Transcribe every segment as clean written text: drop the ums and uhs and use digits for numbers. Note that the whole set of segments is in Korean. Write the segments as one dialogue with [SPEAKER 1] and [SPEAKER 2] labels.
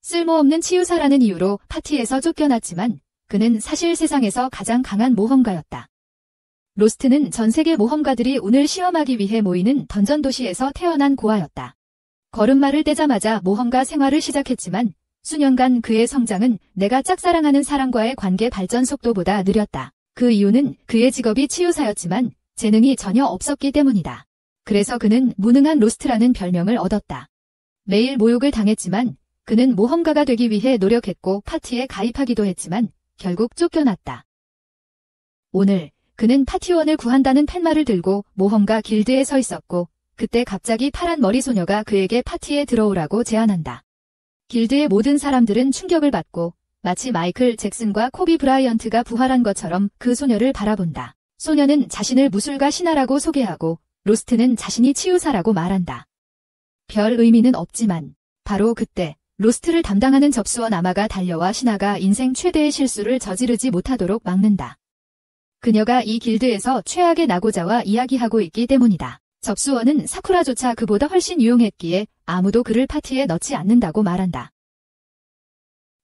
[SPEAKER 1] 쓸모없는 치유사라는 이유로 파티에서 쫓겨났지만 그는 사실 세상에서 가장 강한 모험가였다. 로스트는 전 세계 모험가들이 운을 시험하기 위해 모이는 던전 도시에서 태어난 고아였다. 걸음마를 떼자마자 모험가 생활을 시작했지만 수년간 그의 성장은 내가 짝사랑하는 사람과의 관계 발전 속도보다 느렸다. 그 이유는 그의 직업이 치유사였지만 재능이 전혀 없었기 때문이다. 그래서 그는 무능한 로스트라는 별명을 얻었다. 매일 모욕을 당했지만 그는 모험가가 되기 위해 노력했고 파티에 가입하기도 했지만 결국 쫓겨났다. 오늘 그는 파티원을 구한다는 팻말을 들고 모험가 길드에 서 있었고 그때 갑자기 파란 머리 소녀가 그에게 파티에 들어오라고 제안한다. 길드의 모든 사람들은 충격을 받고 마치 마이클 잭슨과 코비 브라이언트가 부활한 것처럼 그 소녀를 바라본다. 소녀는 자신을 무술가 신하라고 소개하고 로스트는 자신이 치유사라고 말한다. 별 의미는 없지만 바로 그때 로스트를 담당하는 접수원 아마가 달려와 신하가 인생 최대의 실수를 저지르지 못하도록 막는다. 그녀가 이 길드에서 최악의 나고자와 이야기하고 있기 때문이다. 접수원은 사쿠라조차 그보다 훨씬 유용했기에 아무도 그를 파티에 넣지 않는다고 말한다.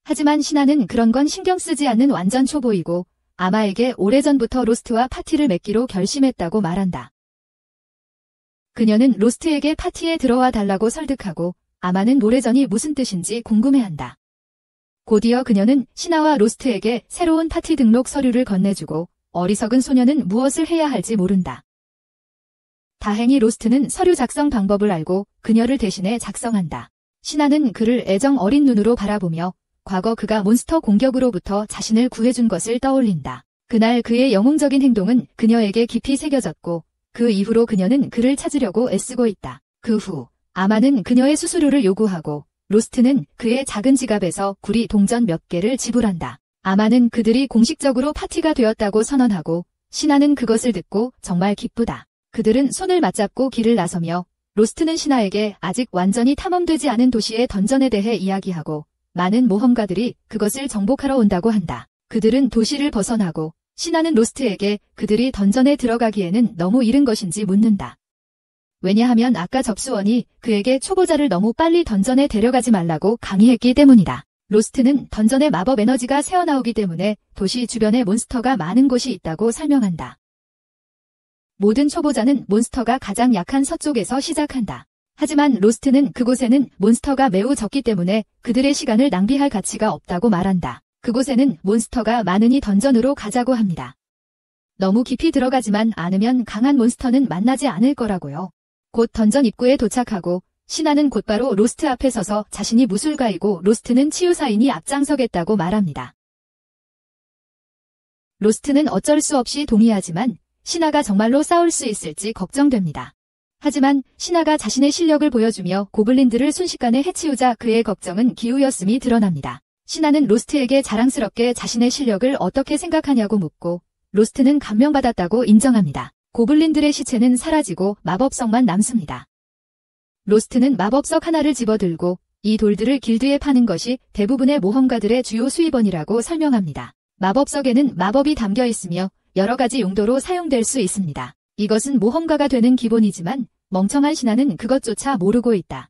[SPEAKER 1] 하지만 신하는 그런 건 신경 쓰지 않는 완전 초보이고 아마에게 오래전부터 로스트와 파티를 맺기로 결심했다고 말한다. 그녀는 로스트에게 파티에 들어와 달라고 설득하고 아마는 오래전이 무슨 뜻인지 궁금해한다. 곧이어 그녀는 신하와 로스트에게 새로운 파티 등록 서류를 건네주고 어리석은 소녀는 무엇을 해야 할지 모른다. 다행히 로스트는 서류 작성 방법을 알고 그녀를 대신해 작성한다. 신하는 그를 애정 어린 눈으로 바라보며 과거 그가 몬스터 공격으로부터 자신을 구해준 것을 떠올린다. 그날 그의 영웅적인 행동은 그녀에게 깊이 새겨졌고 그 이후로 그녀는 그를 찾으려고 애쓰고 있다. 그 후 아마는 그녀의 수수료를 요구하고 로스트는 그의 작은 지갑에서 구리 동전 몇 개를 지불한다. 아마는 그들이 공식적으로 파티가 되었다고 선언하고 신하는 그것을 듣고 정말 기쁘다. 그들은 손을 맞잡고 길을 나서며 로스트는 신하에게 아직 완전히 탐험되지 않은 도시의 던전에 대해 이야기하고 많은 모험가들이 그것을 정복하러 온다고 한다. 그들은 도시를 벗어나고 신하는 로스트에게 그들이 던전에 들어가기에는 너무 이른 것인지 묻는다. 왜냐하면 아까 접수원이 그에게 초보자를 너무 빨리 던전에 데려가지 말라고 강의했기 때문이다. 로스트는 던전의 마법 에너지가 새어나오기 때문에 도시 주변에 몬스터가 많은 곳이 있다고 설명한다. 모든 초보자는 몬스터가 가장 약한 서쪽에서 시작한다. 하지만 로스트는 그곳에는 몬스터가 매우 적기 때문에 그들의 시간을 낭비할 가치가 없다고 말한다. 그곳에는 몬스터가 많으니 던전으로 가자고 합니다. 너무 깊이 들어가지만 않으면 강한 몬스터는 만나지 않을 거라고요. 곧 던전 입구에 도착하고 신하는 곧바로 로스트 앞에 서서 자신이 무술가이고 로스트는 치유사이니 앞장서겠다고 말합니다. 로스트는 어쩔 수 없이 동의하지만 신하가 정말로 싸울 수 있을지 걱정됩니다. 하지만 신하가 자신의 실력을 보여주며 고블린들을 순식간에 해치우자 그의 걱정은 기우였음이 드러납니다. 신하는 로스트에게 자랑스럽게 자신의 실력을 어떻게 생각하냐고 묻고 로스트는 감명받았다고 인정합니다. 고블린들의 시체는 사라지고 마법석만 남습니다. 로스트는 마법석 하나를 집어들고 이 돌들을 길드에 파는 것이 대부분의 모험가들의 주요 수입원이라고 설명합니다. 마법석에는 마법이 담겨 있으며 여러 가지 용도로 사용될 수 있습니다. 이것은 모험가가 되는 기본이지만 멍청한 신하는 그것조차 모르고 있다.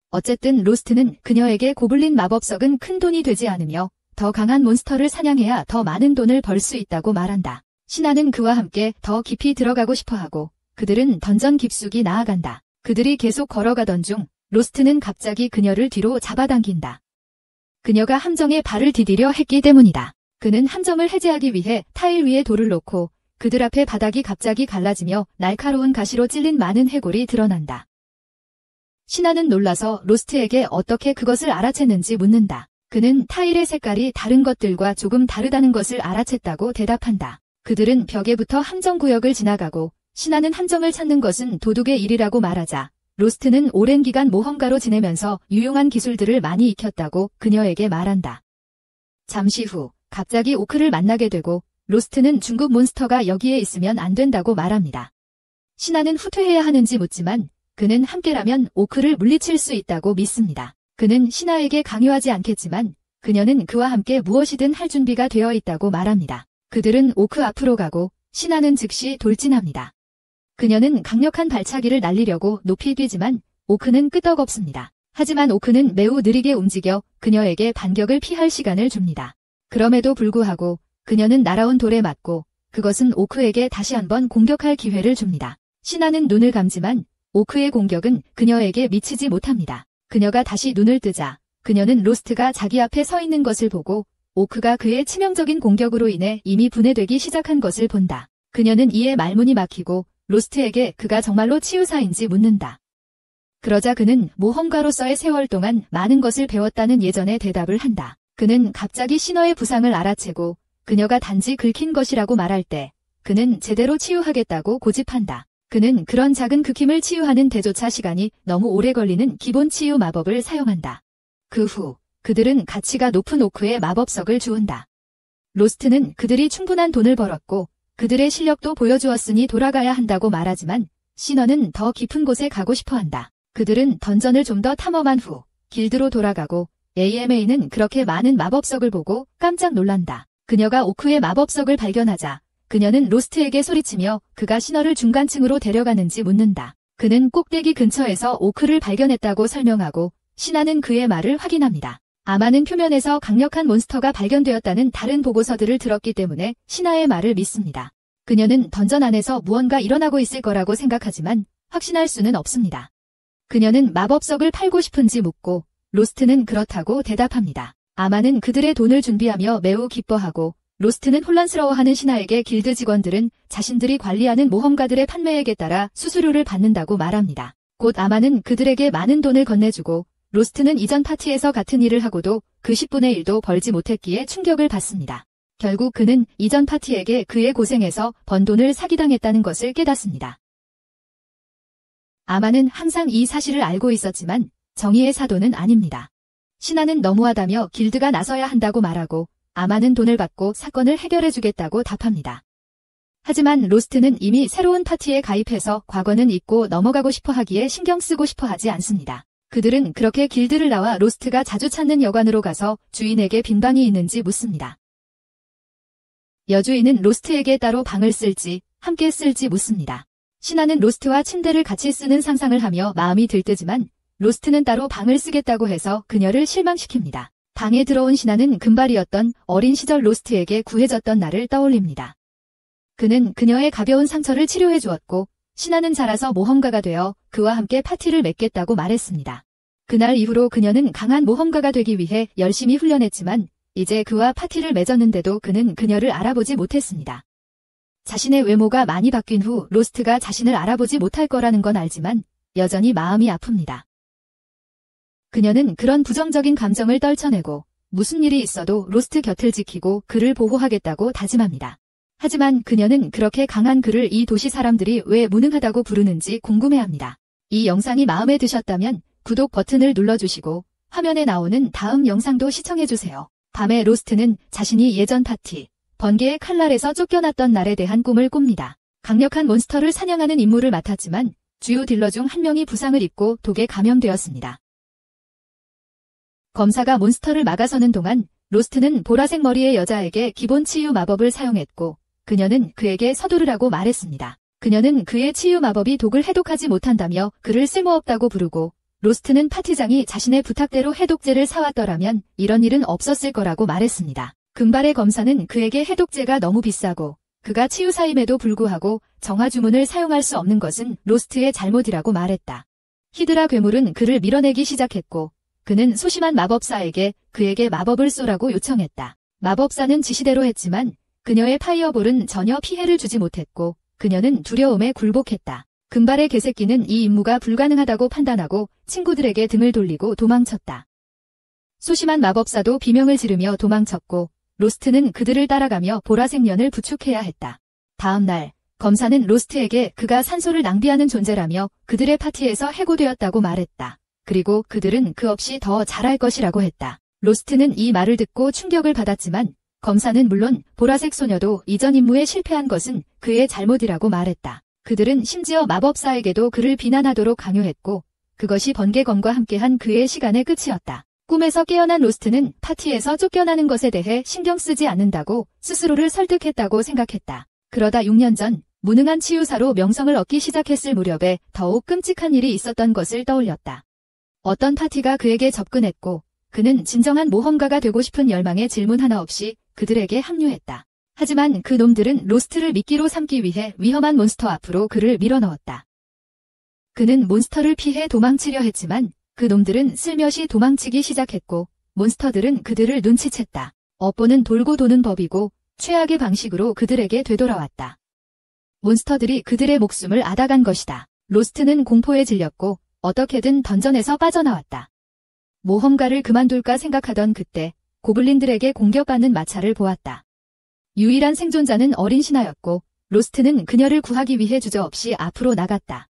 [SPEAKER 1] 어쨌든 로스트는 그녀에게 고블린 마법석은 큰 돈이 되지 않으며 더 강한 몬스터를 사냥해야 더 많은 돈을 벌 수 있다고 말한다. 신하는 그와 함께 더 깊이 들어가고 싶어하고 그들은 던전 깊숙이 나아간다. 그들이 계속 걸어가던 중 로스트는 갑자기 그녀를 뒤로 잡아당긴다. 그녀가 함정에 발을 디디려 했기 때문이다. 그는 함정을 해제하기 위해 타일 위에 돌을 놓고 그들 앞에 바닥이 갑자기 갈라지며 날카로운 가시로 찔린 많은 해골이 드러난다. 신하는 놀라서 로스트에게 어떻게 그것을 알아챘는지 묻는다. 그는 타일의 색깔이 다른 것들과 조금 다르다는 것을 알아챘다고 대답한다. 그들은 벽에부터 함정구역을 지나가고 신하는 함정을 찾는 것은 도둑의 일이라고 말하자 로스트는 오랜 기간 모험가로 지내면서 유용한 기술들을 많이 익혔다고 그녀에게 말한다. 잠시 후 갑자기 오크를 만나게 되고 로스트는 중국 몬스터가 여기에 있으면 안 된다고 말합니다. 신하는 후퇴해야 하는지 묻지만 그는 함께라면 오크를 물리칠 수 있다고 믿습니다. 그는 신하에게 강요하지 않겠지만 그녀는 그와 함께 무엇이든 할 준비가 되어 있다고 말합니다. 그들은 오크 앞으로 가고 신하는 즉시 돌진합니다. 그녀는 강력한 발차기를 날리려고 높이 뛰지만 오크는 끄떡없습니다. 하지만 오크는 매우 느리게 움직여 그녀에게 반격을 피할 시간을 줍니다. 그럼에도 불구하고 그녀는 날아온 돌에 맞고 그것은 오크에게 다시 한번 공격할 기회를 줍니다. 신하는 눈을 감지만 오크의 공격은 그녀에게 미치지 못합니다. 그녀가 다시 눈을 뜨자 그녀는 로스트가 자기 앞에 서 있는 것을 보고 오크가 그의 치명적인 공격으로 인해 이미 분해되기 시작한 것을 본다. 그녀는 이에 말문이 막히고 로스트에게 그가 정말로 치유사인지 묻는다. 그러자 그는 모험가로서의 세월 동안 많은 것을 배웠다는 예전의 대답을 한다. 그는 갑자기 신하의 부상을 알아채고 그녀가 단지 긁힌 것이라고 말할 때 그는 제대로 치유하겠다고 고집한다. 그는 그런 작은 긁힘을 치유하는 데조차 시간이 너무 오래 걸리는 기본 치유 마법을 사용한다. 그 후 그들은 가치가 높은 오크의 마법석을 주운다. 로스트는 그들이 충분한 돈을 벌었고 그들의 실력도 보여주었으니 돌아가야 한다고 말하지만 신원은 더 깊은 곳에 가고 싶어한다. 그들은 던전을 좀 더 탐험한 후 길드로 돌아가고 AMA는 그렇게 많은 마법석을 보고 깜짝 놀란다. 그녀가 오크의 마법석을 발견하자 그녀는 로스트에게 소리치며 그가 신원을 중간층으로 데려가는지 묻는다. 그는 꼭대기 근처에서 오크를 발견했다고 설명하고 신하는 그의 말을 확인합니다. 아마는 표면에서 강력한 몬스터가 발견되었다는 다른 보고서들을 들었기 때문에 신하의 말을 믿습니다. 그녀는 던전 안에서 무언가 일어나고 있을 거라고 생각하지만 확신할 수는 없습니다. 그녀는 마법석을 팔고 싶은지 묻고 로스트는 그렇다고 대답합니다. 아마는 그들의 돈을 준비하며 매우 기뻐하고 로스트는 혼란스러워하는 신하에게 길드 직원들은 자신들이 관리하는 모험가들의 판매액에 따라 수수료를 받는다고 말합니다. 곧 아마는 그들에게 많은 돈을 건네주고 로스트는 이전 파티에서 같은 일을 하고도 그 10분의 1도 벌지 못했기에 충격을 받습니다. 결국 그는 이전 파티에게 그의 고생에서 번 돈을 사기당했다는 것을 깨닫습니다. 아마는 항상 이 사실을 알고 있었지만 정의의 사도는 아닙니다. 신하는 너무하다며 길드가 나서야 한다고 말하고 아마는 돈을 받고 사건을 해결해주겠다고 답합니다. 하지만 로스트는 이미 새로운 파티에 가입해서 과거는 잊고 넘어가고 싶어 하기에 신경 쓰고 싶어 하지 않습니다. 그들은 그렇게 길드를 나와 로스트가 자주 찾는 여관으로 가서 주인에게 빈 방이 있는지 묻습니다. 여주인은 로스트에게 따로 방을 쓸지 함께 쓸지 묻습니다. 신하는 로스트와 침대를 같이 쓰는 상상을 하며 마음이 들뜨지만 로스트는 따로 방을 쓰겠다고 해서 그녀를 실망시킵니다. 방에 들어온 신하는 금발이었던 어린 시절 로스트에게 구해졌던 날을 떠올립니다. 그는 그녀의 가벼운 상처를 치료해 주었고 신하는 자라서 모험가가 되어 그와 함께 파티를 맺겠다고 말했습니다. 그날 이후로 그녀는 강한 모험가가 되기 위해 열심히 훈련했지만 이제 그와 파티를 맺었는데도 그는 그녀를 알아보지 못했습니다. 자신의 외모가 많이 바뀐 후 로스트가 자신을 알아보지 못할 거라는 건 알지만 여전히 마음이 아픕니다. 그녀는 그런 부정적인 감정을 떨쳐내고 무슨 일이 있어도 로스트 곁을 지키고 그를 보호하겠다고 다짐합니다. 하지만 그녀는 그렇게 강한 그를 이 도시 사람들이 왜 무능하다고 부르는지 궁금해합니다. 이 영상이 마음에 드셨다면 구독 버튼을 눌러주시고 화면에 나오는 다음 영상도 시청해주세요. 밤에 로스트는 자신이 예전 파티, 번개의 칼날에서 쫓겨났던 날에 대한 꿈을 꿉니다. 강력한 몬스터를 사냥하는 임무를 맡았지만 주요 딜러 중 한 명이 부상을 입고 독에 감염되었습니다. 검사가 몬스터를 막아서는 동안 로스트는 보라색 머리의 여자에게 기본 치유 마법을 사용했고 그녀는 그에게 서두르라고 말했습니다. 그녀는 그의 치유 마법이 독을 해독하지 못한다며 그를 쓸모없다고 부르고 로스트는 파티장이 자신의 부탁대로 해독제를 사왔더라면 이런 일은 없었을 거라고 말했습니다. 금발의 검사는 그에게 해독제가 너무 비싸고 그가 치유사임에도 불구하고 정화 주문을 사용할 수 없는 것은 로스트의 잘못이라고 말했다. 히드라 괴물은 그를 밀어내기 시작했고 그는 소심한 마법사에게 그에게 마법을 쏘라고 요청했다. 마법사는 지시대로 했지만 그녀의 파이어볼은 전혀 피해를 주지 못했고 그녀는 두려움에 굴복했다. 금발의 개새끼는 이 임무가 불가능하다고 판단하고 친구들에게 등을 돌리고 도망쳤다. 소심한 마법사도 비명을 지르며 도망쳤고 로스트는 그들을 따라가며 보라색 년을 부축해야 했다. 다음 날 검사는 로스트에게 그가 산소를 낭비하는 존재라며 그들의 파티에서 해고되었다고 말했다. 그리고 그들은 그 없이 더 잘할 것이라고 했다. 로스트는 이 말을 듣고 충격을 받았지만 검사는 물론 보라색 소녀도 이전 임무에 실패한 것은 그의 잘못이라고 말했다. 그들은 심지어 마법사에게도 그를 비난하도록 강요했고 그것이 번개검과 함께한 그의 시간의 끝이었다. 꿈에서 깨어난 로스트는 파티에서 쫓겨나는 것에 대해 신경 쓰지 않는다고 스스로를 설득했다고 생각했다. 그러다 6년 전 무능한 치유사로 명성을 얻기 시작했을 무렵에 더욱 끔찍한 일이 있었던 것을 떠올렸다. 어떤 파티가 그에게 접근했고 그는 진정한 모험가가 되고 싶은 열망에 질문 하나 없이 그들에게 합류했다. 하지만 그 놈들은 로스트를 미끼로 삼기 위해 위험한 몬스터 앞으로 그를 밀어넣었다. 그는 몬스터를 피해 도망치려 했지만 그 놈들은 슬며시 도망치기 시작했고 몬스터들은 그들을 눈치챘다. 업보는 돌고 도는 법이고 최악의 방식으로 그들에게 되돌아왔다. 몬스터들이 그들의 목숨을 앗아간 것이다. 로스트는 공포에 질렸고 어떻게든 던전에서 빠져나왔다. 모험가를 그만둘까 생각하던 그때 고블린들에게 공격받는 마차를 보았다. 유일한 생존자는 어린 신하였고 로스트는 그녀를 구하기 위해 주저없이 앞으로 나갔다.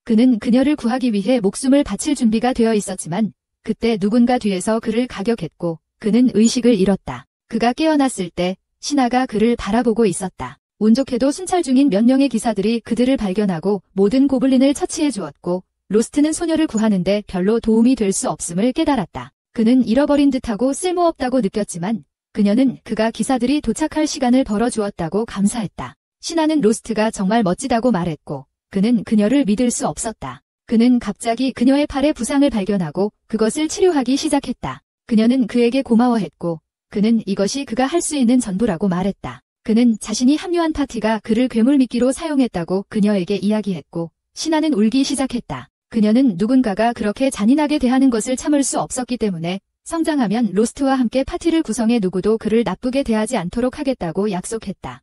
[SPEAKER 1] 그는 그녀를 구하기 위해 목숨을 바칠 준비가 되어 있었지만 그때 누군가 뒤에서 그를 가격했고 그는 의식을 잃었다. 그가 깨어났을 때 신하가 그를 바라보고 있었다. 운 좋게도 순찰 중인 몇 명의 기사들이 그들을 발견하고 모든 고블린을 처치해 주었고 로스트는 소녀를 구하는데 별로 도움이 될 수 없음을 깨달았다. 그는 잃어버린 듯하고 쓸모없다고 느꼈지만 그녀는 그가 기사들이 도착할 시간을 벌어주었다고 감사했다. 신하는 로스트가 정말 멋지다고 말했고 그는 그녀를 믿을 수 없었다. 그는 갑자기 그녀의 팔에 부상을 발견하고 그것을 치료하기 시작했다. 그녀는 그에게 고마워했고 그는 이것이 그가 할 수 있는 전부라고 말했다. 그는 자신이 합류한 파티가 그를 괴물미끼로 사용했다고 그녀에게 이야기했고 신하는 울기 시작했다. 그녀는 누군가가 그렇게 잔인하게 대하는 것을 참을 수 없었기 때문에 성장하면 로스트와 함께 파티를 구성해 누구도 그를 나쁘게 대하지 않도록 하겠다고 약속했다.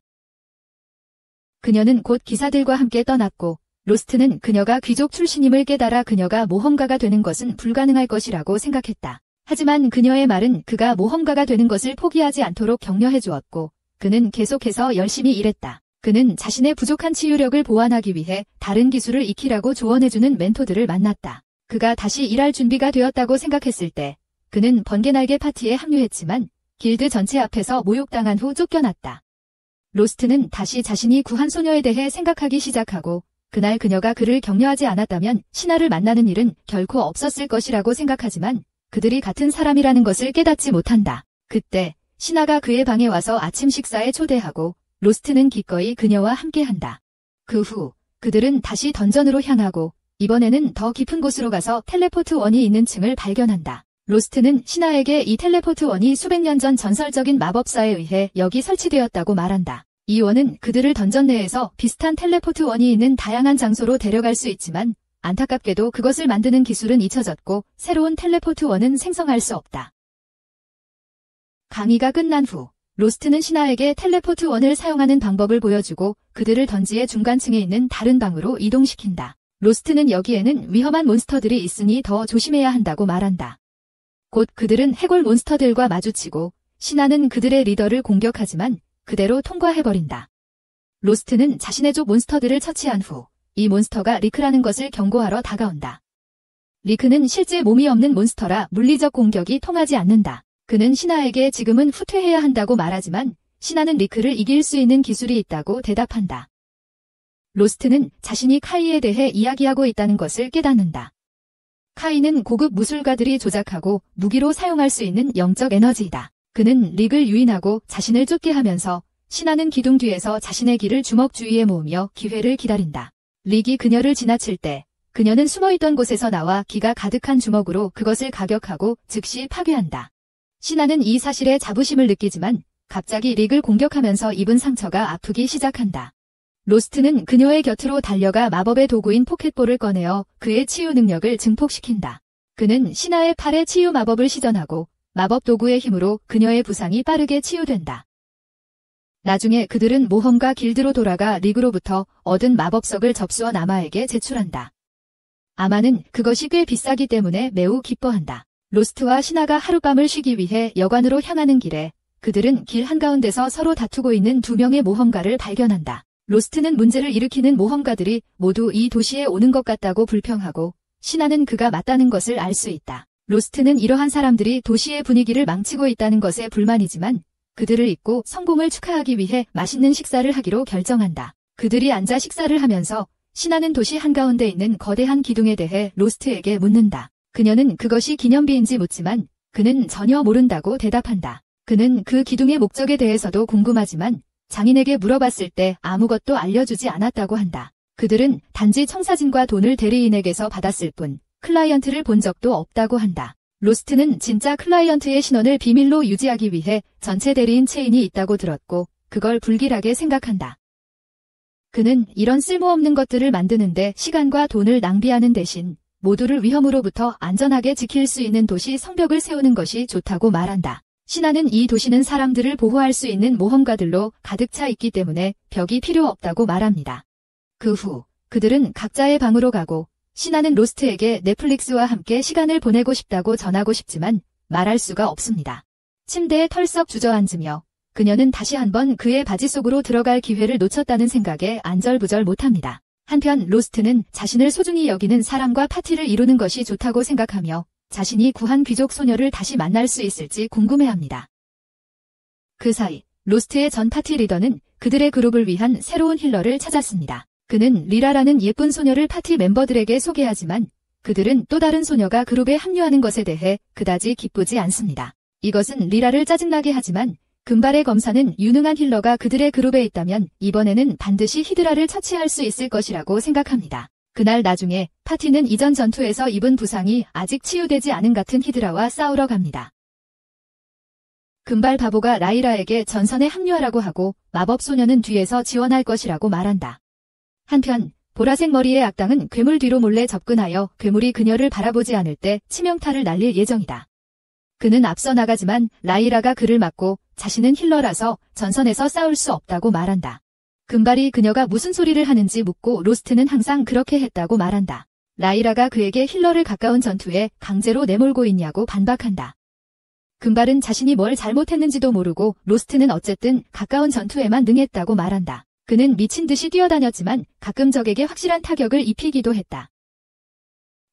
[SPEAKER 1] 그녀는 곧 기사들과 함께 떠났고 로스트는 그녀가 귀족 출신임을 깨달아 그녀가 모험가가 되는 것은 불가능할 것이라고 생각했다. 하지만 그녀의 말은 그가 모험가가 되는 것을 포기하지 않도록 격려해 주었고 그는 계속해서 열심히 일했다. 그는 자신의 부족한 치유력을 보완하기 위해 다른 기술을 익히라고 조언해주는 멘토들을 만났다. 그가 다시 일할 준비가 되었다고 생각했을 때 그는 번개날개 파티에 합류했지만 길드 전체 앞에서 모욕당한 후 쫓겨났다. 로스트는 다시 자신이 구한 소녀에 대해 생각하기 시작하고 그날 그녀가 그를 격려하지 않았다면 신하를 만나는 일은 결코 없었을 것이라고 생각하지만 그들이 같은 사람이라는 것을 깨닫지 못한다. 그때 신하가 그의 방에 와서 아침 식사에 초대하고 로스트는 기꺼이 그녀와 함께한다. 그 후 그들은 다시 던전으로 향하고 이번에는 더 깊은 곳으로 가서 텔레포트 원이 있는 층을 발견한다. 로스트는 신하에게 이 텔레포트 원이 수백 년 전 전설적인 마법사에 의해 여기 설치되었다고 말한다. 이 원은 그들을 던전 내에서 비슷한 텔레포트 원이 있는 다양한 장소로 데려갈 수 있지만 안타깝게도 그것을 만드는 기술은 잊혀졌고 새로운 텔레포트 원은 생성할 수 없다. 강의가 끝난 후 로스트는 신하에게 텔레포트 원을 사용하는 방법을 보여주고 그들을 던지의 중간층에 있는 다른 방으로 이동시킨다. 로스트는 여기에는 위험한 몬스터들이 있으니 더 조심해야 한다고 말한다. 곧 그들은 해골 몬스터들과 마주치고 신하는 그들의 리더를 공격하지만 그대로 통과해버린다. 로스트는 자신의 족 몬스터들을 처치한 후 이 몬스터가 리크라는 것을 경고하러 다가온다. 리크는 실제 몸이 없는 몬스터라 물리적 공격이 통하지 않는다. 그는 신하에게 지금은 후퇴해야 한다고 말하지만 신하는 리크를 이길 수 있는 기술이 있다고 대답한다. 로스트는 자신이 카이에 대해 이야기하고 있다는 것을 깨닫는다. 카이는 고급 무술가들이 조작하고 무기로 사용할 수 있는 영적 에너지이다. 그는 릭을 유인하고 자신을 쫓게 하면서 신하는 기둥 뒤에서 자신의 기를 주먹 주위에 모으며 기회를 기다린다. 릭이 그녀를 지나칠 때 그녀는 숨어있던 곳에서 나와 기가 가득한 주먹으로 그것을 가격하고 즉시 파괴한다. 신하는 이 사실에 자부심을 느끼지만 갑자기 릭을 공격하면서 입은 상처가 아프기 시작한다. 로스트는 그녀의 곁으로 달려가 마법의 도구인 포켓볼을 꺼내어 그의 치유 능력을 증폭시킨다. 그는 신하의 팔에 치유 마법을 시전하고 마법 도구의 힘으로 그녀의 부상이 빠르게 치유된다. 나중에 그들은 모험가 길드로 돌아가 릭으로부터 얻은 마법석을 접수어 아마에게 제출한다. 아마는 그것이 꽤 비싸기 때문에 매우 기뻐한다. 로스트와 신하가 하룻밤을 쉬기 위해 여관으로 향하는 길에 그들은 길 한가운데서 서로 다투고 있는 두 명의 모험가를 발견한다. 로스트는 문제를 일으키는 모험가들이 모두 이 도시에 오는 것 같다고 불평하고 신하는 그가 맞다는 것을 알 수 있다. 로스트는 이러한 사람들이 도시의 분위기를 망치고 있다는 것에 불만이지만 그들을 잊고 성공을 축하하기 위해 맛있는 식사를 하기로 결정한다. 그들이 앉아 식사를 하면서 신하는 도시 한가운데 있는 거대한 기둥에 대해 로스트에게 묻는다. 그녀는 그것이 기념비인지 묻지만 그는 전혀 모른다고 대답한다. 그는 그 기둥의 목적에 대해서도 궁금하지만 장인에게 물어봤을 때 아무것도 알려주지 않았다고 한다. 그들은 단지 청사진과 돈을 대리인에게서 받았을 뿐 클라이언트를 본 적도 없다고 한다. 로스트는 진짜 클라이언트의 신원을 비밀로 유지하기 위해 전체 대리인 체인이 있다고 들었고 그걸 불길하게 생각한다. 그는 이런 쓸모없는 것들을 만드는데 시간과 돈을 낭비하는 대신 모두를 위험으로부터 안전하게 지킬 수 있는 도시 성벽을 세우는 것이 좋다고 말한다. 신하는 이 도시는 사람들을 보호할 수 있는 모험가들로 가득 차 있기 때문에 벽이 필요 없다고 말합니다. 그 후 그들은 각자의 방으로 가고 신하는 로스트에게 넷플릭스와 함께 시간을 보내고 싶다고 전하고 싶지만 말할 수가 없습니다. 침대에 털썩 주저앉으며 그녀는 다시 한번 그의 바지 속으로 들어갈 기회를 놓쳤다는 생각에 안절부절 못합니다. 한편 로스트는 자신을 소중히 여기는 사람과 파티를 이루는 것이 좋다고 생각하며 자신이 구한 귀족 소녀를 다시 만날 수 있을지 궁금해합니다. 그 사이 로스트의 전 파티 리더는 그들의 그룹을 위한 새로운 힐러를 찾았습니다. 그는 리라라는 예쁜 소녀를 파티 멤버들에게 소개하지만 그들은 또 다른 소녀가 그룹에 합류하는 것에 대해 그다지 기쁘지 않습니다. 이것은 리라를 짜증나게 하지만 금발의 검사는 유능한 힐러가 그들의 그룹에 있다면 이번에는 반드시 히드라를 처치할 수 있을 것이라고 생각합니다. 그날 나중에 파티는 이전 전투에서 입은 부상이 아직 치유되지 않은 같은 히드라와 싸우러 갑니다. 금발 바보가 라이라에게 전선에 합류하라고 하고 마법 소녀는 뒤에서 지원할 것이라고 말한다. 한편 보라색 머리의 악당은 괴물 뒤로 몰래 접근하여 괴물이 그녀를 바라보지 않을 때 치명타를 날릴 예정이다. 그는 앞서 나가지만 라이라가 그를 막고 자신은 힐러라서 전선에서 싸울 수 없다고 말한다. 금발이 그녀가 무슨 소리를 하는지 묻고 로스트는 항상 그렇게 했다고 말한다. 라이라가 그에게 힐러를 가까운 전투에 강제로 내몰고 있냐고 반박한다. 금발은 자신이 뭘 잘못했는지도 모르고 로스트는 어쨌든 가까운 전투에만 능했다고 말한다. 그는 미친 듯이 뛰어다녔지만 가끔 적에게 확실한 타격을 입히기도 했다.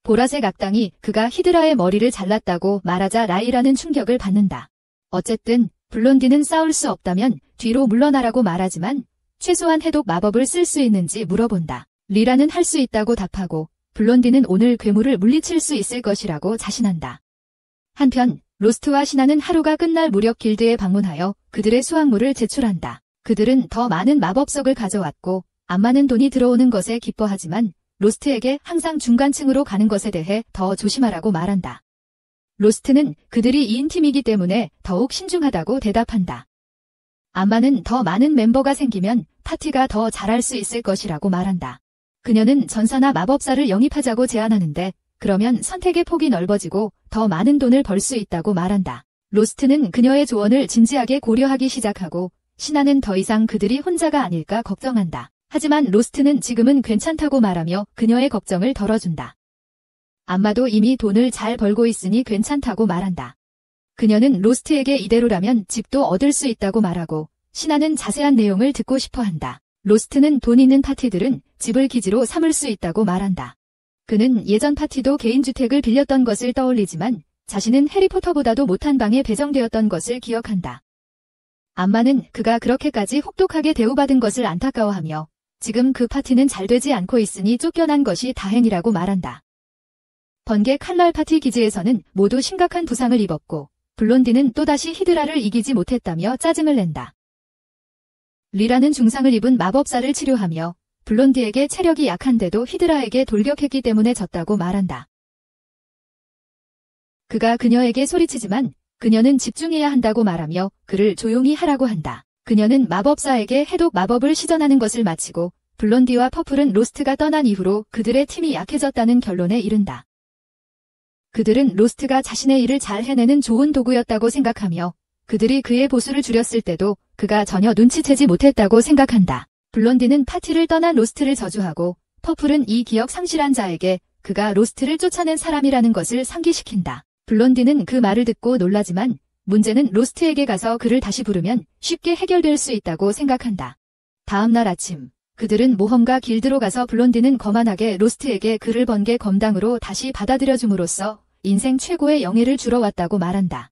[SPEAKER 1] 보라색 악당이 그가 히드라의 머리를 잘랐다고 말하자 라이라는 충격을 받는다. 어쨌든 블론디는 싸울 수 없다면 뒤로 물러나라고 말하지만 최소한 해독 마법을 쓸 수 있는지 물어본다. 리라는 할 수 있다고 답하고 블론디는 오늘 괴물을 물리칠 수 있을 것이라고 자신한다. 한편 로스트와 신하는 하루가 끝날 무렵 길드에 방문하여 그들의 수확물을 제출한다. 그들은 더 많은 마법석을 가져왔고 안 많은 돈이 들어오는 것에 기뻐하지만 로스트에게 항상 중간층으로 가는 것에 대해 더 조심하라고 말한다. 로스트는 그들이 2인팀이기 때문에 더욱 신중하다고 대답한다. 암마는 더 많은 멤버가 생기면 파티가 더 잘할 수 있을 것이라고 말한다. 그녀는 전사나 마법사를 영입하자고 제안하는데 그러면 선택의 폭이 넓어지고 더 많은 돈을 벌 수 있다고 말한다. 로스트는 그녀의 조언을 진지하게 고려하기 시작하고 신하는 더 이상 그들이 혼자가 아닐까 걱정한다. 하지만 로스트는 지금은 괜찮다고 말하며 그녀의 걱정을 덜어준다. 암마도 이미 돈을 잘 벌고 있으니 괜찮다고 말한다. 그녀는 로스트에게 이대로라면 집도 얻을 수 있다고 말하고 신하는 자세한 내용을 듣고 싶어 한다. 로스트는 돈 있는 파티들은 집을 기지로 삼을 수 있다고 말한다. 그는 예전 파티도 개인주택을 빌렸던 것을 떠올리지만 자신은 해리포터보다도 못한 방에 배정되었던 것을 기억한다. 암마는 그가 그렇게까지 혹독하게 대우받은 것을 안타까워하며 지금 그 파티는 잘 되지 않고 있으니 쫓겨난 것이 다행이라고 말한다. 번개 칼날 파티 기지에서는 모두 심각한 부상을 입었고 블론디는 또다시 히드라를 이기지 못했다며 짜증을 낸다. 리라는 중상을 입은 마법사를 치료하며 블론디에게 체력이 약한데도 히드라에게 돌격했기 때문에 졌다고 말한다. 그가 그녀에게 소리치지만 그녀는 집중해야 한다고 말하며 그를 조용히 하라고 한다. 그녀는 마법사에게 해독 마법을 시전하는 것을 마치고 블론디와 퍼플은 로스트가 떠난 이후로 그들의 팀이 약해졌다는 결론에 이른다. 그들은 로스트가 자신의 일을 잘 해내는 좋은 도구였다고 생각하며 그들이 그의 보수를 줄였을 때도 그가 전혀 눈치채지 못했다고 생각한다. 블론디는 파티를 떠난 로스트를 저주하고 퍼플은 이 기억 상실한 자에게 그가 로스트를 쫓아낸 사람이라는 것을 상기시킨다. 블론디는 그 말을 듣고 놀라지만 문제는 로스트에게 가서 그를 다시 부르면 쉽게 해결될 수 있다고 생각한다. 다음 날 아침 그들은 모험가 길드로 가서 블론디는 거만하게 로스트에게 그를 번개 검당으로 다시 받아들여줌으로써 인생 최고의 영예를 주러 왔다고 말한다.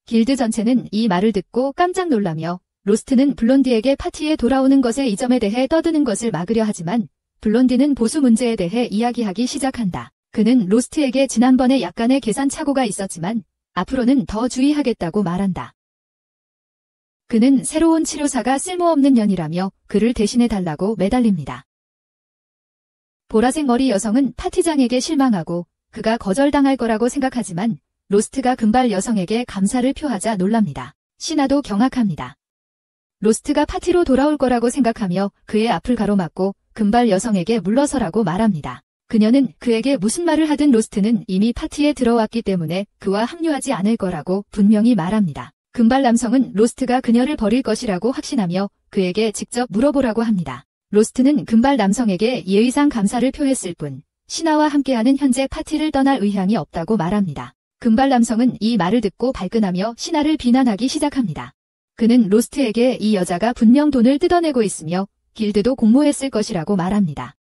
[SPEAKER 1] 길드 전체는 이 말을 듣고 깜짝 놀라며 로스트는 블론디에게 파티에 돌아오는 것에 이 점에 대해 떠드는 것을 막으려 하지만 블론디는 보수 문제에 대해 이야기하기 시작한다. 그는 로스트에게 지난번에 약간의 계산 착오가 있었지만 앞으로는 더 주의하겠다고 말한다. 그는 새로운 치료사가 쓸모없는 년이라며 그를 대신해달라고 매달립니다. 보라색 머리 여성은 파티장에게 실망하고 그가 거절당할 거라고 생각하지만 로스트가 금발 여성에게 감사를 표하자 놀랍니다. 시나도 경악합니다. 로스트가 파티로 돌아올 거라고 생각하며 그의 앞을 가로막고 금발 여성에게 물러서라고 말합니다. 그녀는 그에게 무슨 말을 하든 로스트는 이미 파티에 들어왔기 때문에 그와 합류하지 않을 거라고 분명히 말합니다. 금발 남성은 로스트가 그녀를 버릴 것이라고 확신하며 그에게 직접 물어보라고 합니다. 로스트는 금발 남성에게 예의상 감사를 표했을 뿐 시나와 함께하는 현재 파티를 떠날 의향이 없다고 말합니다. 금발 남성은 이 말을 듣고 발끈하며 시나를 비난하기 시작합니다. 그는 로스트에게 이 여자가 분명 돈을 뜯어내고 있으며 길드도 공모했을 것이라고 말합니다.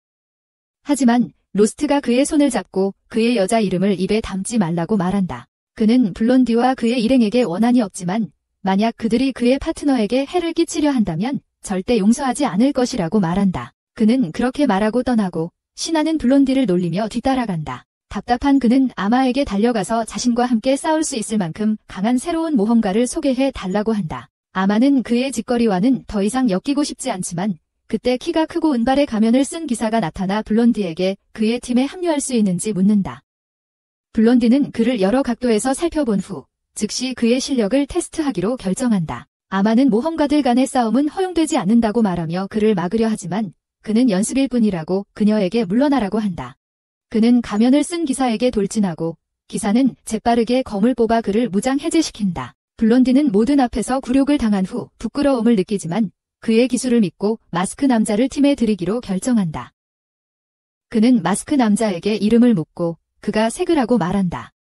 [SPEAKER 1] 하지만 로스트가 그의 손을 잡고 그의 여자 이름을 입에 담지 말라고 말한다. 그는 블론디와 그의 일행에게 원한이 없지만 만약 그들이 그의 파트너에게 해를 끼치려 한다면 절대 용서하지 않을 것이라고 말한다. 그는 그렇게 말하고 떠나고 시나는 블론디를 놀리며 뒤따라간다. 답답한 그는 아마에게 달려가서 자신과 함께 싸울 수 있을 만큼 강한 새로운 모험가를 소개해 달라고 한다. 아마는 그의 짓거리와는 더 이상 엮이고 싶지 않지만 그때 키가 크고 은발의 가면을 쓴 기사가 나타나 블론디에게 그의 팀에 합류할 수 있는지 묻는다. 블론디는 그를 여러 각도에서 살펴본 후 즉시 그의 실력을 테스트하기로 결정한다. 아마는 모험가들 간의 싸움은 허용되지 않는다고 말하며 그를 막으려 하지만 그는 연습일 뿐이라고 그녀에게 물러나라고 한다. 그는 가면을 쓴 기사에게 돌진하고 기사는 재빠르게 검을 뽑아 그를 무장 해제시킨다. 블론디는 모든 앞에서 굴욕을 당한 후 부끄러움을 느끼지만 그의 기술을 믿고 마스크 남자를 팀에 들이기로 결정한다. 그는 마스크 남자에게 이름을 묻고 그가 색을 말한다.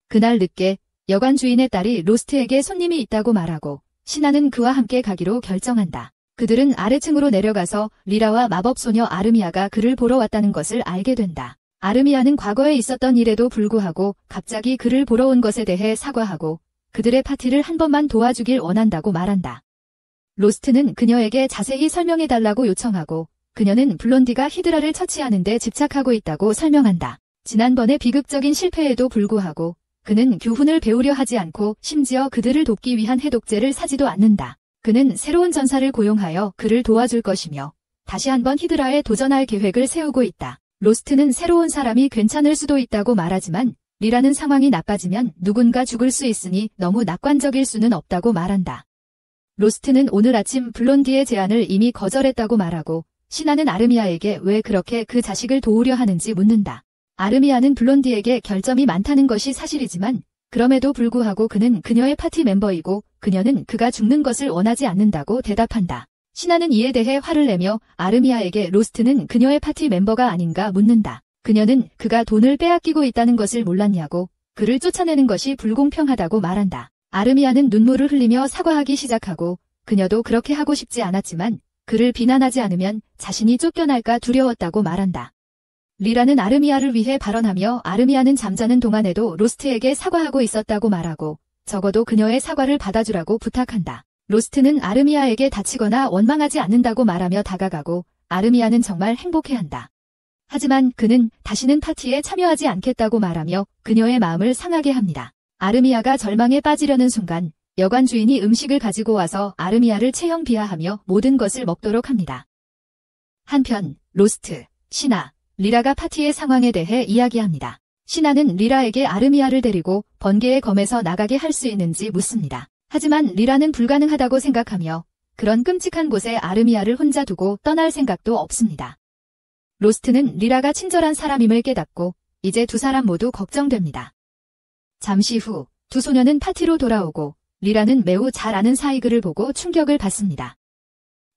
[SPEAKER 1] 그날 늦게 여관 주인의 딸이 로스트에게 손님이 있다고 말하고 시나는 그와 함께 가기로 결정한다. 그들은 아래층으로 내려가서 리라와 마법소녀 아르미아가 그를 보러 왔다는 것을 알게 된다. 아르미아는 과거에 있었던 일에도 불구하고 갑자기 그를 보러 온 것에 대해 사과하고 그들의 파티를 한 번만 도와주길 원한다고 말한다. 로스트는 그녀에게 자세히 설명해달라고 요청하고 그녀는 블론디가 히드라를 처치하는 데 집착하고 있다고 설명한다. 지난번의 비극적인 실패에도 불구하고 그는 교훈을 배우려 하지 않고 심지어 그들을 돕기 위한 해독제를 사지도 않는다. 그는 새로운 전사를 고용하여 그를 도와줄 것이며 다시 한번 히드라에 도전할 계획을 세우고 있다. 로스트는 새로운 사람이 괜찮을 수도 있다고 말하지만 리라는 상황이 나빠지면 누군가 죽을 수 있으니 너무 낙관적일 수는 없다고 말한다. 로스트는 오늘 아침 블론디의 제안을 이미 거절했다고 말하고 시나는 아르미아에게 왜 그렇게 그 자식을 도우려 하는지 묻는다. 아르미아는 블론디에게 결점이 많다는 것이 사실이지만 그럼에도 불구하고 그는 그녀의 파티 멤버이고 그녀는 그가 죽는 것을 원하지 않는다고 대답한다. 시나는 이에 대해 화를 내며 아르미아에게 로스트는 그녀의 파티 멤버가 아닌가 묻는다. 그녀는 그가 돈을 빼앗기고 있다는 것을 몰랐냐고 그를 쫓아내는 것이 불공평하다고 말한다. 아르미아는 눈물을 흘리며 사과하기 시작하고 그녀도 그렇게 하고 싶지 않았지만 그를 비난하지 않으면 자신이 쫓겨날까 두려웠다고 말한다. 리라는 아르미아를 위해 발언하며 아르미아는 잠자는 동안에도 로스트에게 사과하고 있었다고 말하고 적어도 그녀의 사과를 받아주라고 부탁한다. 로스트는 아르미아에게 다치거나 원망하지 않는다고 말하며 다가가고 아르미아는 정말 행복해한다. 하지만 그는 다시는 파티에 참여하지 않겠다고 말하며 그녀의 마음을 상하게 합니다. 아르미아가 절망에 빠지려는 순간 여관 주인이 음식을 가지고 와서 아르미아를 체형 비하하며 모든 것을 먹도록 합니다. 한편 로스트, 시나, 리라가 파티의 상황에 대해 이야기합니다. 시나는 리라에게 아르미아를 데리고 번개의 검에서 나가게 할 수 있는지 묻습니다. 하지만 리라는 불가능하다고 생각하며 그런 끔찍한 곳에 아르미아를 혼자 두고 떠날 생각도 없습니다. 로스트는 리라가 친절한 사람임을 깨닫고 이제 두 사람 모두 걱정됩니다. 잠시 후 두 소녀는 파티로 돌아오고 리라는 매우 잘 아는 사이그를 보고 충격을 받습니다.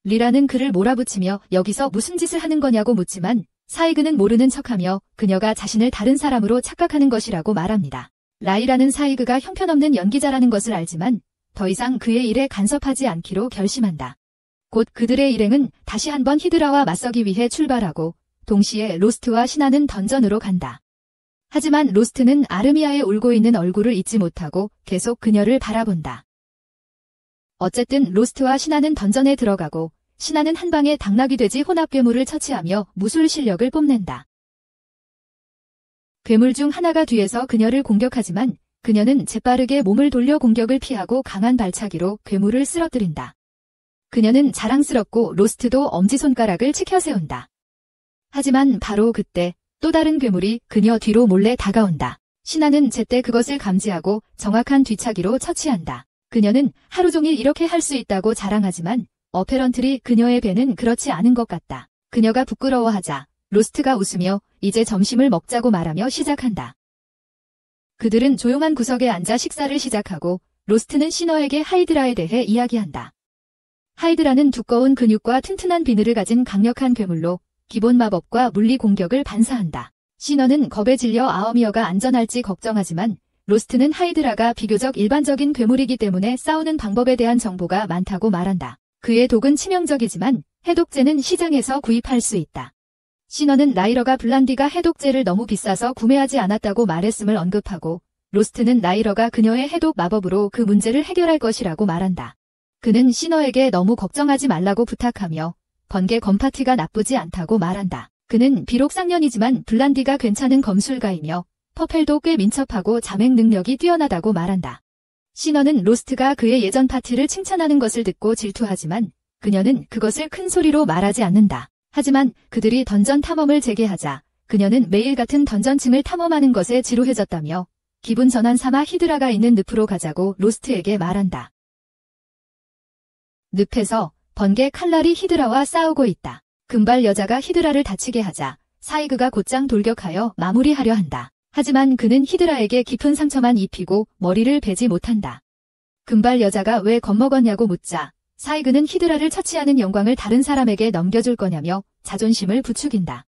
[SPEAKER 1] 리라는 그를 몰아붙이며 여기서 무슨 짓을 하는 거냐고 묻지만 사이그는 모르는 척하며 그녀가 자신을 다른 사람으로 착각하는 것이라고 말합니다. 라이라는 사이그가 형편없는 연기자라는 것을 알지만 더 이상 그의 일에 간섭하지 않기로 결심한다. 곧 그들의 일행은 다시 한번 히드라와 맞서기 위해 출발하고 동시에 로스트와 시나는 던전으로 간다. 하지만 로스트는 아르미아의 울고 있는 얼굴을 잊지 못하고 계속 그녀를 바라본다. 어쨌든 로스트와 시나는 던전에 들어가고 시나는 한 방에 당나귀 돼지 혼합 괴물을 처치하며 무술 실력을 뽐낸다. 괴물 중 하나가 뒤에서 그녀를 공격하지만 그녀는 재빠르게 몸을 돌려 공격을 피하고 강한 발차기로 괴물을 쓰러뜨린다. 그녀는 자랑스럽고 로스트도 엄지손가락을 치켜세운다. 하지만 바로 그때 또 다른 괴물이 그녀 뒤로 몰래 다가온다. 신하는 제때 그것을 감지하고 정확한 뒤차기로 처치한다. 그녀는 하루 종일 이렇게 할 수 있다고 자랑하지만 어페런틀이 그녀의 배는 그렇지 않은 것 같다. 그녀가 부끄러워하자 로스트가 웃으며 이제 점심을 먹자고 말하며 시작한다. 그들은 조용한 구석에 앉아 식사를 시작하고 로스트는 신어에게 하이드라에 대해 이야기한다. 하이드라는 두꺼운 근육과 튼튼한 비늘을 가진 강력한 괴물로 기본 마법과 물리 공격을 반사한다. 신어는 겁에 질려 아어미어가 안전할지 걱정하지만 로스트는 하이드라가 비교적 일반적인 괴물이기 때문에 싸우는 방법에 대한 정보가 많다고 말한다. 그의 독은 치명적이지만 해독제는 시장에서 구입할 수 있다. 신어는 라이러가 블란디가 해독제를 너무 비싸서 구매하지 않았다고 말했음을 언급하고 로스트는 라이러가 그녀의 해독 마법으로 그 문제를 해결할 것이라고 말한다. 그는 신어에게 너무 걱정하지 말라고 부탁하며 번개 검파티가 나쁘지 않다고 말한다. 그는 비록 쌍년이지만 블란디가 괜찮은 검술가이며 퍼펠도 꽤 민첩하고 자맹 능력이 뛰어나다고 말한다. 신어는 로스트가 그의 예전 파티를 칭찬하는 것을 듣고 질투하지만 그녀는 그것을 큰 소리로 말하지 않는다. 하지만 그들이 던전 탐험을 재개하자 그녀는 매일 같은 던전층을 탐험하는 것에 지루해졌다며 기분 전환 삼아 히드라가 있는 늪으로 가자고 로스트에게 말한다. 늪에서 번개 칼날이 히드라와 싸우고 있다. 금발 여자가 히드라를 다치게 하자 사이그가 곧장 돌격하여 마무리하려 한다. 하지만 그는 히드라에게 깊은 상처만 입히고 머리를 베지 못한다. 금발 여자가 왜 겁먹었냐고 묻자 사이그는 히드라를 처치하는 영광을 다른 사람에게 넘겨줄 거냐며 자존심을 부추긴다.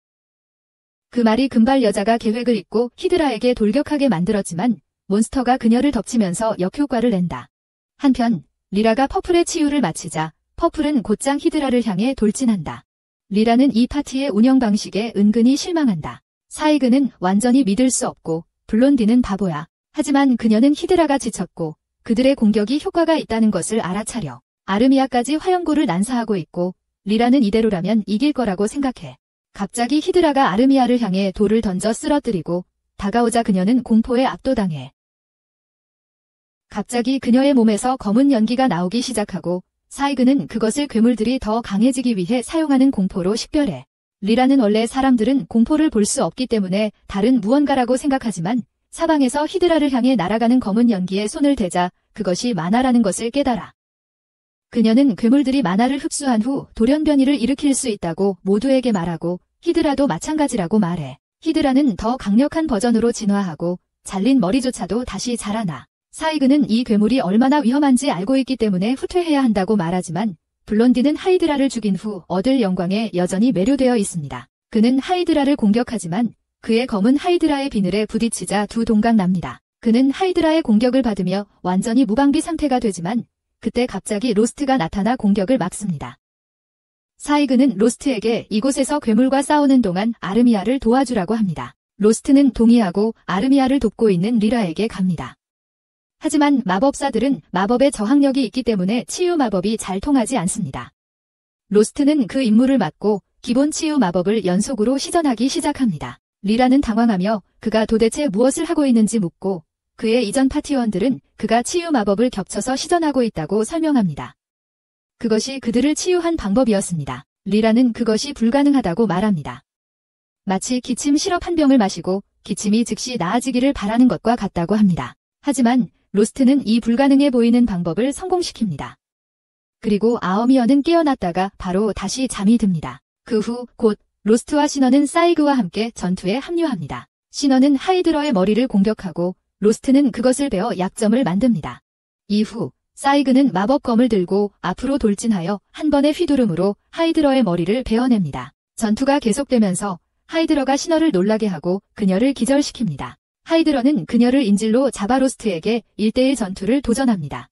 [SPEAKER 1] 그 말이 금발 여자가 계획을 잊고 히드라에게 돌격하게 만들었지만 몬스터가 그녀를 덮치면서 역효과를 낸다. 한편 리라가 퍼플의 치유를 마치자 퍼플은 곧장 히드라를 향해 돌진한다. 리라는 이 파티의 운영 방식에 은근히 실망한다. 사이그는 완전히 믿을 수 없고 블론디는 바보야. 하지만 그녀는 히드라가 지쳤고 그들의 공격이 효과가 있다는 것을 알아차려 아르미아까지 화염고를 난사하고 있고 리라는 이대로라면 이길 거라고 생각해. 갑자기 히드라가 아르미아를 향해 돌을 던져 쓰러뜨리고 다가오자 그녀는 공포에 압도당해. 갑자기 그녀의 몸에서 검은 연기가 나오기 시작하고 사이그는 그것을 괴물들이 더 강해지기 위해 사용하는 공포로 식별해. 리라는 원래 사람들은 공포를 볼 수 없기 때문에 다른 무언가라고 생각하지만 사방에서 히드라를 향해 날아가는 검은 연기에 손을 대자 그것이 만화라는 것을 깨달아. 그녀는 괴물들이 만화를 흡수한 후 돌연변이를 일으킬 수 있다고 모두에게 말하고 히드라도 마찬가지라고 말해. 히드라는 더 강력한 버전으로 진화하고 잘린 머리조차도 다시 자라나. 사이그는 이 괴물이 얼마나 위험한지 알고 있기 때문에 후퇴해야 한다고 말하지만 블론디는 하이드라를 죽인 후 얻을 영광에 여전히 매료되어 있습니다. 그는 하이드라를 공격하지만 그의 검은 하이드라의 비늘에 부딪히자 두 동강 납니다. 그는 하이드라의 공격을 받으며 완전히 무방비 상태가 되지만 그때 갑자기 로스트가 나타나 공격을 막습니다. 사이그는 로스트에게 이곳에서 괴물과 싸우는 동안 아르미아를 도와주라고 합니다. 로스트는 동의하고 아르미아를 돕고 있는 리라에게 갑니다. 하지만 마법사들은 마법의 저항력이 있기 때문에 치유 마법이 잘 통하지 않습니다. 로스트는 그 임무를 맡고 기본 치유 마법을 연속으로 시전하기 시작합니다. 리라는 당황하며 그가 도대체 무엇을 하고 있는지 묻고 그의 이전 파티원들은 그가 치유 마법을 겹쳐서 시전하고 있다고 설명합니다. 그것이 그들을 치유한 방법이었습니다. 리라는 그것이 불가능하다고 말합니다. 마치 기침 시럽 한 병을 마시고 기침이 즉시 나아지기를 바라는 것과 같다고 합니다. 하지만 로스트는 이 불가능해 보이는 방법을 성공시킵니다. 그리고 아어미어는 깨어났다가 바로 다시 잠이 듭니다. 그 후 곧 로스트와 신어는 사이그와 함께 전투에 합류합니다. 신어는 하이드러의 머리를 공격하고 로스트는 그것을 베어 약점을 만듭니다. 이후 사이그는 마법검을 들고 앞으로 돌진하여 한 번의 휘두름으로 하이드러의 머리를 베어냅니다. 전투가 계속되면서 하이드러가 신어를 놀라게 하고 그녀를 기절시킵니다. 하이드러는 그녀를 인질로 잡아 로스트에게 1대1 전투를 도전합니다.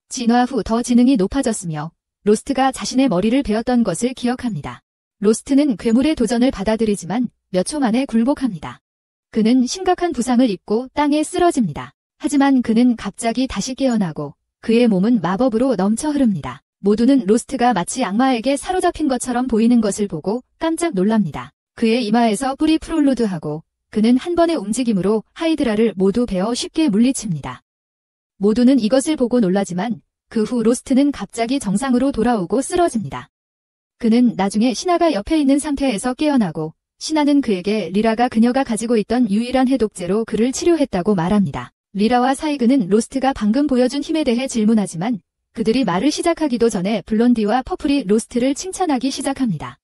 [SPEAKER 1] 진화 후 더 지능이 높아졌으며 로스트가 자신의 머리를 베었던 것을 기억합니다. 로스트는 괴물의 도전을 받아들이지만 몇 초 만에 굴복합니다. 그는 심각한 부상을 입고 땅에 쓰러집니다. 하지만 그는 갑자기 다시 깨어나고 그의 몸은 마법으로 넘쳐 흐릅니다. 모두는 로스트가 마치 악마에게 사로잡힌 것처럼 보이는 것을 보고 깜짝 놀랍니다. 그의 이마에서 뿔이 프롤로드하고 그는 한 번의 움직임으로 하이드라를 모두 베어 쉽게 물리칩니다. 모두는 이것을 보고 놀라지만 그 후 로스트는 갑자기 정상으로 돌아오고 쓰러집니다. 그는 나중에 신하가 옆에 있는 상태에서 깨어나고 신하는 그에게 리라가 그녀가 가지고 있던 유일한 해독제로 그를 치료했다고 말합니다. 리라와 사이그는 로스트가 방금 보여준 힘에 대해 질문하지만 그들이 말을 시작하기도 전에 블론디와 퍼플이 로스트를 칭찬하기 시작합니다.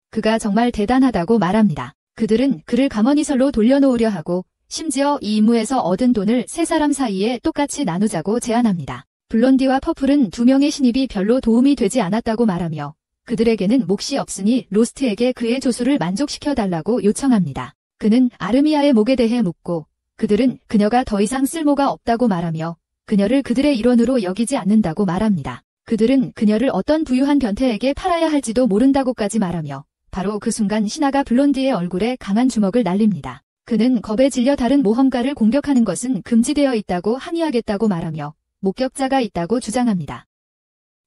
[SPEAKER 1] 그가 정말 대단하다고 말합니다. 그들은 그를 감언이설로 돌려놓으려 하고 심지어 이 임무에서 얻은 돈을 세 사람 사이에 똑같이 나누자고 제안합니다. 블론디와 퍼플은 두 명의 신입이 별로 도움이 되지 않았다고 말하며 그들에게는 몫이 없으니 로스트에게 그의 조수를 만족시켜달라고 요청합니다. 그는 아르미아의 목에 대해 묻고 그들은 그녀가 더 이상 쓸모가 없다고 말하며 그녀를 그들의 일원으로 여기지 않는다고 말합니다. 그들은 그녀를 어떤 부유한 변태에게 팔아야 할지도 모른다고까지 말하며 바로 그 순간 신하가 블론디의 얼굴에 강한 주먹을 날립니다. 그는 겁에 질려 다른 모험가를 공격하는 것은 금지되어 있다고 항의하겠다고 말하며 목격자가 있다고 주장합니다.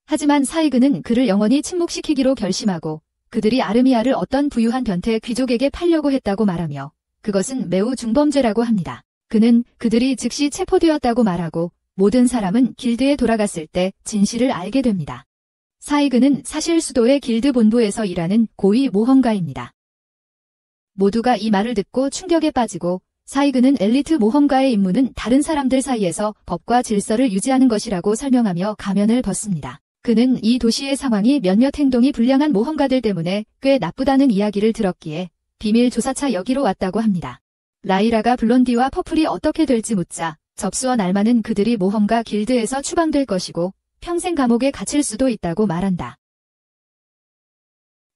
[SPEAKER 1] 하지만 사이그는 그를 영원히 침묵시키기로 결심하고 그들이 아르미아를 어떤 부유한 변태 귀족에게 팔려고 했다고 말하며 그것은 매우 중범죄라고 합니다. 그는 그들이 즉시 체포되었다고 말하고 모든 사람은 길드에 돌아갔을 때 진실을 알게 됩니다. 사이그는 사실 수도의 길드 본부에서 일하는 고위 모험가입니다. 모두가 이 말을 듣고 충격에 빠지고 사이그는 엘리트 모험가의 임무는 다른 사람들 사이에서 법과 질서를 유지하는 것이라고 설명하며 가면을 벗습니다. 그는 이 도시의 상황이 몇몇 행동이 불량한 모험가들 때문에 꽤 나쁘다는 이야기를 들었기에 비밀 조사차 여기로 왔다고 합니다. 라이라가 블론디와 퍼플이 어떻게 될지 묻자 접수원 알마는 그들이 모험가 길드에서 추방될 것이고 평생 감옥에 갇힐 수도 있다고 말한다.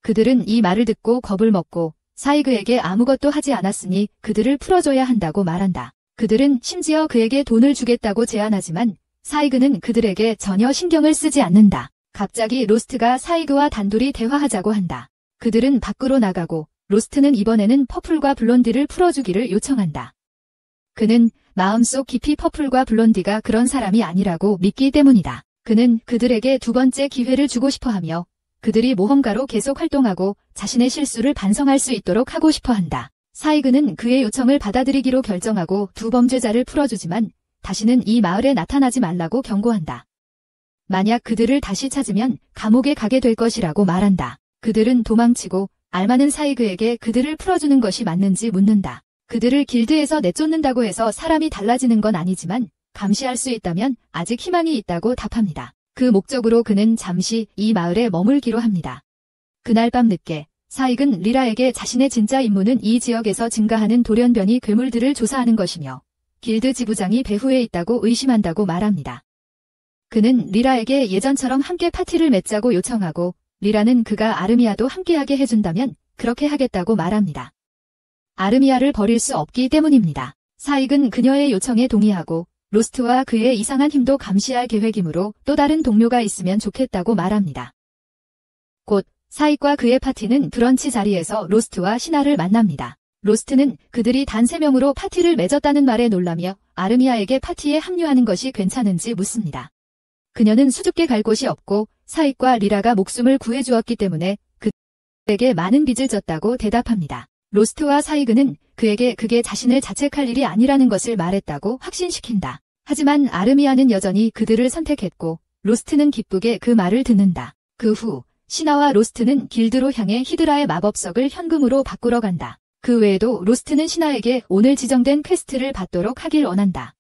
[SPEAKER 1] 그들은 이 말을 듣고 겁을 먹고 사이그에게 아무것도 하지 않았으니 그들을 풀어줘야 한다고 말한다. 그들은 심지어 그에게 돈을 주겠다고 제안하지만 사이그는 그들에게 전혀 신경을 쓰지 않는다. 갑자기 로스트가 사이그와 단둘이 대화하자고 한다. 그들은 밖으로 나가고 로스트는 이번에는 퍼플과 블론디를 풀어주기를 요청한다. 그는 마음속 깊이 퍼플과 블론디가 그런 사람이 아니라고 믿기 때문이다. 그는 그들에게 두 번째 기회를 주고 싶어하며 그들이 모험가로 계속 활동하고 자신의 실수를 반성할 수 있도록 하고 싶어한다. 사이그는 그의 요청을 받아들이기로 결정하고 두 범죄자를 풀어주지만 다시는 이 마을에 나타나지 말라고 경고한다. 만약 그들을 다시 찾으면 감옥에 가게 될 것이라고 말한다. 그들은 도망치고 알마는 사이그에게 그들을 풀어주는 것이 맞는지 묻는다. 그들을 길드에서 내쫓는다고 해서 사람이 달라지는 건 아니지만 감시할 수 있다면 아직 희망이 있다고 답합니다. 그 목적으로 그는 잠시 이 마을에 머물기로 합니다. 그날 밤 늦게 사익은 리라에게 자신의 진짜 임무는 이 지역에서 증가하는 돌연변이 괴물들을 조사하는 것이며 길드 지부장이 배후에 있다고 의심한다고 말합니다. 그는 리라에게 예전처럼 함께 파티를 맺자고 요청하고 리라는 그가 아르미아도 함께하게 해준다면 그렇게 하겠다고 말합니다. 아르미아를 버릴 수 없기 때문입니다. 사익은 그녀의 요청에 동의하고 로스트와 그의 이상한 힘도 감시할 계획이므로 또 다른 동료가 있으면 좋겠다고 말합니다. 곧 사익과 그의 파티는 브런치 자리에서 로스트와 신하를 만납니다. 로스트는 그들이 단 3명으로 파티를 맺었다는 말에 놀라며 아르미아에게 파티에 합류하는 것이 괜찮은지 묻습니다. 그녀는 수줍게 갈 곳이 없고 사익과 리라가 목숨을 구해주었기 때문에 그에게 많은 빚을 졌다고 대답합니다. 로스트와 사이그는 그에게 그게 자신을 자책할 일이 아니라는 것을 말했다고 확신시킨다. 하지만 아르미아는 여전히 그들을 선택했고 로스트는 기쁘게 그 말을 듣는다. 그 후 신하와 로스트는 길드로 향해 히드라의 마법석을 현금으로 바꾸러 간다. 그 외에도 로스트는 신하에게 오늘 지정된 퀘스트를 받도록 하길 원한다.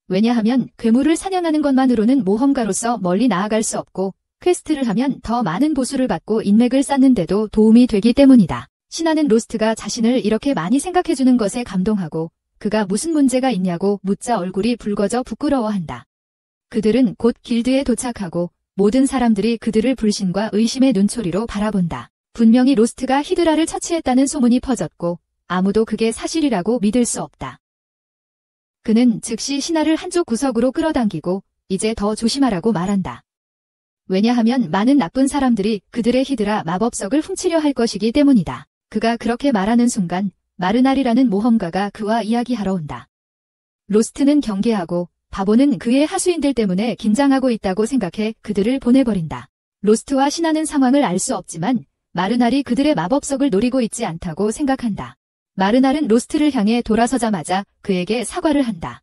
[SPEAKER 1] 왜냐하면 괴물을 사냥하는 것만으로는 모험가로서 멀리 나아갈 수 없고 퀘스트를 하면 더 많은 보수를 받고 인맥을 쌓는 데도 도움이 되기 때문이다. 신하는 로스트가 자신을 이렇게 많이 생각해주는 것에 감동하고 그가 무슨 문제가 있냐고 묻자 얼굴이 붉어져 부끄러워한다. 그들은 곧 길드에 도착하고 모든 사람들이 그들을 불신과 의심의 눈초리로 바라본다. 분명히 로스트가 히드라를 처치했다는 소문이 퍼졌고 아무도 그게 사실이라고 믿을 수 없다. 그는 즉시 신하를 한쪽 구석으로 끌어당기고 이제 더 조심하라고 말한다. 왜냐하면 많은 나쁜 사람들이 그들의 히드라 마법석을 훔치려 할 것이기 때문이다. 그가 그렇게 말하는 순간 마르날이라는 모험가가 그와 이야기하러 온다. 로스트는 경계하고 바보는 그의 하수인들 때문에 긴장하고 있다고 생각해 그들을 보내버린다. 로스트와 신하는 상황을 알 수 없지만 마르날이 그들의 마법석을 노리고 있지 않다고 생각한다. 마르날은 로스트를 향해 돌아서자마자 그에게 사과를 한다.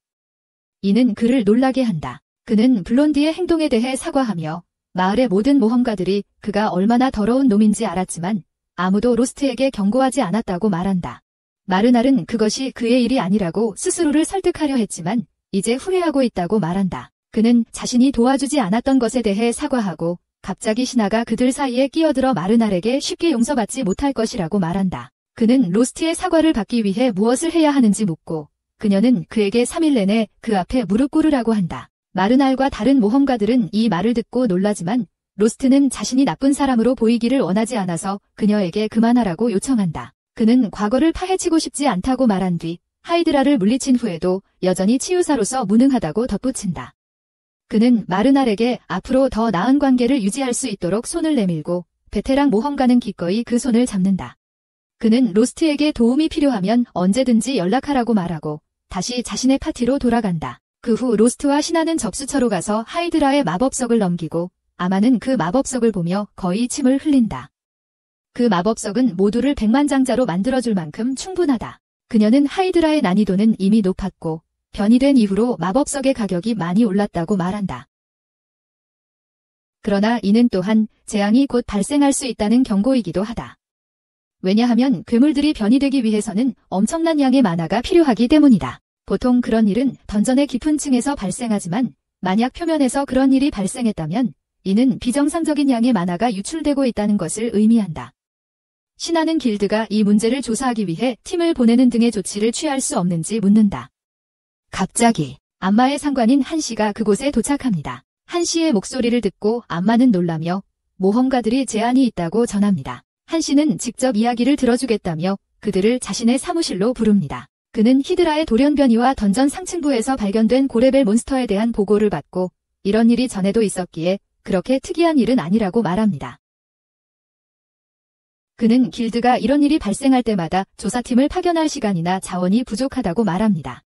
[SPEAKER 1] 이는 그를 놀라게 한다. 그는 블론디의 행동에 대해 사과하며 마을의 모든 모험가들이 그가 얼마나 더러운 놈인지 알았지만 아무도 로스트에게 경고하지 않았다고 말한다. 마르날은 그것이 그의 일이 아니라고 스스로를 설득하려 했지만 이제 후회하고 있다고 말한다. 그는 자신이 도와주지 않았던 것에 대해 사과하고 갑자기 신하가 그들 사이에 끼어들어 마르날에게 쉽게 용서받지 못할 것이라고 말한다. 그는 로스트의 사과를 받기 위해 무엇을 해야 하는지 묻고 그녀는 그에게 3일 내내 그 앞에 무릎 꿇으라고 한다. 마르날과 다른 모험가들은 이 말을 듣고 놀라지만 로스트는 자신이 나쁜 사람으로 보이기를 원하지 않아서 그녀에게 그만하라고 요청한다. 그는 과거를 파헤치고 싶지 않다고 말한 뒤 하이드라를 물리친 후에도 여전히 치유사로서 무능하다고 덧붙인다. 그는 마르날에게 앞으로 더 나은 관계를 유지할 수 있도록 손을 내밀고 베테랑 모험가는 기꺼이 그 손을 잡는다. 그는 로스트에게 도움이 필요하면 언제든지 연락하라고 말하고 다시 자신의 파티로 돌아간다. 그 후 로스트와 신하는 접수처로 가서 하이드라의 마법석을 넘기고 아마는 그 마법석을 보며 거의 침을 흘린다. 그 마법석은 모두를 백만장자로 만들어줄 만큼 충분하다. 그녀는 하이드라의 난이도는 이미 높았고 변이된 이후로 마법석의 가격이 많이 올랐다고 말한다. 그러나 이는 또한 재앙이 곧 발생할 수 있다는 경고이기도 하다. 왜냐하면 괴물들이 변이되기 위해서는 엄청난 양의 마나가 필요하기 때문이다. 보통 그런 일은 던전의 깊은 층에서 발생하지만 만약 표면에서 그런 일이 발생했다면 이는 비정상적인 양의 마나가 유출되고 있다는 것을 의미한다. 신하는 길드가 이 문제를 조사하기 위해 팀을 보내는 등의 조치를 취할 수 없는지 묻는다. 갑자기 안마의 상관인 한씨가 그곳에 도착합니다. 한씨의 목소리를 듣고 안마는 놀라며 모험가들이 제안이 있다고 전합니다. 한씨는 직접 이야기를 들어주겠다며 그들을 자신의 사무실로 부릅니다. 그는 히드라의 돌연 변이와 던전 상층부에서 발견된 고레벨 몬스터에 대한 보고를 받고 이런 일이 전에도 있었기에 그렇게 특이한 일은 아니라고 말합니다. 그는 길드가 이런 일이 발생할 때마다 조사팀을 파견할 시간이나 자원이 부족하다고 말합니다.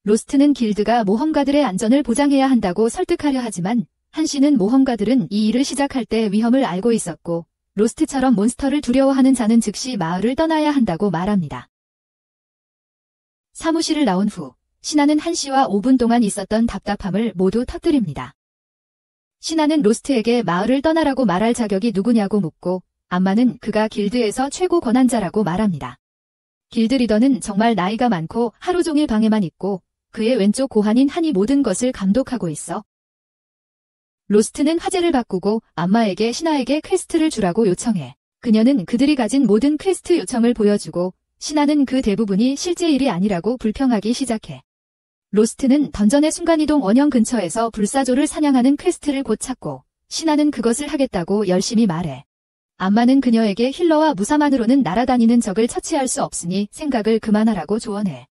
[SPEAKER 1] 로스트는 길드가 모험가들의 안전을 보장해야 한다고 설득하려 하지만 한씨는 모험가들은 이 일을 시작할 때 위험을 알고 있었고 로스트처럼 몬스터를 두려워하는 자는 즉시 마을을 떠나야 한다고 말합니다. 사무실을 나온 후 신하는 한씨와 5분 동안 있었던 답답함을 모두 터뜨립니다. 신하는 로스트에게 마을을 떠나라고 말할 자격이 누구냐고 묻고 안마는 그가 길드에서 최고 권한자라고 말합니다. 길드 리더는 정말 나이가 많고 하루 종일 방에만 있고 그의 왼쪽 고환인 한이 모든 것을 감독하고 있어. 로스트는 화제를 바꾸고 안마에게 신하에게 퀘스트를 주라고 요청해. 그녀는 그들이 가진 모든 퀘스트 요청을 보여주고 신하는 그 대부분이 실제 일이 아니라고 불평하기 시작해. 로스트는 던전의 순간이동 원형 근처에서 불사조를 사냥하는 퀘스트를 곧 찾고 신하는 그것을 하겠다고 열심히 말해. 안마는 그녀에게 힐러와 무사만으로는 날아다니는 적을 처치할 수 없으니 생각을 그만하라고 조언해.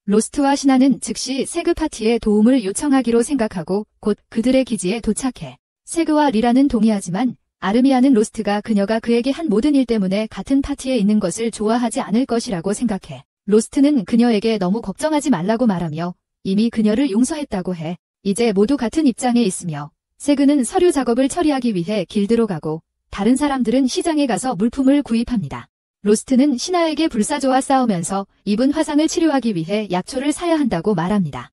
[SPEAKER 1] 로스트와 신하는 즉시 세그 파티에 도움을 요청하기로 생각하고 곧 그들의 기지에 도착해. 세그와 리라는 동의하지만 아르미아는 로스트가 그녀가 그에게 한 모든 일 때문에 같은 파티에 있는 것을 좋아하지 않을 것이라고 생각해. 로스트는 그녀에게 너무 걱정하지 말라고 말하며 이미 그녀를 용서했다고 해. 이제 모두 같은 입장에 있으며 세그는 서류 작업을 처리하기 위해 길드로 가고 다른 사람들은 시장에 가서 물품을 구입합니다. 로스트는 신하에게 불사조와 싸우면서 입은 화상을 치료하기 위해 약초를 사야 한다고 말합니다.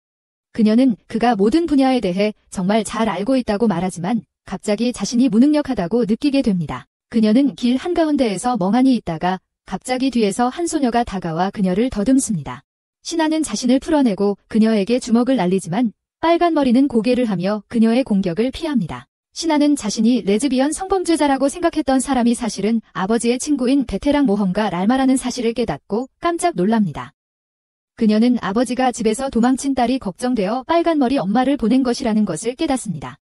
[SPEAKER 1] 그녀는 그가 모든 분야에 대해 정말 잘 알고 있다고 말하지만 갑자기 자신이 무능력하다고 느끼게 됩니다. 그녀는 길 한가운데에서 멍하니 있다가 갑자기 뒤에서 한 소녀가 다가와 그녀를 더듬습니다. 신하는 자신을 풀어내고 그녀에게 주먹을 날리지만 빨간 머리는 고개를 하며 그녀의 공격을 피합니다. 신하는 자신이 레즈비언 성범죄자라고 생각했던 사람이 사실은 아버지의 친구인 베테랑 모험가 랄마라는 사실을 깨닫고 깜짝 놀랍니다. 그녀는 아버지가 집에서 도망친 딸이 걱정되어 빨간 머리 엄마를 보낸 것이라는 것을 깨닫습니다.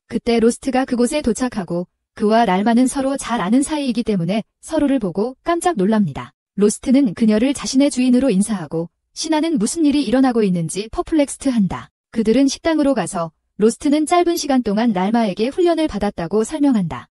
[SPEAKER 1] 그때 로스트가 그곳에 도착하고 그와 랄마는 서로 잘 아는 사이이기 때문에 서로를 보고 깜짝 놀랍니다. 로스트는 그녀를 자신의 주인으로 인사하고 신하는 무슨 일이 일어나고 있는지 퍼플렉스트한다. 그들은 식당으로 가서 로스트는 짧은 시간 동안 랄마에게 훈련을 받았다고 설명한다.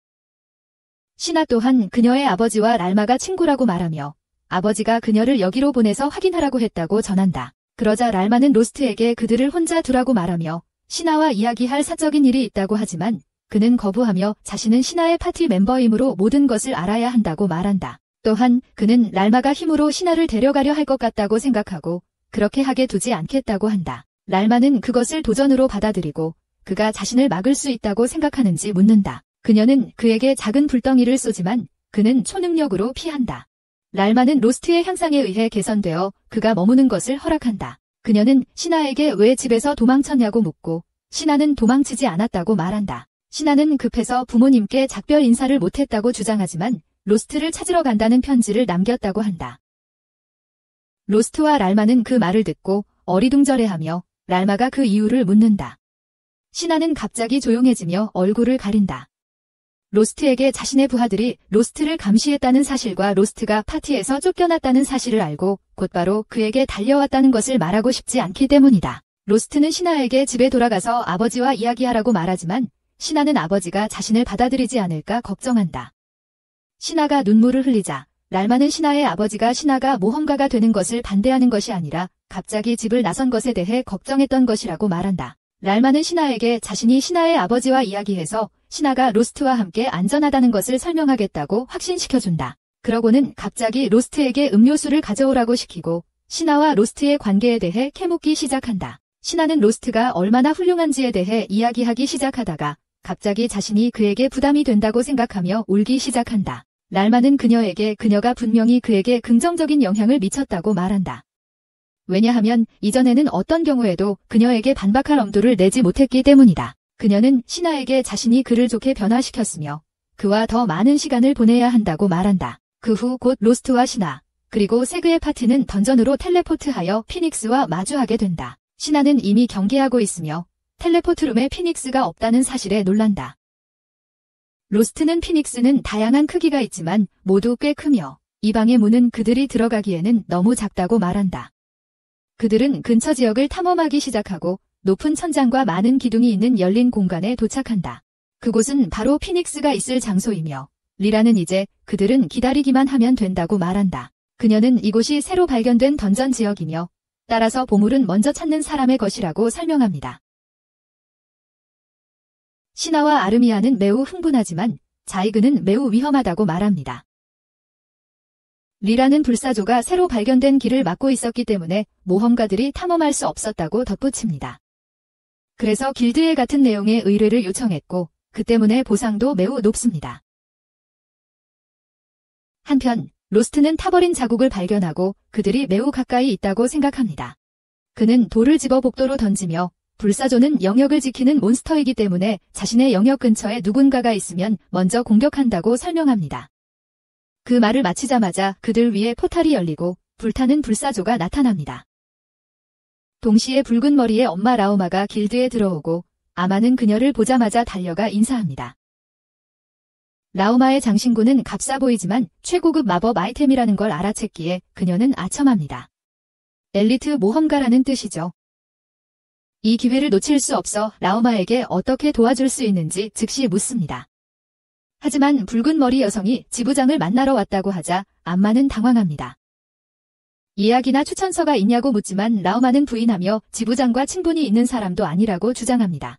[SPEAKER 1] 신하 또한 그녀의 아버지와 랄마가 친구라고 말하며 아버지가 그녀를 여기로 보내서 확인하라고 했다고 전한다. 그러자 랄마는 로스트에게 그들을 혼자 두라고 말하며 신하와 이야기할 사적인 일이 있다고 하지만 그는 거부하며 자신은 신하의 파티 멤버이므로 모든 것을 알아야 한다고 말한다. 또한 그는 랄마가 힘으로 신하를 데려가려 할 것 같다고 생각하고 그렇게 하게 두지 않겠다고 한다. 랄마는 그것을 도전으로 받아들이고 그가 자신을 막을 수 있다고 생각하는지 묻는다. 그녀는 그에게 작은 불덩이를 쏘지만 그는 초능력으로 피한다. 랄마는 로스트의 향상에 의해 개선되어 그가 머무는 것을 허락한다. 그녀는 신하에게 왜 집에서 도망쳤냐고 묻고 신하는 도망치지 않았다고 말한다. 신하는 급해서 부모님께 작별 인사를 못했다고 주장하지만 로스트를 찾으러 간다는 편지를 남겼다고 한다. 로스트와 랄마는 그 말을 듣고 어리둥절해하며 랄마가 그 이유를 묻는다. 신하는 갑자기 조용해지며 얼굴을 가린다. 로스트에게 자신의 부하들이 로스트를 감시했다는 사실과 로스트가 파티에서 쫓겨났다는 사실을 알고 곧바로 그에게 달려왔다는 것을 말하고 싶지 않기 때문이다. 로스트는 신하에게 집에 돌아가서 아버지와 이야기하라고 말하지만 신하는 아버지가 자신을 받아들이지 않을까 걱정한다. 신하가 눈물을 흘리자 랄마는 신하의 아버지가 신하가 모험가가 되는 것을 반대하는 것이 아니라 갑자기 집을 나선 것에 대해 걱정했던 것이라고 말한다. 랄마는 신하에게 자신이 신하의 아버지와 이야기해서 신하가 로스트와 함께 안전하다는 것을 설명하겠다고 확신시켜준다. 그러고는 갑자기 로스트에게 음료수를 가져오라고 시키고 신하와 로스트의 관계에 대해 캐묻기 시작한다. 신하는 로스트가 얼마나 훌륭한지에 대해 이야기하기 시작하다가 갑자기 자신이 그에게 부담이 된다고 생각하며 울기 시작한다. 랄마는 그녀에게 그녀가 분명히 그에게 긍정적인 영향을 미쳤다고 말한다. 왜냐하면 이전에는 어떤 경우에도 그녀에게 반박할 엄두를 내지 못했기 때문이다. 그녀는 신하에게 자신이 그를 좋게 변화시켰으며 그와 더 많은 시간을 보내야 한다고 말한다. 그 후 곧 로스트와 신하, 그리고 세그의 파티는 던전으로 텔레포트하여 피닉스와 마주하게 된다. 신하는 이미 경계하고 있으며 텔레포트룸에 피닉스가 없다는 사실에 놀란다. 로스트는 피닉스는 다양한 크기가 있지만 모두 꽤 크며 이 방의 문은 그들이 들어가기에는 너무 작다고 말한다. 그들은 근처 지역을 탐험하기 시작하고 높은 천장과 많은 기둥이 있는 열린 공간에 도착한다. 그곳은 바로 피닉스가 있을 장소이며 리라는 이제 그들은 기다리기만 하면 된다고 말한다. 그녀는 이곳이 새로 발견된 던전 지역이며 따라서 보물은 먼저 찾는 사람의 것이라고 설명합니다. 신하와 아르미아는 매우 흥분하지만 자이그는 매우 위험하다고 말합니다. 리라는 불사조가 새로 발견된 길을 막고 있었기 때문에 모험가들이 탐험할 수 없었다고 덧붙입니다. 그래서 길드에 같은 내용의 의뢰를 요청했고 그 때문에 보상도 매우 높습니다. 한편 로스트는 타버린 자국을 발견하고 그들이 매우 가까이 있다고 생각합니다. 그는 돌을 집어 복도로 던지며 불사조는 영역을 지키는 몬스터이기 때문에 자신의 영역 근처에 누군가가 있으면 먼저 공격한다고 설명합니다. 그 말을 마치자마자 그들 위에 포탈이 열리고 불타는 불사조가 나타납니다. 동시에 붉은 머리의 엄마 라우마가 길드에 들어오고 아마는 그녀를 보자마자 달려가 인사합니다. 라우마의 장신구는 값싸 보이지만 최고급 마법 아이템이라는 걸 알아챘기에 그녀는 아첨합니다. 엘리트 모험가라는 뜻이죠. 이 기회를 놓칠 수 없어 라우마에게 어떻게 도와줄 수 있는지 즉시 묻습니다. 하지만 붉은 머리 여성이 지부장을 만나러 왔다고 하자 암마는 당황합니다. 예약이나 추천서가 있냐고 묻지만 라우마는 부인하며 지부장과 친분이 있는 사람도 아니라고 주장합니다.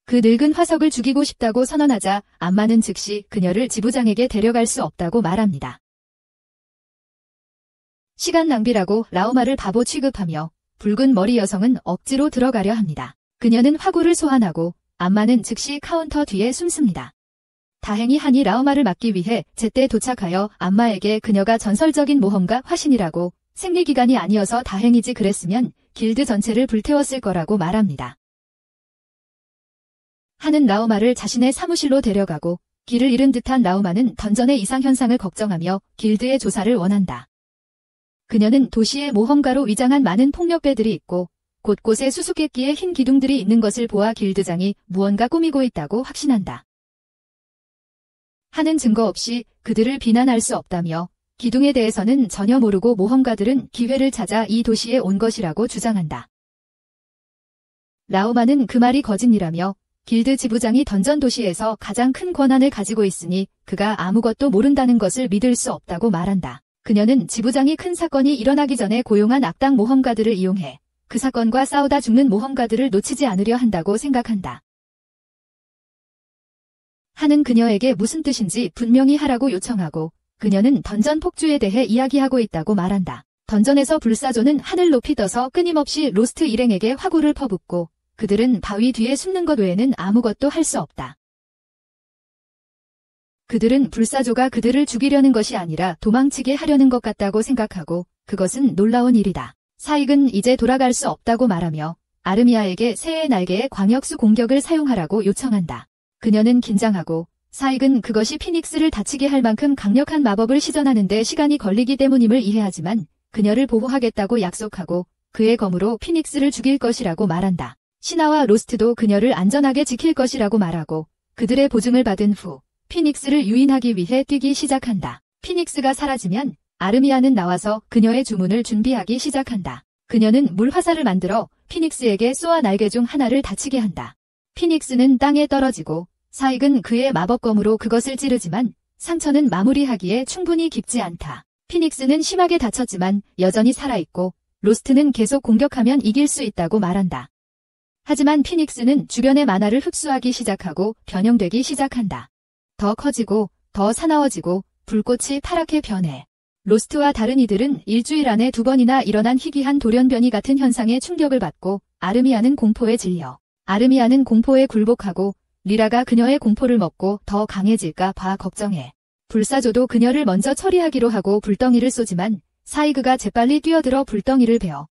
[SPEAKER 1] 그 늙은 화석을 죽이고 싶다고 선언하자 암마는 즉시 그녀를 지부장에게 데려갈 수 없다고 말합니다. 시간 낭비라고 라우마를 바보 취급하며 붉은 머리 여성은 억지로 들어가려 합니다. 그녀는 화구를 소환하고 암마는 즉시 카운터 뒤에 숨습니다. 다행히 한이 라우마를 막기 위해 제때 도착하여 암마에게 그녀가 전설적인 모험가 화신이라고 생리기간이 아니어서 다행이지 그랬으면 길드 전체를 불태웠을 거라고 말합니다. 한은 라우마를 자신의 사무실로 데려가고 길을 잃은 듯한 라우마는 던전의 이상현상을 걱정하며 길드의 조사를 원한다. 그녀는 도시에 모험가로 위장한 많은 폭력배들이 있고 곳곳에 수수께끼의 흰 기둥들이 있는 것을 보아 길드장이 무언가 꾸미고 있다고 확신한다. 한은 증거 없이 그들을 비난할 수 없다며 기둥에 대해서는 전혀 모르고 모험가들은 기회를 찾아 이 도시에 온 것이라고 주장한다. 라우마는 그 말이 거짓이라며 길드 지부장이 던전 도시에서 가장 큰 권한을 가지고 있으니 그가 아무것도 모른다는 것을 믿을 수 없다고 말한다. 그녀는 지부장이 큰 사건이 일어나기 전에 고용한 악당 모험가들을 이용해 그 사건과 싸우다 죽는 모험가들을 놓치지 않으려 한다고 생각한다. 한은 그녀에게 무슨 뜻인지 분명히 하라고 요청하고 그녀는 던전 폭주에 대해 이야기하고 있다고 말한다. 던전에서 불사조는 하늘 높이 떠서 끊임없이 로스트 일행에게 화구를 퍼붓고 그들은 바위 뒤에 숨는 것 외에는 아무것도 할 수 없다. 그들은 불사조가 그들을 죽이려는 것이 아니라 도망치게 하려는 것 같다고 생각하고 그것은 놀라운 일이다. 사익은 이제 돌아갈 수 없다고 말하며 아르미아에게 새의 날개의 광역수 공격을 사용하라고 요청한다. 그녀는 긴장하고 사익은 그것이 피닉스를 다치게 할 만큼 강력한 마법을 시전하는데 시간이 걸리기 때문임을 이해하지만 그녀를 보호하겠다고 약속하고 그의 검으로 피닉스를 죽일 것이라고 말한다. 시나와 로스트도 그녀를 안전하게 지킬 것이라고 말하고 그들의 보증을 받은 후 피닉스를 유인하기 위해 뛰기 시작한다. 피닉스가 사라지면 아르미아는 나와서 그녀의 주문을 준비하기 시작한다. 그녀는 물화살을 만들어 피닉스에게 쏘아 날개 중 하나를 다치게 한다. 피닉스는 땅에 떨어지고 사익은 그의 마법검으로 그것을 찌르지만 상처는 마무리하기에 충분히 깊지 않다. 피닉스는 심하게 다쳤지만 여전히 살아있고 로스트는 계속 공격하면 이길 수 있다고 말한다. 하지만 피닉스는 주변의 만화를 흡수하기 시작하고 변형되기 시작한다. 더 커지고 더 사나워지고 불꽃이 파랗게 변해. 로스트와 다른 이들은 일주일 안에 2번이나 일어난 희귀한 돌연변이 같은 현상에 충격을 받고 아르미아는 공포에 질려. 아르미아는 공포에 굴복하고 리라가 그녀의 공포를 먹고 더 강해질까 봐 걱정해. 불사조도 그녀를 먼저 처리하기로 하고 불덩이를 쏘지만 사이그가 재빨리 뛰어들어 불덩이를 베어.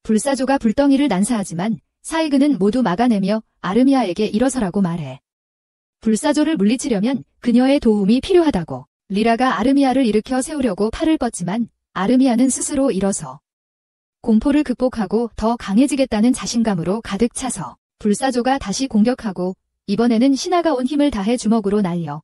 [SPEAKER 1] 불사조가 불덩이를 난사하지만 사이그는 모두 막아내며 아르미아에게 일어서라고 말해. 불사조를 물리치려면 그녀의 도움이 필요하다고. 리라가 아르미아를 일으켜 세우려고 팔을 뻗지만 아르미아는 스스로 일어서 공포를 극복하고 더 강해지겠다는 자신감으로 가득 차서 불사조가 다시 공격하고 이번에는 신하가 온 힘을 다해 주먹으로 날려.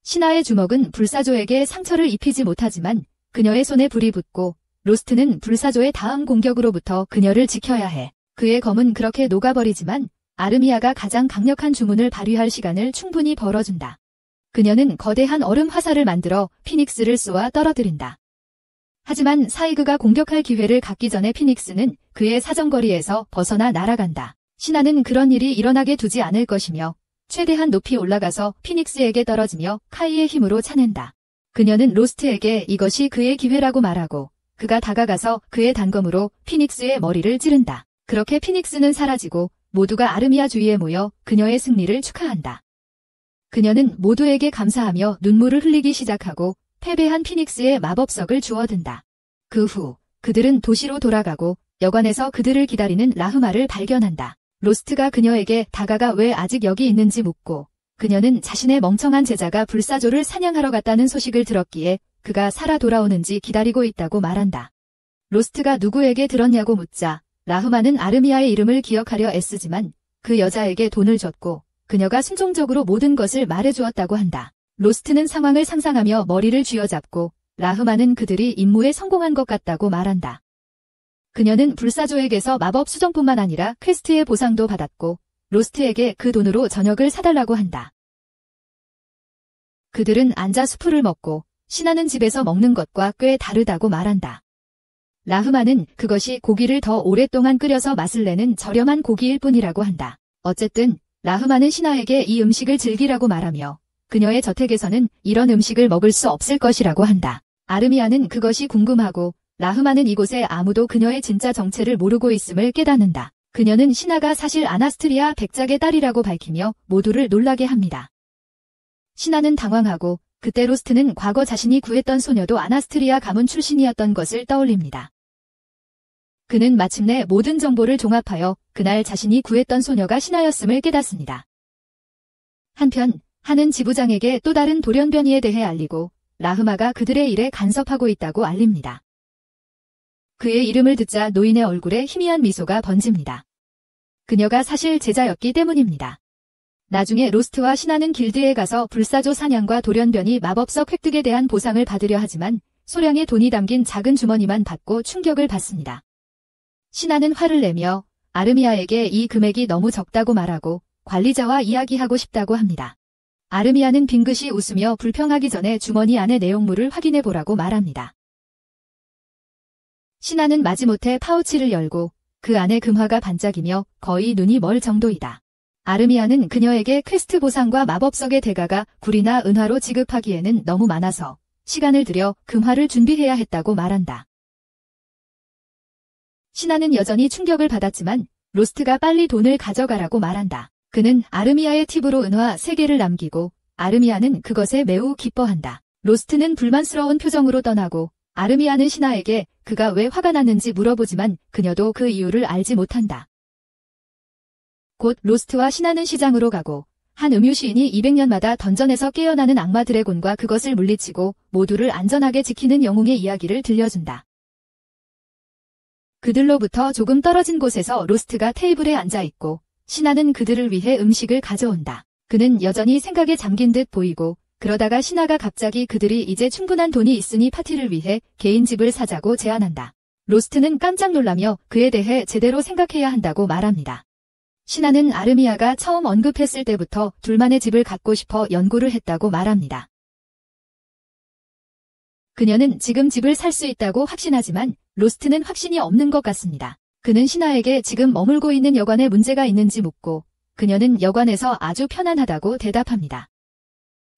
[SPEAKER 1] 신하의 주먹은 불사조에게 상처를 입히지 못하지만 그녀의 손에 불이 붙고 로스트는 불사조의 다음 공격으로부터 그녀를 지켜야 해. 그의 검은 그렇게 녹아버리지만 아르미아가 가장 강력한 주문을 발휘할 시간을 충분히 벌어준다. 그녀는 거대한 얼음 화살을 만들어 피닉스를 쏘아 떨어뜨린다. 하지만 사이그가 공격할 기회를 갖기 전에 피닉스는 그의 사정거리에서 벗어나 날아간다. 신하는 그런 일이 일어나게 두지 않을 것이며 최대한 높이 올라가서 피닉스에게 떨어지며 카이의 힘으로 차낸다. 그녀는 로스트에게 이것이 그의 기회라고 말하고 그가 다가가서 그의 단검으로 피닉스의 머리를 찌른다. 그렇게 피닉스는 사라지고 모두가 아르미아 주위에 모여 그녀의 승리를 축하한다. 그녀는 모두에게 감사하며 눈물을 흘리기 시작하고 패배한 피닉스의 마법석을 주워든다. 그 후 그들은 도시로 돌아가고 여관에서 그들을 기다리는 라흐마를 발견한다. 로스트가 그녀에게 다가가 왜 아직 여기 있는지 묻고 그녀는 자신의 멍청한 제자가 불사조를 사냥하러 갔다는 소식을 들었기에 그가 살아 돌아오는지 기다리고 있다고 말한다. 로스트가 누구에게 들었냐고 묻자 라흐마는 아르미아의 이름을 기억하려 애쓰지만 그 여자에게 돈을 줬고 그녀가 순종적으로 모든 것을 말해주었다고 한다. 로스트는 상황을 상상하며 머리를 쥐어잡고 라흐마는 그들이 임무에 성공한 것 같다고 말한다. 그녀는 불사조에게서 마법 수정뿐만 아니라 퀘스트의 보상도 받았고 로스트에게 그 돈으로 저녁을 사달라고 한다. 그들은 앉아 수프를 먹고 신하는 집에서 먹는 것과 꽤 다르다고 말한다. 라흐마는 그것이 고기를 더 오랫동안 끓여서 맛을 내는 저렴한 고기일 뿐이라고 한다. 어쨌든 라흐마는 신하에게 이 음식을 즐기라고 말하며 그녀의 저택에서는 이런 음식을 먹을 수 없을 것이라고 한다. 아르미아는 그것이 궁금하고 라흐마는 이곳에 아무도 그녀의 진짜 정체를 모르고 있음을 깨닫는다. 그녀는 신하가 사실 아나스트리아 백작의 딸이라고 밝히며 모두를 놀라게 합니다. 신하는 당황하고 그때 로스트는 과거 자신이 구했던 소녀도 아나스트리아 가문 출신이었던 것을 떠올립니다. 그는 마침내 모든 정보를 종합하여 그날 자신이 구했던 소녀가 신하였음을 깨닫습니다. 한편 한은 지부장에게 또 다른 돌연변이에 대해 알리고 라흐마가 그들의 일에 간섭하고 있다고 알립니다. 그의 이름을 듣자 노인의 얼굴에 희미한 미소가 번집니다. 그녀가 사실 제자였기 때문입니다. 나중에 로스트와 신하는 길드에 가서 불사조 사냥과 돌연변이 마법석 획득에 대한 보상을 받으려 하지만 소량의 돈이 담긴 작은 주머니만 받고 충격을 받습니다. 신하는 화를 내며 아르미아에게 이 금액이 너무 적다고 말하고 관리자와 이야기하고 싶다고 합니다. 아르미아는 빙긋이 웃으며 불평하기 전에 주머니 안의 내용물을 확인해 보라고 말합니다. 신하는 마지못해 파우치를 열고 그 안에 금화가 반짝이며 거의 눈이 멀 정도이다. 아르미아는 그녀에게 퀘스트 보상과 마법석의 대가가 굴이나 은화로 지급하기에는 너무 많아서 시간을 들여 금화를 준비해야 했다고 말한다. 신하는 여전히 충격을 받았지만 로스트가 빨리 돈을 가져가라고 말한다. 그는 아르미아의 팁으로 은화 3개를 남기고 아르미아는 그것에 매우 기뻐한다. 로스트는 불만스러운 표정으로 떠나고 아르미아는 신하에게 그가 왜 화가 났는지 물어보지만 그녀도 그 이유를 알지 못한다. 곧 로스트와 신하는 시장으로 가고 한 음유시인이 200년마다 던전에서 깨어나는 악마 드래곤과 그것을 물리치고 모두를 안전하게 지키는 영웅의 이야기를 들려준다. 그들로부터 조금 떨어진 곳에서 로스트가 테이블에 앉아있고 신하는 그들을 위해 음식을 가져온다. 그는 여전히 생각에 잠긴 듯 보이고 그러다가 신하가 갑자기 그들이 이제 충분한 돈이 있으니 파티를 위해 개인 집을 사자고 제안한다. 로스트는 깜짝 놀라며 그에 대해 제대로 생각해야 한다고 말합니다. 신하는 아르미아가 처음 언급했을 때부터 둘만의 집을 갖고 싶어 연구를 했다고 말합니다. 그녀는 지금 집을 살 수 있다고 확신하지만 로스트는 확신이 없는 것 같습니다. 그는 신하에게 지금 머물고 있는 여관에 문제가 있는지 묻고 그녀는 여관에서 아주 편안하다고 대답합니다.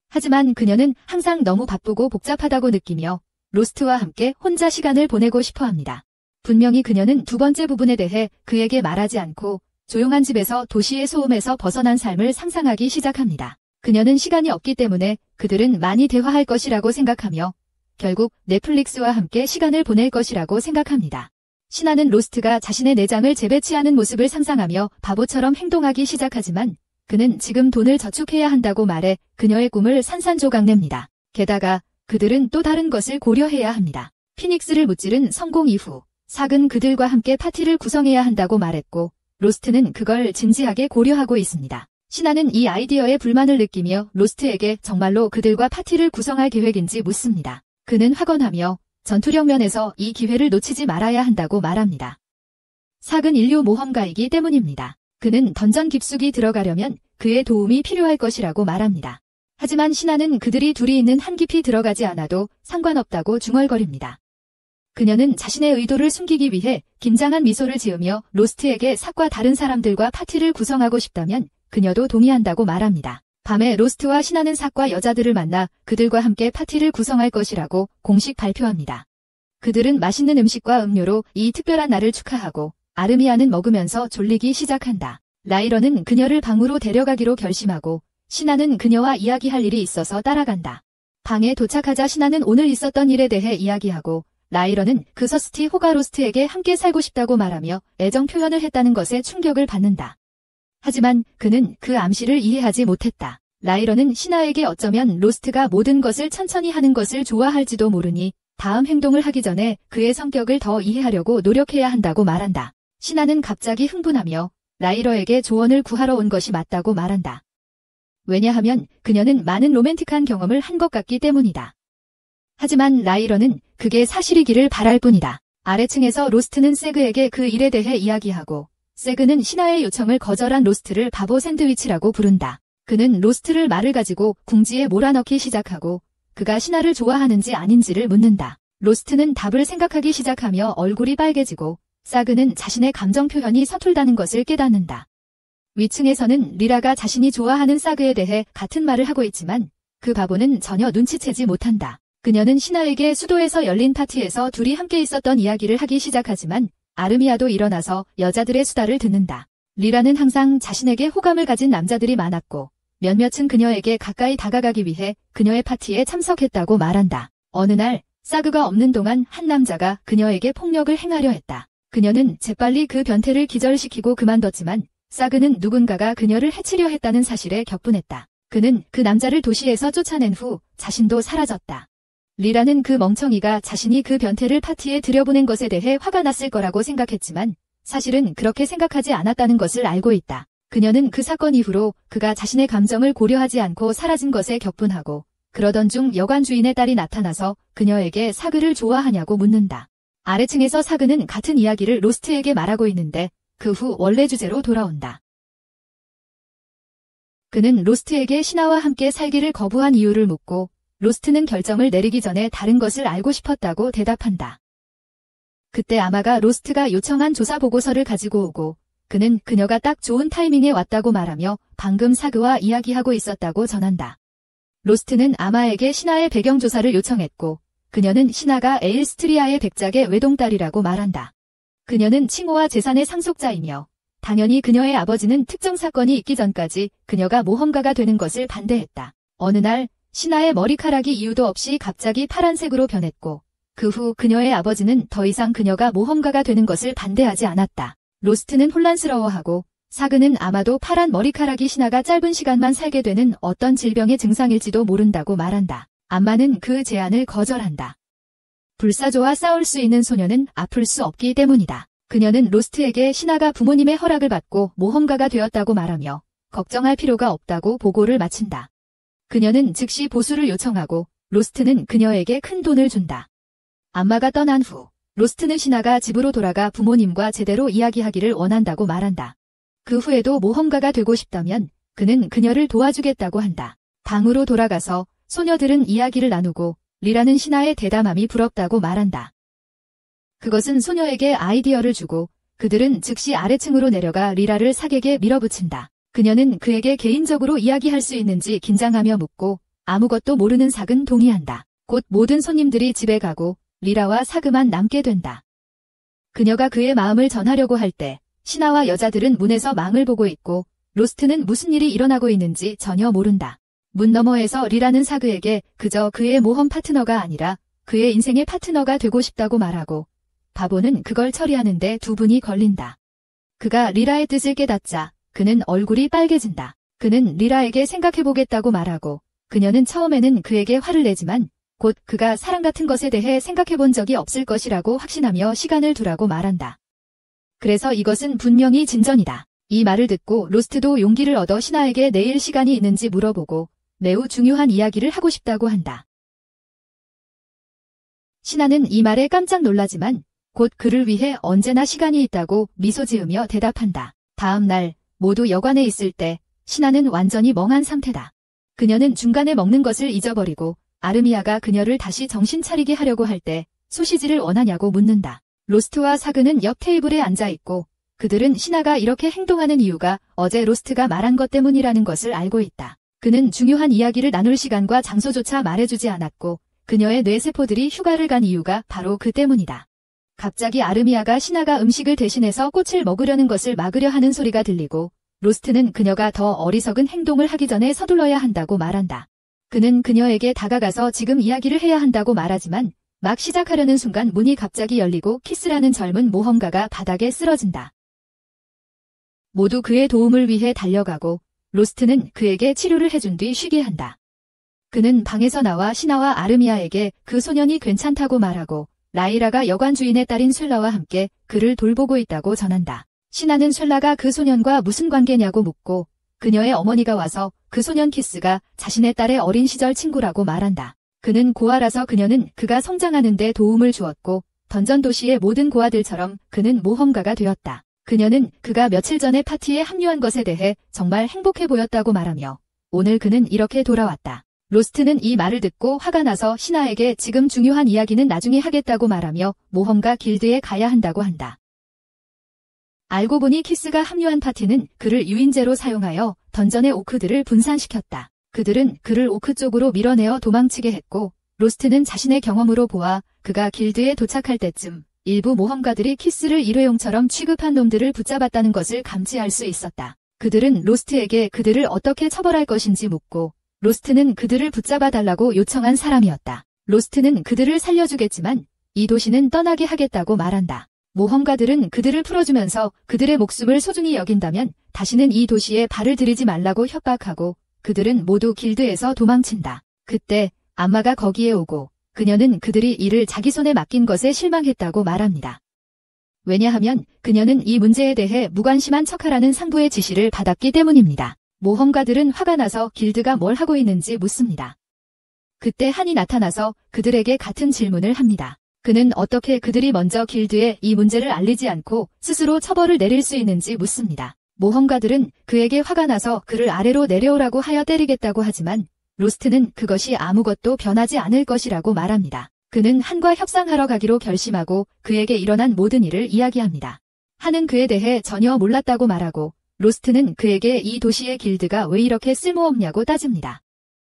[SPEAKER 1] 하지만 그녀는 항상 너무 바쁘고 복잡하다고 느끼며 로스트와 함께 혼자 시간을 보내고 싶어 합니다. 분명히 그녀는 두 번째 부분에 대해 그에게 말하지 않고 조용한 집에서 도시의 소음에서 벗어난 삶을 상상하기 시작합니다. 그녀는 시간이 없기 때문에 그들은 많이 대화할 것이라고 생각하며 결국 넷플릭스와 함께 시간을 보낼 것이라고 생각합니다. 신하는 로스트가 자신의 내장을 재배치하는 모습을 상상하며 바보처럼 행동하기 시작하지만 그는 지금 돈을 저축해야 한다고 말해 그녀의 꿈을 산산조각냅니다. 게다가 그들은 또 다른 것을 고려해야 합니다. 피닉스를 무찌른 성공 이후 삭은 그들과 함께 파티를 구성해야 한다고 말했고 로스트는 그걸 진지하게 고려하고 있습니다. 신하는 이 아이디어에 불만을 느끼며 로스트에게 정말로 그들과 파티를 구성할 계획인지 묻습니다. 그는 확언하며 전투력 면에서 이 기회를 놓치지 말아야 한다고 말합니다. 삭은 인류 모험가이기 때문입니다. 그는 던전 깊숙이 들어가려면 그의 도움이 필요할 것이라고 말합니다. 하지만 신하는 그들이 둘이 있는 한 깊이 들어가지 않아도 상관없다고 중얼거립니다. 그녀는 자신의 의도를 숨기기 위해 긴장한 미소를 지으며 로스트에게 삭과 다른 사람들과 파티를 구성하고 싶다면 그녀도 동의한다고 말합니다. 밤에 로스트와 신하는 삭과 여자들을 만나 그들과 함께 파티를 구성할 것이라고 공식 발표합니다. 그들은 맛있는 음식과 음료로 이 특별한 날을 축하하고 아르미아는 먹으면서 졸리기 시작한다. 라이런은 그녀를 방으로 데려가기로 결심하고 신하는 그녀와 이야기할 일이 있어서 따라간다. 방에 도착하자 신하는 오늘 있었던 일에 대해 이야기하고 라이런은 그 서스티 호가로스트에게 함께 살고 싶다고 말하며 애정 표현을 했다는 것에 충격을 받는다. 하지만 그는 그 암시를 이해하지 못했다. 라이런은 신하에게 어쩌면 로스트가 모든 것을 천천히 하는 것을 좋아할지도 모르니 다음 행동을 하기 전에 그의 성격을 더 이해하려고 노력해야 한다고 말한다. 신하는 갑자기 흥분하며 라이러에게 조언을 구하러 온 것이 맞다고 말한다. 왜냐하면 그녀는 많은 로맨틱한 경험을 한 것 같기 때문이다. 하지만 라이러는 그게 사실이기를 바랄 뿐이다. 아래층에서 로스트는 세그에게 그 일에 대해 이야기하고 세그는 신하의 요청을 거절한 로스트를 바보 샌드위치라고 부른다. 그는 로스트를 말을 가지고 궁지에 몰아넣기 시작하고 그가 신하를 좋아하는지 아닌지를 묻는다. 로스트는 답을 생각하기 시작하며 얼굴이 빨개지고 사그는 자신의 감정 표현이 서툴다는 것을 깨닫는다. 위층에서는 리라가 자신이 좋아하는 사그에 대해 같은 말을 하고 있지만 그 바보는 전혀 눈치채지 못한다. 그녀는 신하에게 수도에서 열린 파티에서 둘이 함께 있었던 이야기를 하기 시작하지만 아르미아도 일어나서 여자들의 수다를 듣는다. 리라는 항상 자신에게 호감을 가진 남자들이 많았고 몇몇은 그녀에게 가까이 다가가기 위해 그녀의 파티에 참석했다고 말한다. 어느 날 사그가 없는 동안 한 남자가 그녀에게 폭력을 행하려 했다. 그녀는 재빨리 그 변태를 기절시키고 그만뒀지만 사그는 누군가가 그녀를 해치려 했다는 사실에 격분했다. 그는 그 남자를 도시에서 쫓아낸 후 자신도 사라졌다. 리라는 그 멍청이가 자신이 그 변태를 파티에 들여보낸 것에 대해 화가 났을 거라고 생각했지만 사실은 그렇게 생각하지 않았다는 것을 알고 있다. 그녀는 그 사건 이후로 그가 자신의 감정을 고려하지 않고 사라진 것에 격분하고 그러던 중 여관 주인의 딸이 나타나서 그녀에게 사그를 좋아하냐고 묻는다. 아래층에서 사그는 같은 이야기를 로스트에게 말하고 있는데 그 후 원래 주제로 돌아온다. 그는 로스트에게 신하와 함께 살기를 거부한 이유를 묻고 로스트는 결정을 내리기 전에 다른 것을 알고 싶었다고 대답한다. 그때 아마가 로스트가 요청한 조사 보고서를 가지고 오고 그는 그녀가 딱 좋은 타이밍에 왔다고 말하며 방금 사그와 이야기하고 있었다고 전한다. 로스트는 아마에게 신하의 배경조사를 요청했고 그녀는 신하가 에일스트리아의 백작의 외동딸이라고 말한다. 그녀는 칭호와 재산의 상속자이며 당연히 그녀의 아버지는 특정 사건이 있기 전까지 그녀가 모험가가 되는 것을 반대했다. 어느 날 신하의 머리카락이 이유도 없이 갑자기 파란색으로 변했고 그 후 그녀의 아버지는 더 이상 그녀가 모험가가 되는 것을 반대하지 않았다. 로스트는 혼란스러워하고 사그는 아마도 파란 머리카락이 신하가 짧은 시간만 살게 되는 어떤 질병의 증상일지도 모른다고 말한다. 암마는 그 제안을 거절한다. 불사조와 싸울 수 있는 소녀는 아플 수 없기 때문이다. 그녀는 로스트에게 신하가 부모님의 허락을 받고 모험가가 되었다고 말하며 걱정할 필요가 없다고 보고를 마친다. 그녀는 즉시 보수를 요청하고 로스트는 그녀에게 큰 돈을 준다. 암마가 떠난 후 로스트는 신하가 집으로 돌아가 부모님과 제대로 이야기하기를 원한다고 말한다. 그 후에도 모험가가 되고 싶다면 그는 그녀를 도와주겠다고 한다. 방으로 돌아가서 소녀들은 이야기를 나누고 리라는 신하의 대담함이 부럽다고 말한다. 그것은 소녀에게 아이디어를 주고 그들은 즉시 아래층으로 내려가 리라를 사객에 밀어붙인다. 그녀는 그에게 개인적으로 이야기할 수 있는지 긴장하며 묻고 아무것도 모르는 삭은 동의한다. 곧 모든 손님들이 집에 가고 리라와 사그만 남게 된다. 그녀가 그의 마음을 전하려고 할 때 신하와 여자들은 문에서 망을 보고 있고 로스트는 무슨 일이 일어나고 있는지 전혀 모른다. 문 너머에서 리라는 사그에게 그저 그의 모험 파트너가 아니라 그의 인생의 파트너가 되고 싶다고 말하고 바보는 그걸 처리하는데 2분이 걸린다. 그가 리라의 뜻을 깨닫자 그는 얼굴이 빨개진다. 그는 리라에게 생각해보겠다고 말하고 그녀는 처음에는 그에게 화를 내지만 곧 그가 사랑 같은 것에 대해 생각해본 적이 없을 것이라고 확신하며 시간을 두라고 말한다. 그래서 이것은 분명히 진전이다. 이 말을 듣고 로스트도 용기를 얻어 신하에게 내일 시간이 있는지 물어보고 매우 중요한 이야기를 하고 싶다고 한다. 신하는 이 말에 깜짝 놀라지만 곧 그를 위해 언제나 시간이 있다고 미소 지으며 대답한다. 다음 날 모두 여관에 있을 때 신하는 완전히 멍한 상태다. 그녀는 중간에 먹는 것을 잊어버리고 아르미아가 그녀를 다시 정신 차리게 하려고 할 때 소시지를 원하냐고 묻는다. 로스트와 사그는 옆 테이블에 앉아있고 그들은 신하가 이렇게 행동하는 이유가 어제 로스트가 말한 것 때문이라는 것을 알고 있다. 그는 중요한 이야기를 나눌 시간과 장소조차 말해주지 않았고 그녀의 뇌세포들이 휴가를 간 이유가 바로 그 때문이다. 갑자기 아르미아가 신하가 음식을 대신해서 꽃을 먹으려는 것을 막으려 하는 소리가 들리고 로스트는 그녀가 더 어리석은 행동을 하기 전에 서둘러야 한다고 말한다. 그는 그녀에게 다가가서 지금 이야기를 해야 한다고 말하지만 막 시작하려는 순간 문이 갑자기 열리고 키스라는 젊은 모험가가 바닥에 쓰러진다. 모두 그의 도움을 위해 달려가고 로스트는 그에게 치료를 해준 뒤 쉬게 한다. 그는 방에서 나와 신하와 아르미아에게 그 소년이 괜찮다고 말하고 라이라가 여관 주인의 딸인 쇠라와 함께 그를 돌보고 있다고 전한다. 신하는 쇠라가 그 소년과 무슨 관계냐고 묻고 그녀의 어머니가 와서 그 소년 키스가 자신의 딸의 어린 시절 친구라고 말한다. 그는 고아라서 그녀는 그가 성장하는 데 도움을 주었고 던전 도시의 모든 고아들처럼 그는 모험가가 되었다. 그녀는 그가 며칠 전에 파티에 합류한 것에 대해 정말 행복해 보였다고 말하며 오늘 그는 이렇게 돌아왔다. 로스트는 이 말을 듣고 화가 나서 신하에게 지금 중요한 이야기는 나중에 하겠다고 말하며 모험가 길드에 가야 한다고 한다. 알고 보니 키스가 합류한 파티는 그를 유인제로 사용하여 던전의 오크들을 분산시켰다. 그들은 그를 오크 쪽으로 밀어내어 도망치게 했고 로스트는 자신의 경험으로 보아 그가 길드에 도착할 때쯤 일부 모험가들이 키스를 일회용처럼 취급한 놈들을 붙잡았다는 것을 감지할 수 있었다. 그들은 로스트에게 그들을 어떻게 처벌할 것인지 묻고 로스트는 그들을 붙잡아 달라고 요청한 사람이었다. 로스트는 그들을 살려주겠지만 이 도시는 떠나게 하겠다고 말한다. 모험가들은 그들을 풀어주면서 그들의 목숨을 소중히 여긴다면 다시는 이 도시에 발을 들이지 말라고 협박하고 그들은 모두 길드에서 도망친다. 그때 암마가 거기에 오고 그녀는 그들이 이를 자기 손에 맡긴 것에 실망했다고 말합니다. 왜냐하면 그녀는 이 문제에 대해 무관심한 척하라는 상부의 지시를 받았기 때문입니다. 모험가들은 화가 나서 길드가 뭘 하고 있는지 묻습니다. 그때 한이 나타나서 그들에게 같은 질문을 합니다. 그는 어떻게 그들이 먼저 길드에 이 문제를 알리지 않고 스스로 처벌을 내릴 수 있는지 묻습니다. 모험가들은 그에게 화가 나서 그를 아래로 내려오라고 하여 때리겠다고 하지만 로스트는 그것이 아무것도 변하지 않을 것이라고 말합니다. 그는 한과 협상하러 가기로 결심하고 그에게 일어난 모든 일을 이야기합니다. 한은 그에 대해 전혀 몰랐다고 말하고 로스트는 그에게 이 도시의 길드가 왜 이렇게 쓸모없냐고 따집니다.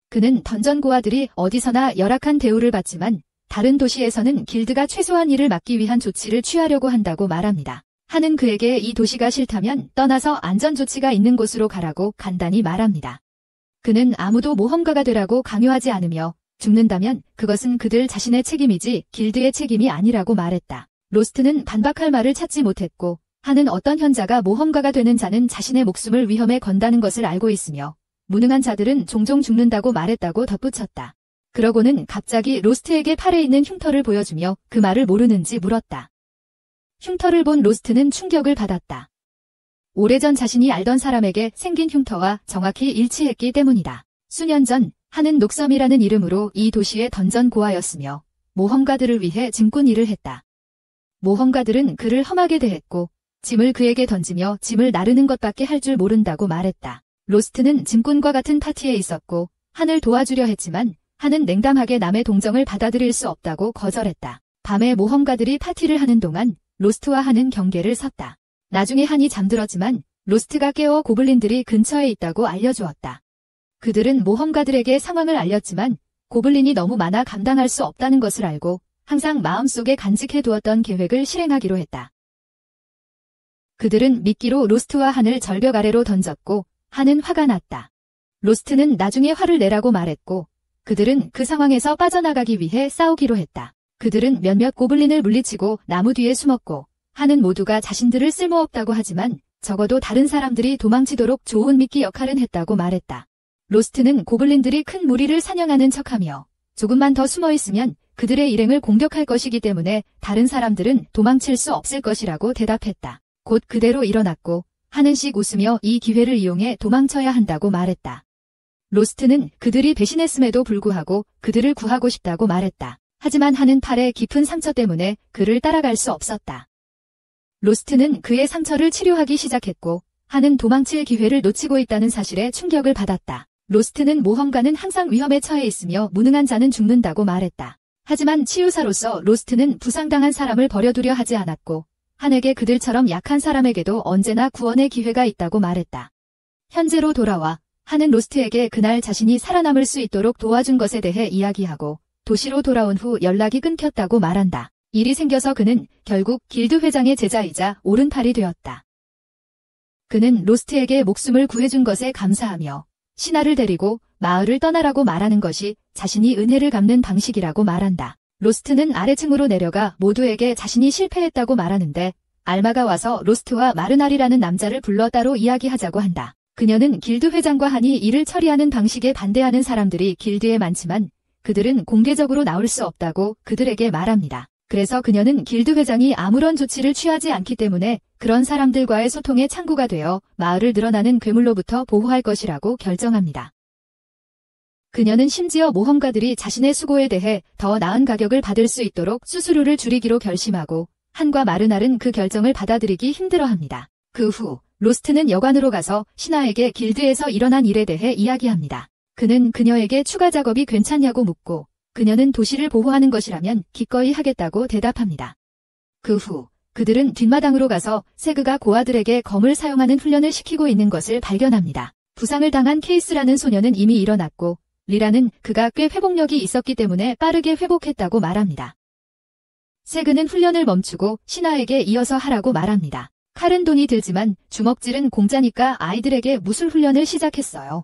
[SPEAKER 1] 그는 던전 고아들이 어디서나 열악한 대우를 받지만 다른 도시에서는 길드가 최소한 일을 막기 위한 조치를 취하려고 한다고 말합니다. 한은 그에게 이 도시가 싫다면 떠나서 안전조치가 있는 곳으로 가라고 간단히 말합니다. 그는 아무도 모험가가 되라고 강요하지 않으며 죽는다면 그것은 그들 자신의 책임이지 길드의 책임이 아니라고 말했다. 로스트는 반박할 말을 찾지 못했고 한은 어떤 현자가 모험가가 되는 자는 자신의 목숨을 위험에 건다는 것을 알고 있으며 무능한 자들은 종종 죽는다고 말했다고 덧붙였다. 그러고는 갑자기 로스트에게 팔에 있는 흉터를 보여주며 그 말을 모르는지 물었다. 흉터를 본 로스트는 충격을 받았다. 오래전 자신이 알던 사람에게 생긴 흉터와 정확히 일치했기 때문이다. 수년 전 한은 녹섬이라는 이름으로 이 도시의 던전 고아였으며 모험가들을 위해 짐꾼 일을 했다. 모험가들은 그를 험하게 대했고 짐을 그에게 던지며 짐을 나르는 것밖에 할 줄 모른다고 말했다. 로스트는 짐꾼과 같은 파티에 있었고 한을 도와주려 했지만 한은 냉담하게 남의 동정을 받아들일 수 없다고 거절했다. 밤에 모험가들이 파티를 하는 동안 로스트와 한은 경계를 섰다. 나중에 한이 잠들었지만 로스트가 깨워 고블린들이 근처에 있다고 알려주었다. 그들은 모험가들에게 상황을 알렸지만 고블린이 너무 많아 감당할 수 없다는 것을 알고 항상 마음속에 간직해두었던 계획을 실행하기로 했다. 그들은 미끼로 로스트와 한을 절벽 아래로 던졌고 한은 화가 났다. 로스트는 나중에 화를 내라고 말했고 그들은 그 상황에서 빠져나가기 위해 싸우기로 했다. 그들은 몇몇 고블린을 물리치고 나무 뒤에 숨었고 한은 모두가 자신들을 쓸모없다고 하지만 적어도 다른 사람들이 도망치도록 좋은 미끼 역할은 했다고 말했다. 로스트는 고블린들이 큰 무리를 사냥하는 척하며 조금만 더 숨어있으면 그들의 일행을 공격할 것이기 때문에 다른 사람들은 도망칠 수 없을 것이라고 대답했다. 곧 그대로 일어났고 한은씩 웃으며 이 기회를 이용해 도망쳐야 한다고 말했다. 로스트는 그들이 배신했음에도 불구하고 그들을 구하고 싶다고 말했다. 하지만 한은 팔에 깊은 상처 때문에 그를 따라갈 수 없었다. 로스트는 그의 상처를 치료하기 시작했고 한은 도망칠 기회를 놓치고 있다는 사실에 충격을 받았다. 로스트는 모험가는 항상 위험에 처해 있으며 무능한 자는 죽는다고 말했다. 하지만 치유사로서 로스트는 부상당한 사람을 버려두려 하지 않았고 한에게 그들처럼 약한 사람에게도 언제나 구원의 기회가 있다고 말했다. 현재로 돌아와 한은 로스트에게 그날 자신이 살아남을 수 있도록 도와준 것에 대해 이야기하고 도시로 돌아온 후 연락이 끊겼다고 말한다. 일이 생겨서 그는 결국 길드 회장의 제자이자 오른팔이 되었다. 그는 로스트에게 목숨을 구해준 것에 감사하며 신하를 데리고 마을을 떠나라고 말하는 것이 자신이 은혜를 갚는 방식이라고 말한다. 로스트는 아래층으로 내려가 모두에게 자신이 실패했다고 말하는데 알마가 와서 로스트와 마르날이라는 남자를 불러 따로 이야기하자고 한다. 그녀는 길드 회장과 한이 일을 처리하는 방식에 반대하는 사람들이 길드에 많지만 그들은 공개적으로 나올 수 없다고 그들에게 말합니다. 그래서 그녀는 길드 회장이 아무런 조치를 취하지 않기 때문에 그런 사람들과의 소통의 창구가 되어 마을을 늘어나는 괴물로부터 보호할 것이라고 결정합니다. 그녀는 심지어 모험가들이 자신의 수고에 대해 더 나은 가격을 받을 수 있도록 수수료를 줄이기로 결심하고 한과 마르날은 그 결정을 받아들이기 힘들어합니다. 그 후 로스트는 여관으로 가서 신하에게 길드에서 일어난 일에 대해 이야기합니다. 그는 그녀에게 추가 작업이 괜찮냐고 묻고 그녀는 도시를 보호하는 것이라면 기꺼이 하겠다고 대답합니다. 그 후 그들은 뒷마당으로 가서 세그가 고아들에게 검을 사용하는 훈련을 시키고 있는 것을 발견합니다. 부상을 당한 케이스라는 소녀는 이미 일어났고 리라는 그가 꽤 회복력이 있었기 때문에 빠르게 회복했다고 말합니다. 세그는 훈련을 멈추고 신하에게 이어서 하라고 말합니다. 칼은 돈이 들지만 주먹질은 공짜니까 아이들에게 무술 훈련을 시작했어요.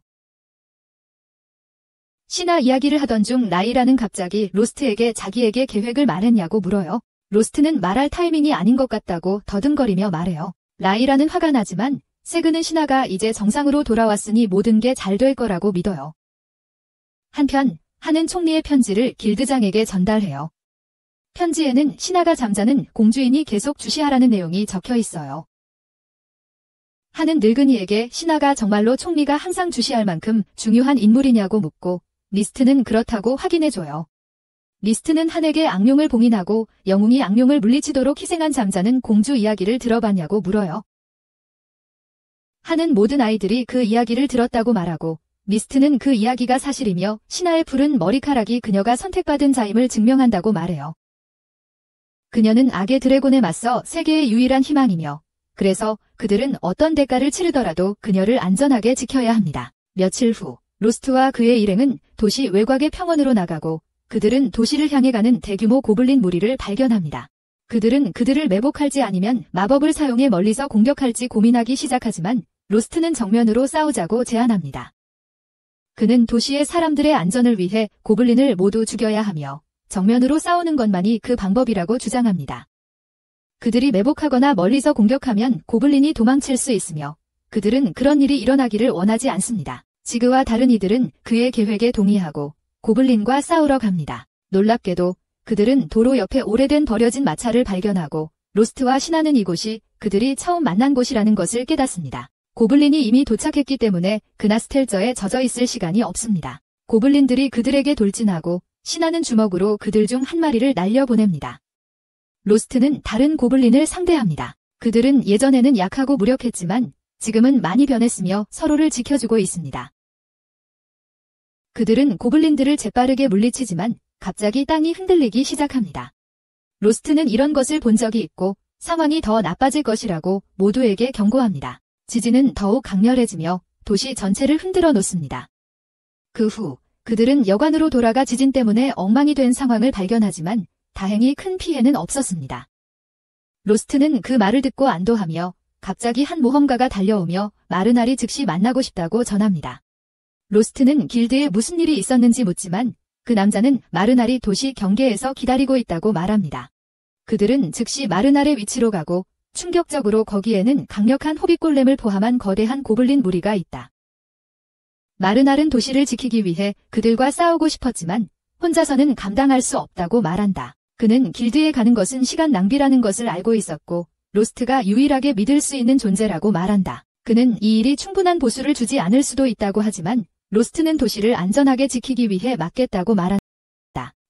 [SPEAKER 1] 신하 이야기를 하던 중 라이라는 갑자기 로스트에게 자기에게 계획을 말했냐고 물어요. 로스트는 말할 타이밍이 아닌 것 같다고 더듬거리며 말해요. 라이라는 화가 나지만 세그는 신하가 이제 정상으로 돌아왔으니 모든 게 잘 될 거라고 믿어요. 한편 한은 총리의 편지를 길드장에게 전달해요. 편지에는 신하가 잠자는 공주인이 계속 주시하라는 내용이 적혀 있어요. 한은 늙은이에게 신하가 정말로 총리가 항상 주시할 만큼 중요한 인물이냐고 묻고 리스트는 그렇다고 확인해줘요. 리스트는 한에게 악룡을 봉인하고 영웅이 악룡을 물리치도록 희생한 잠자는 공주 이야기를 들어봤냐고 물어요. 한은 모든 아이들이 그 이야기를 들었다고 말하고 리스트는 그 이야기가 사실이며 신하의 푸른 머리카락이 그녀가 선택받은 자임을 증명한다고 말해요. 그녀는 악의 드래곤에 맞서 세계의 유일한 희망이며 그래서 그들은 어떤 대가를 치르더라도 그녀를 안전하게 지켜야 합니다. 며칠 후 로스트와 그의 일행은 도시 외곽의 평원으로 나가고 그들은 도시를 향해 가는 대규모 고블린 무리를 발견합니다. 그들은 그들을 매복할지 아니면 마법을 사용해 멀리서 공격할지 고민하기 시작하지만 로스트는 정면으로 싸우자고 제안합니다. 그는 도시의 사람들의 안전을 위해 고블린을 모두 죽여야 하며 정면으로 싸우는 것만이 그 방법이라고 주장합니다. 그들이 매복하거나 멀리서 공격하면 고블린이 도망칠 수 있으며 그들은 그런 일이 일어나기를 원하지 않습니다. 지그와 다른 이들은 그의 계획에 동의하고 고블린과 싸우러 갑니다. 놀랍게도 그들은 도로 옆에 오래된 버려진 마차를 발견하고 로스트와 신하는 이곳이 그들이 처음 만난 곳이라는 것을 깨닫습니다. 고블린이 이미 도착했기 때문에 그나스텔저에 젖어 있을 시간이 없습니다. 고블린들이 그들에게 돌진하고 신하는 주먹으로 그들 중 한 마리를 날려보냅니다. 로스트는 다른 고블린을 상대합니다. 그들은 예전에는 약하고 무력했지만 지금은 많이 변했으며 서로를 지켜주고 있습니다. 그들은 고블린들을 재빠르게 물리치지만 갑자기 땅이 흔들리기 시작합니다. 로스트는 이런 것을 본 적이 있고 상황이 더 나빠질 것이라고 모두에게 경고합니다. 지진은 더욱 강렬해지며 도시 전체를 흔들어 놓습니다. 그 후 그들은 여관으로 돌아가 지진 때문에 엉망이 된 상황을 발견하지만 다행히 큰 피해는 없었습니다. 로스트는 그 말을 듣고 안도하며 갑자기 한 모험가가 달려오며 마르날이 즉시 만나고 싶다고 전합니다. 로스트는 길드에 무슨 일이 있었는지 묻지만 그 남자는 마르날이 도시 경계에서 기다리고 있다고 말합니다. 그들은 즉시 마르날의 위치로 가고 충격적으로 거기에는 강력한 호빗골렘을 포함한 거대한 고블린 무리가 있다. 마르날은 도시를 지키기 위해 그들과 싸우고 싶었지만 혼자서는 감당할 수 없다고 말한다. 그는 길드에 가는 것은 시간 낭비라는 것을 알고 있었고 로스트가 유일하게 믿을 수 있는 존재라고 말한다. 그는 이 일이 충분한 보수를 주지 않을 수도 있다고 하지만 로스트는 도시를 안전하게 지키기 위해 막겠다고 말한다.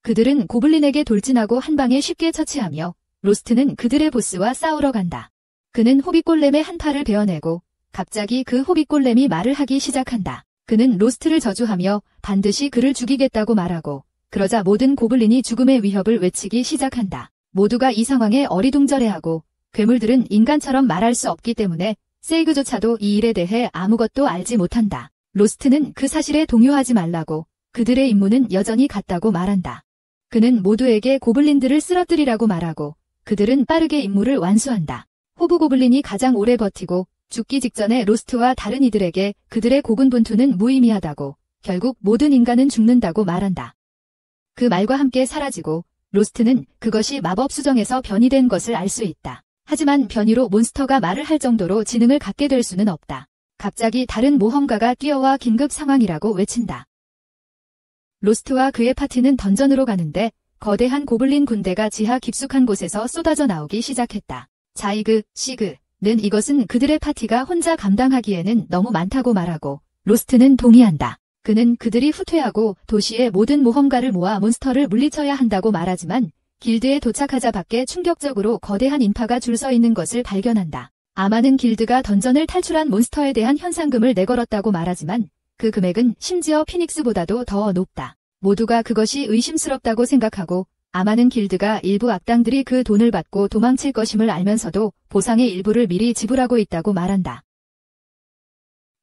[SPEAKER 1] 그들은 고블린에게 돌진하고 한 방에 쉽게 처치하며 로스트는 그들의 보스와 싸우러 간다. 그는 호빗골렘의 한 팔을 베어내고 갑자기 그 호빗골렘이 말을 하기 시작한다. 그는 로스트를 저주하며 반드시 그를 죽이겠다고 말하고 그러자 모든 고블린이 죽음의 위협을 외치기 시작한다. 모두가 이 상황에 어리둥절해하고 괴물들은 인간처럼 말할 수 없기 때문에 세이그조차도 이 일에 대해 아무것도 알지 못한다. 로스트는 그 사실에 동요하지 말라고 그들의 임무는 여전히 같다고 말한다. 그는 모두에게 고블린들을 쓰러뜨리라고 말하고 그들은 빠르게 임무를 완수한다. 호부 고블린이 가장 오래 버티고 죽기 직전에 로스트와 다른 이들에게 그들의 고군분투는 무의미하다고 결국 모든 인간은 죽는다고 말한다. 그 말과 함께 사라지고 로스트는 그것이 마법 수정에서 변이된 것을 알 수 있다. 하지만 변이로 몬스터가 말을 할 정도로 지능을 갖게 될 수는 없다. 갑자기 다른 모험가가 뛰어와 긴급 상황이라고 외친다. 로스트와 그의 파티는 던전으로 가는데 거대한 고블린 군대가 지하 깊숙한 곳에서 쏟아져 나오기 시작했다. 자이그, 시그는 이것은 그들의 파티가 혼자 감당하기에는 너무 많다고 말하고 로스트는 동의한다. 그는 그들이 후퇴하고 도시의 모든 모험가를 모아 몬스터를 물리쳐야 한다고 말하지만 길드에 도착하자 밖에 충격적으로 거대한 인파가 줄 서 있는 것을 발견한다. 아마는 길드가 던전을 탈출한 몬스터에 대한 현상금을 내걸었다고 말하지만 그 금액은 심지어 피닉스보다도 더 높다. 모두가 그것이 의심스럽다고 생각하고 아마는 길드가 일부 악당들이 그 돈을 받고 도망칠 것임을 알면서도 보상의 일부를 미리 지불하고 있다고 말한다.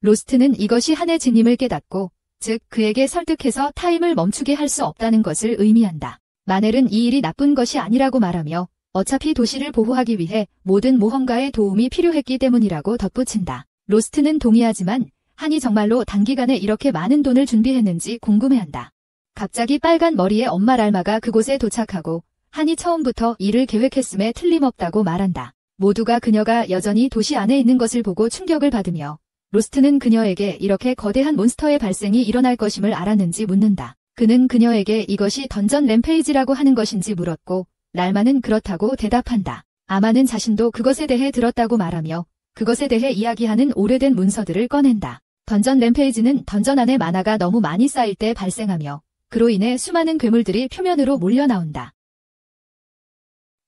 [SPEAKER 1] 로스트는 이것이 한의 진임을 깨닫고 즉 그에게 설득해서 타임을 멈추게 할 수 없다는 것을 의미한다. 마넬은 이 일이 나쁜 것이 아니라고 말하며 어차피 도시를 보호하기 위해 모든 모험가의 도움이 필요했기 때문이라고 덧붙인다. 로스트는 동의하지만 한이 정말로 단기간에 이렇게 많은 돈을 준비했는지 궁금해한다. 갑자기 빨간 머리의 엄마 랄마가 그곳에 도착하고 한이 처음부터 일을 계획했음에 틀림없다고 말한다. 모두가 그녀가 여전히 도시 안에 있는 것을 보고 충격을 받으며 로스트는 그녀에게 이렇게 거대한 몬스터의 발생이 일어날 것임을 알았는지 묻는다. 그는 그녀에게 이것이 던전 램페이지라고 하는 것인지 물었고 랄마는 그렇다고 대답한다. 아마는 자신도 그것에 대해 들었다고 말하며 그것에 대해 이야기하는 오래된 문서들을 꺼낸다. 던전 램페이지는 던전 안에 만화가 너무 많이 쌓일 때 발생하며 그로 인해 수많은 괴물들이 표면으로 몰려 나온다.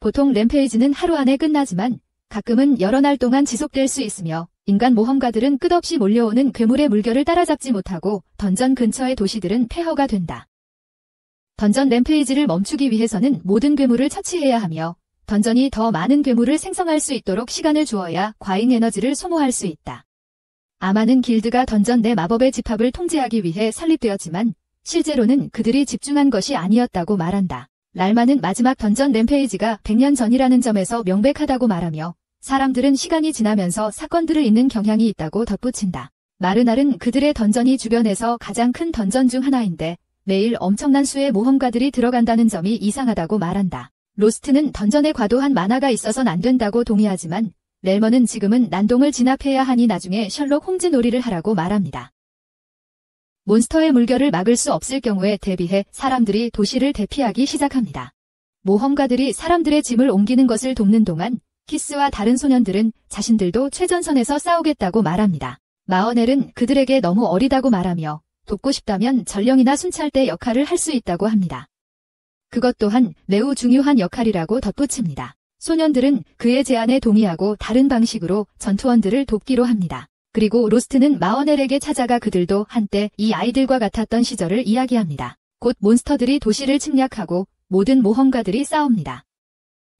[SPEAKER 1] 보통 램페이지는 하루 안에 끝나지만 가끔은 여러 날 동안 지속될 수 있으며 인간 모험가들은 끝없이 몰려오는 괴물의 물결을 따라잡지 못하고 던전 근처의 도시들은 폐허가 된다. 던전 램페이지를 멈추기 위해서는 모든 괴물을 처치해야 하며 던전이 더 많은 괴물을 생성할 수 있도록 시간을 주어야 과잉 에너지를 소모할 수 있다. 아마는 길드가 던전 내 마법의 집합을 통제하기 위해 설립되었지만 실제로는 그들이 집중한 것이 아니었다고 말한다. 랄마는 마지막 던전 램페이지가 100년 전이라는 점에서 명백하다고 말하며 사람들은 시간이 지나면서 사건들을 잊는 경향이 있다고 덧붙인다. 마르날은 그들의 던전이 주변에서 가장 큰 던전 중 하나인데 매일 엄청난 수의 모험가들이 들어간다는 점이 이상하다고 말한다. 로스트는 던전에 과도한 만화가 있어선 안 된다고 동의하지만 렐머는 지금은 난동을 진압해야 하니 나중에 셜록 홈즈 놀이를 하라고 말합니다. 몬스터의 물결을 막을 수 없을 경우에 대비해 사람들이 도시를 대피하기 시작합니다. 모험가들이 사람들의 짐을 옮기는 것을 돕는 동안 키스와 다른 소년들은 자신들도 최전선에서 싸우겠다고 말합니다. 마어넬은 그들에게 너무 어리다고 말하며 돕고 싶다면 전령이나 순찰대 역할을 할 수 있다고 합니다. 그것 또한 매우 중요한 역할이라고 덧붙입니다. 소년들은 그의 제안에 동의하고 다른 방식으로 전투원들을 돕기로 합니다. 그리고 로스트는 마어넬에게 찾아가 그들도 한때 이 아이들과 같았던 시절을 이야기합니다. 곧 몬스터들이 도시를 침략하고 모든 모험가들이 싸웁니다.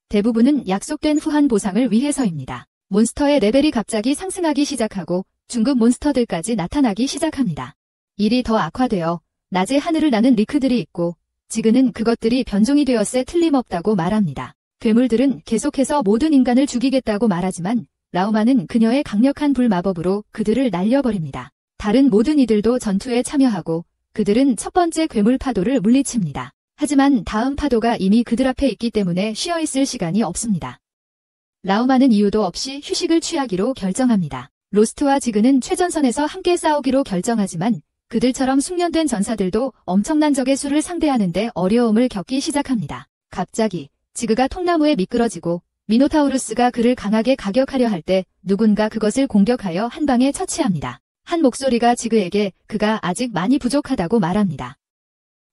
[SPEAKER 1] 대부분은 약속된 후한 보상을 위해서입니다. 몬스터의 레벨이 갑자기 상승하기 시작하고 중급 몬스터들까지 나타나기 시작합니다. 일이 더 악화되어 낮에 하늘을 나는 리크들이 있고 지그는 그것들이 변종이 되었에 틀림없다고 말합니다. 괴물들은 계속해서 모든 인간을 죽이겠다고 말하지만 라우마는 그녀의 강력한 불마법으로 그들을 날려버립니다. 다른 모든 이들도 전투에 참여하고 그들은 첫 번째 괴물 파도를 물리칩니다. 하지만 다음 파도가 이미 그들 앞에 있기 때문에 쉬어있을 시간이 없습니다. 라우마는 이유도 없이 휴식을 취하기로 결정합니다. 로스트와 지그는 최전선에서 함께 싸우기로 결정하지만 그들처럼 숙련된 전사들도 엄청난 적의 수를 상대하는데 어려움을 겪기 시작합니다. 갑자기 지그가 통나무에 미끄러지고 미노타우루스가 그를 강하게 가격하려 할 때 누군가 그것을 공격하여 한 방에 처치합니다. 한 목소리가 지그에게 그가 아직 많이 부족하다고 말합니다.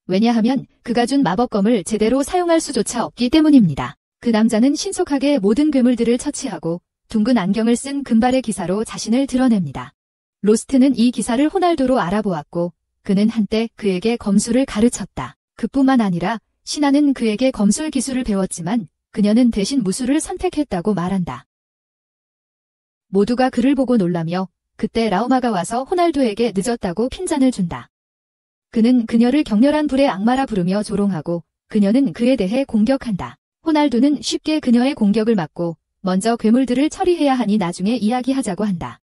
[SPEAKER 1] 왜냐하면 그가 준 마법검을 제대로 사용할 수조차 없기 때문입니다. 그 남자는 신속하게 모든 괴물들을 처치하고 둥근 안경을 쓴 금발의 기사로 자신을 드러냅니다. 로스트는 이 기사를 호날두로 알아보았고 그는 한때 그에게 검술을 가르쳤다. 그뿐만 아니라 신하는 그에게 검술 기술을 배웠지만 그녀는 대신 무술을 선택했다고 말한다. 모두가 그를 보고 놀라며 그때 라우마가 와서 호날두에게 늦었다고 핀잔을 준다. 그는 그녀를 격렬한 불의 악마라 부르며 조롱하고 그녀는 그에 대해 공격한다. 호날두는 쉽게 그녀의 공격을 막고 먼저 괴물들을 처리해야 하니 나중에 이야기하자고 한다.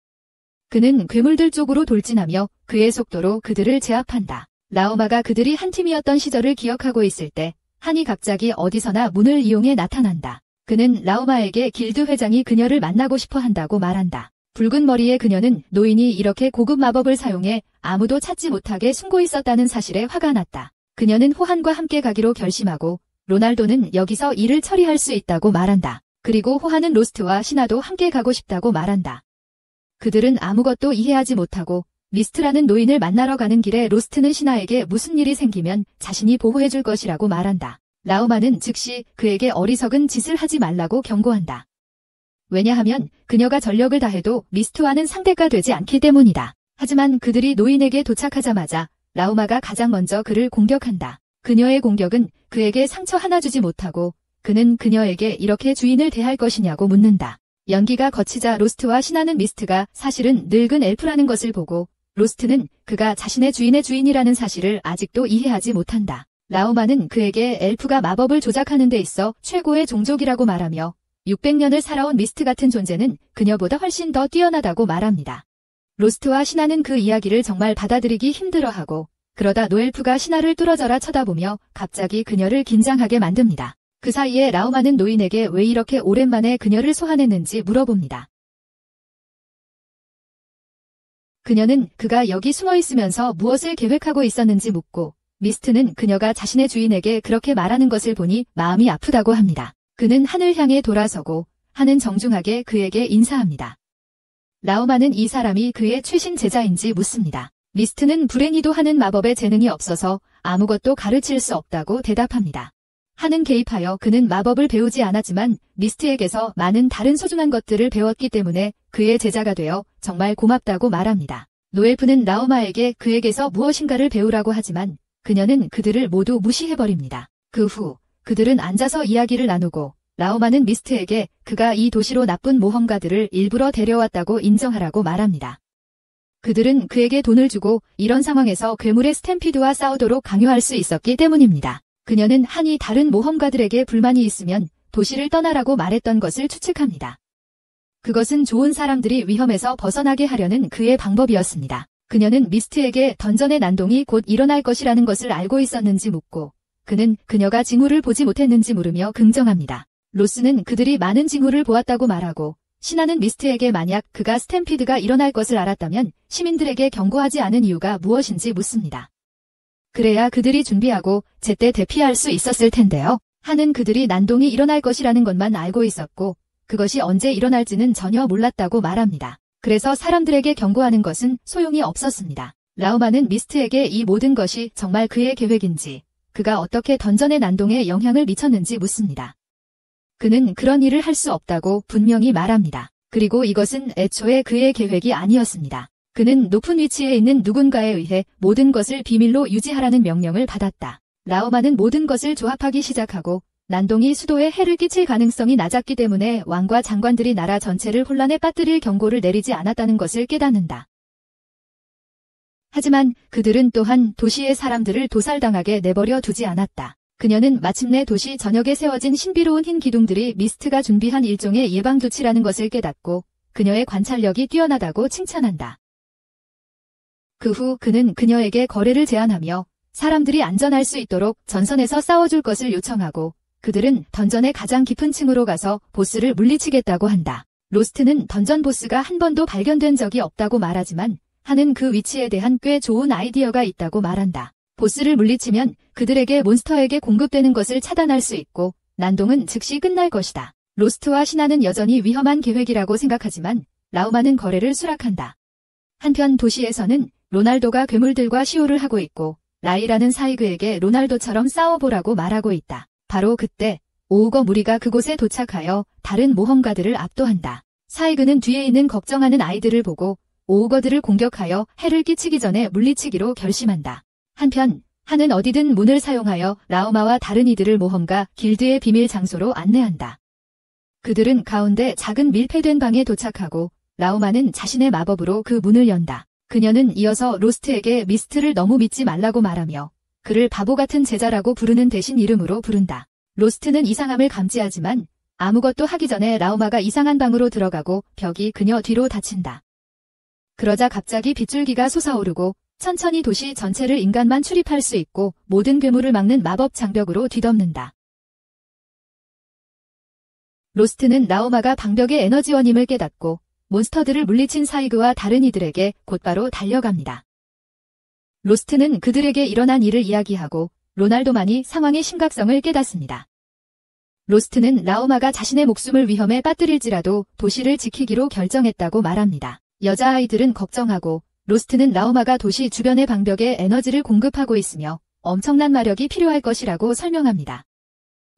[SPEAKER 1] 그는 괴물들 쪽으로 돌진하며 그의 속도로 그들을 제압한다. 라우마가 그들이 한 팀이었던 시절을 기억하고 있을 때 한이 갑자기 어디서나 문을 이용해 나타난다. 그는 라우마에게 길드 회장이 그녀를 만나고 싶어 한다고 말한다. 붉은 머리의 그녀는 노인이 이렇게 고급 마법을 사용해 아무도 찾지 못하게 숨고 있었다는 사실에 화가 났다. 그녀는 호한과 함께 가기로 결심하고 로날도는 여기서 일을 처리할 수 있다고 말한다. 그리고 호한은 로스트와 신하도 함께 가고 싶다고 말한다. 그들은 아무것도 이해하지 못하고 미스트라는 노인을 만나러 가는 길에 로스트는 신하에게 무슨 일이 생기면 자신이 보호해줄 것이라고 말한다. 라우마는 즉시 그에게 어리석은 짓을 하지 말라고 경고한다. 왜냐하면 그녀가 전력을 다해도 미스트와는 상대가 되지 않기 때문이다. 하지만 그들이 노인에게 도착하자마자 라우마가 가장 먼저 그를 공격한다. 그녀의 공격은 그에게 상처 하나 주지 못하고 그는 그녀에게 이렇게 주인을 대할 것이냐고 묻는다. 연기가 거치자 로스트와 신하는 미스트가 사실은 늙은 엘프라는 것을 보고 로스트는 그가 자신의 주인의 주인이라는 사실을 아직도 이해하지 못한다. 라우마는 그에게 엘프가 마법을 조작하는 데 있어 최고의 종족이라고 말하며 600년을 살아온 미스트 같은 존재는 그녀보다 훨씬 더 뛰어나다고 말합니다. 로스트와 신하는 그 이야기를 정말 받아들이기 힘들어하고 그러다 노엘프가 신하를 뚫어져라 쳐다보며 갑자기 그녀를 긴장하게 만듭니다. 그 사이에 라우마는 노인에게 왜 이렇게 오랜만에 그녀를 소환했는지 물어봅니다. 그녀는 그가 여기 숨어 있으면서 무엇을 계획하고 있었는지 묻고 미스트는 그녀가 자신의 주인에게 그렇게 말하는 것을 보니 마음이 아프다고 합니다. 그는 한을 향해 돌아서고 한은 정중하게 그에게 인사합니다. 라우마는 이 사람이 그의 최신 제자인지 묻습니다. 미스트는 불행히도 하는 마법에 재능이 없어서 아무것도 가르칠 수 없다고 대답합니다. 한은 개입하여 그는 마법을 배우지 않았지만 미스트에게서 많은 다른 소중한 것들을 배웠기 때문에 그의 제자가 되어 정말 고맙다고 말합니다. 노엘프는 라우마에게 그에게서 무엇인가를 배우라고 하지만 그녀는 그들을 모두 무시해버립니다. 그 후 그들은 앉아서 이야기를 나누고 라우마는 미스트에게 그가 이 도시로 나쁜 모험가들을 일부러 데려왔다고 인정하라고 말합니다. 그들은 그에게 돈을 주고 이런 상황에서 괴물의 스탬피드와 싸우도록 강요할 수 있었기 때문입니다. 그녀는 한이 다른 모험가들에게 불만이 있으면 도시를 떠나라고 말했던 것을 추측합니다. 그것은 좋은 사람들이 위험에서 벗어나게 하려는 그의 방법이었습니다. 그녀는 미스트에게 던전의 난동이 곧 일어날 것이라는 것을 알고 있었는지 묻고 그는 그녀가 징후를 보지 못했는지 물으며 긍정합니다. 로스는 그들이 많은 징후를 보았다고 말하고 신하는 미스트에게 만약 그가 스탬피드가 일어날 것을 알았다면 시민들에게 경고하지 않은 이유가 무엇인지 묻습니다. 그래야 그들이 준비하고 제때 대피할 수 있었을 텐데요. 한은 그들이 난동이 일어날 것이라는 것만 알고 있었고 그것이 언제 일어날지는 전혀 몰랐다고 말합니다. 그래서 사람들에게 경고하는 것은 소용이 없었습니다. 라우마는 미스트에게 이 모든 것이 정말 그의 계획인지 그가 어떻게 던전의 난동에 영향을 미쳤는지 묻습니다. 그는 그런 일을 할 수 없다고 분명히 말합니다. 그리고 이것은 애초에 그의 계획이 아니었습니다. 그는 높은 위치에 있는 누군가에 의해 모든 것을 비밀로 유지하라는 명령을 받았다. 라우마는 모든 것을 조합하기 시작하고 난동이 수도에 해를 끼칠 가능성이 낮았기 때문에 왕과 장관들이 나라 전체를 혼란에 빠뜨릴 경고를 내리지 않았다는 것을 깨닫는다. 하지만 그들은 또한 도시의 사람들을 도살당하게 내버려 두지 않았다. 그녀는 마침내 도시 전역에 세워진 신비로운 흰 기둥들이 미스트가 준비한 일종의 예방조치라는 것을 깨닫고 그녀의 관찰력이 뛰어나다고 칭찬한다. 그 후 그는 그녀에게 거래를 제안하며 사람들이 안전할 수 있도록 전선에서 싸워줄 것을 요청하고 그들은 던전의 가장 깊은 층으로 가서 보스를 물리치겠다고 한다. 로스트는 던전 보스가 한 번도 발견된 적이 없다고 말하지만 한은 그 위치에 대한 꽤 좋은 아이디어가 있다고 말한다. 보스를 물리치면 그들에게 몬스터에게 공급되는 것을 차단할 수 있고 난동은 즉시 끝날 것이다. 로스트와 신하는 여전히 위험한 계획이라고 생각하지만 라우마는 거래를 수락한다. 한편 도시에서는 로날도가 괴물들과 시호를 하고 있고 라이라는 사이그에게 로날도처럼 싸워보라고 말하고 있다. 바로 그때 오우거 무리가 그곳에 도착하여 다른 모험가들을 압도한다. 사이그는 뒤에 있는 걱정하는 아이들을 보고 오우거들을 공격하여 해를 끼치기 전에 물리치기로 결심한다. 한편 한은 어디든 문을 사용하여 라우마와 다른 이들을 모험가 길드의 비밀 장소로 안내한다. 그들은 가운데 작은 밀폐된 방에 도착하고 라우마는 자신의 마법으로 그 문을 연다. 그녀는 이어서 로스트에게 미스트를 너무 믿지 말라고 말하며 그를 바보 같은 제자라고 부르는 대신 이름으로 부른다. 로스트는 이상함을 감지하지만 아무것도 하기 전에 라우마가 이상한 방으로 들어가고 벽이 그녀 뒤로 닫힌다. 그러자 갑자기 빗줄기가 솟아오르고 천천히 도시 전체를 인간만 출입할 수 있고 모든 괴물을 막는 마법 장벽으로 뒤덮는다. 로스트는 라우마가 방벽의 에너지원임을 깨닫고 몬스터들을 물리친 사이그와 다른 이들에게 곧바로 달려갑니다. 로스트는 그들에게 일어난 일을 이야기하고 로날도만이 상황의 심각성을 깨닫습니다. 로스트는 라우마가 자신의 목숨을 위험에 빠뜨릴지라도 도시를 지키기로 결정했다고 말합니다. 여자아이들은 걱정하고 로스트는 라우마가 도시 주변의 방벽에 에너지를 공급하고 있으며 엄청난 마력이 필요할 것이라고 설명합니다.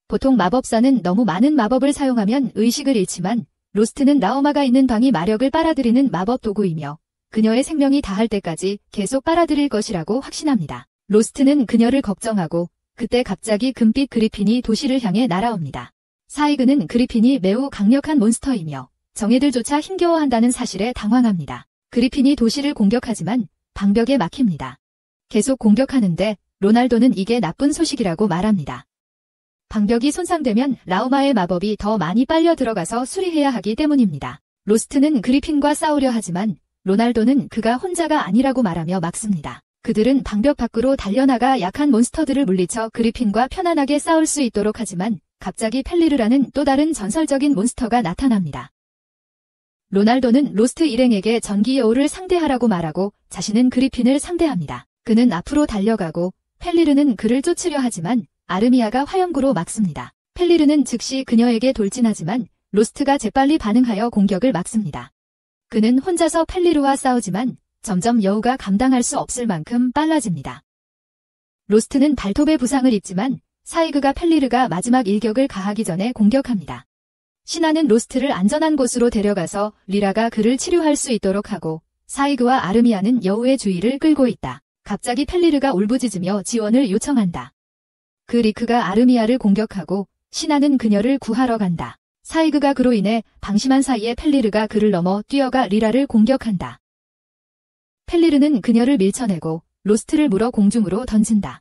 [SPEAKER 1] 보통 마법사는 너무 많은 마법을 사용하면 의식을 잃지만 로스트는 라우마가 있는 방이 마력을 빨아들이는 마법 도구이며 그녀의 생명이 다할 때까지 계속 빨아들일 것이라고 확신합니다. 로스트는 그녀를 걱정하고 그때 갑자기 금빛 그리핀이 도시를 향해 날아옵니다. 사이그는 그리핀이 매우 강력한 몬스터이며 정예들조차 힘겨워한다는 사실에 당황합니다. 그리핀이 도시를 공격하지만 방벽에 막힙니다. 계속 공격하는데 로날도는 이게 나쁜 소식이라고 말합니다. 방벽이 손상되면 라우마의 마법이 더 많이 빨려 들어가서 수리해야 하기 때문입니다. 로스트는 그리핀과 싸우려 하지만 로날도는 그가 혼자가 아니라고 말하며 막습니다. 그들은 방벽 밖으로 달려나가 약한 몬스터들을 물리쳐 그리핀과 편안하게 싸울 수 있도록 하지만 갑자기 펠리르라는 또 다른 전설적인 몬스터가 나타납니다. 로날도는 로스트 일행에게 전기 여우를 상대하라고 말하고 자신은 그리핀을 상대합니다. 그는 앞으로 달려가고 펠리르는 그를 쫓으려 하지만 아르미아가 화염구로 막습니다. 펠리르는 즉시 그녀에게 돌진하지만 로스트가 재빨리 반응하여 공격을 막습니다. 그는 혼자서 펠리르와 싸우지만 점점 여우가 감당할 수 없을 만큼 빨라집니다. 로스트는 발톱에 부상을 입지만 사이그가 펠리르가 마지막 일격을 가하기 전에 공격합니다. 신하는 로스트를 안전한 곳으로 데려가서 리라가 그를 치료할 수 있도록 하고 사이그와 아르미아는 여우의 주의를 끌고 있다. 갑자기 펠리르가 울부짖으며 지원을 요청한다. 그 리크가 아르미아를 공격하고 신하는 그녀를 구하러 간다. 사이그가 그로 인해 방심한 사이에 펠리르가 그를 넘어 뛰어가 리라를 공격한다. 펠리르는 그녀를 밀쳐내고 로스트를 물어 공중으로 던진다.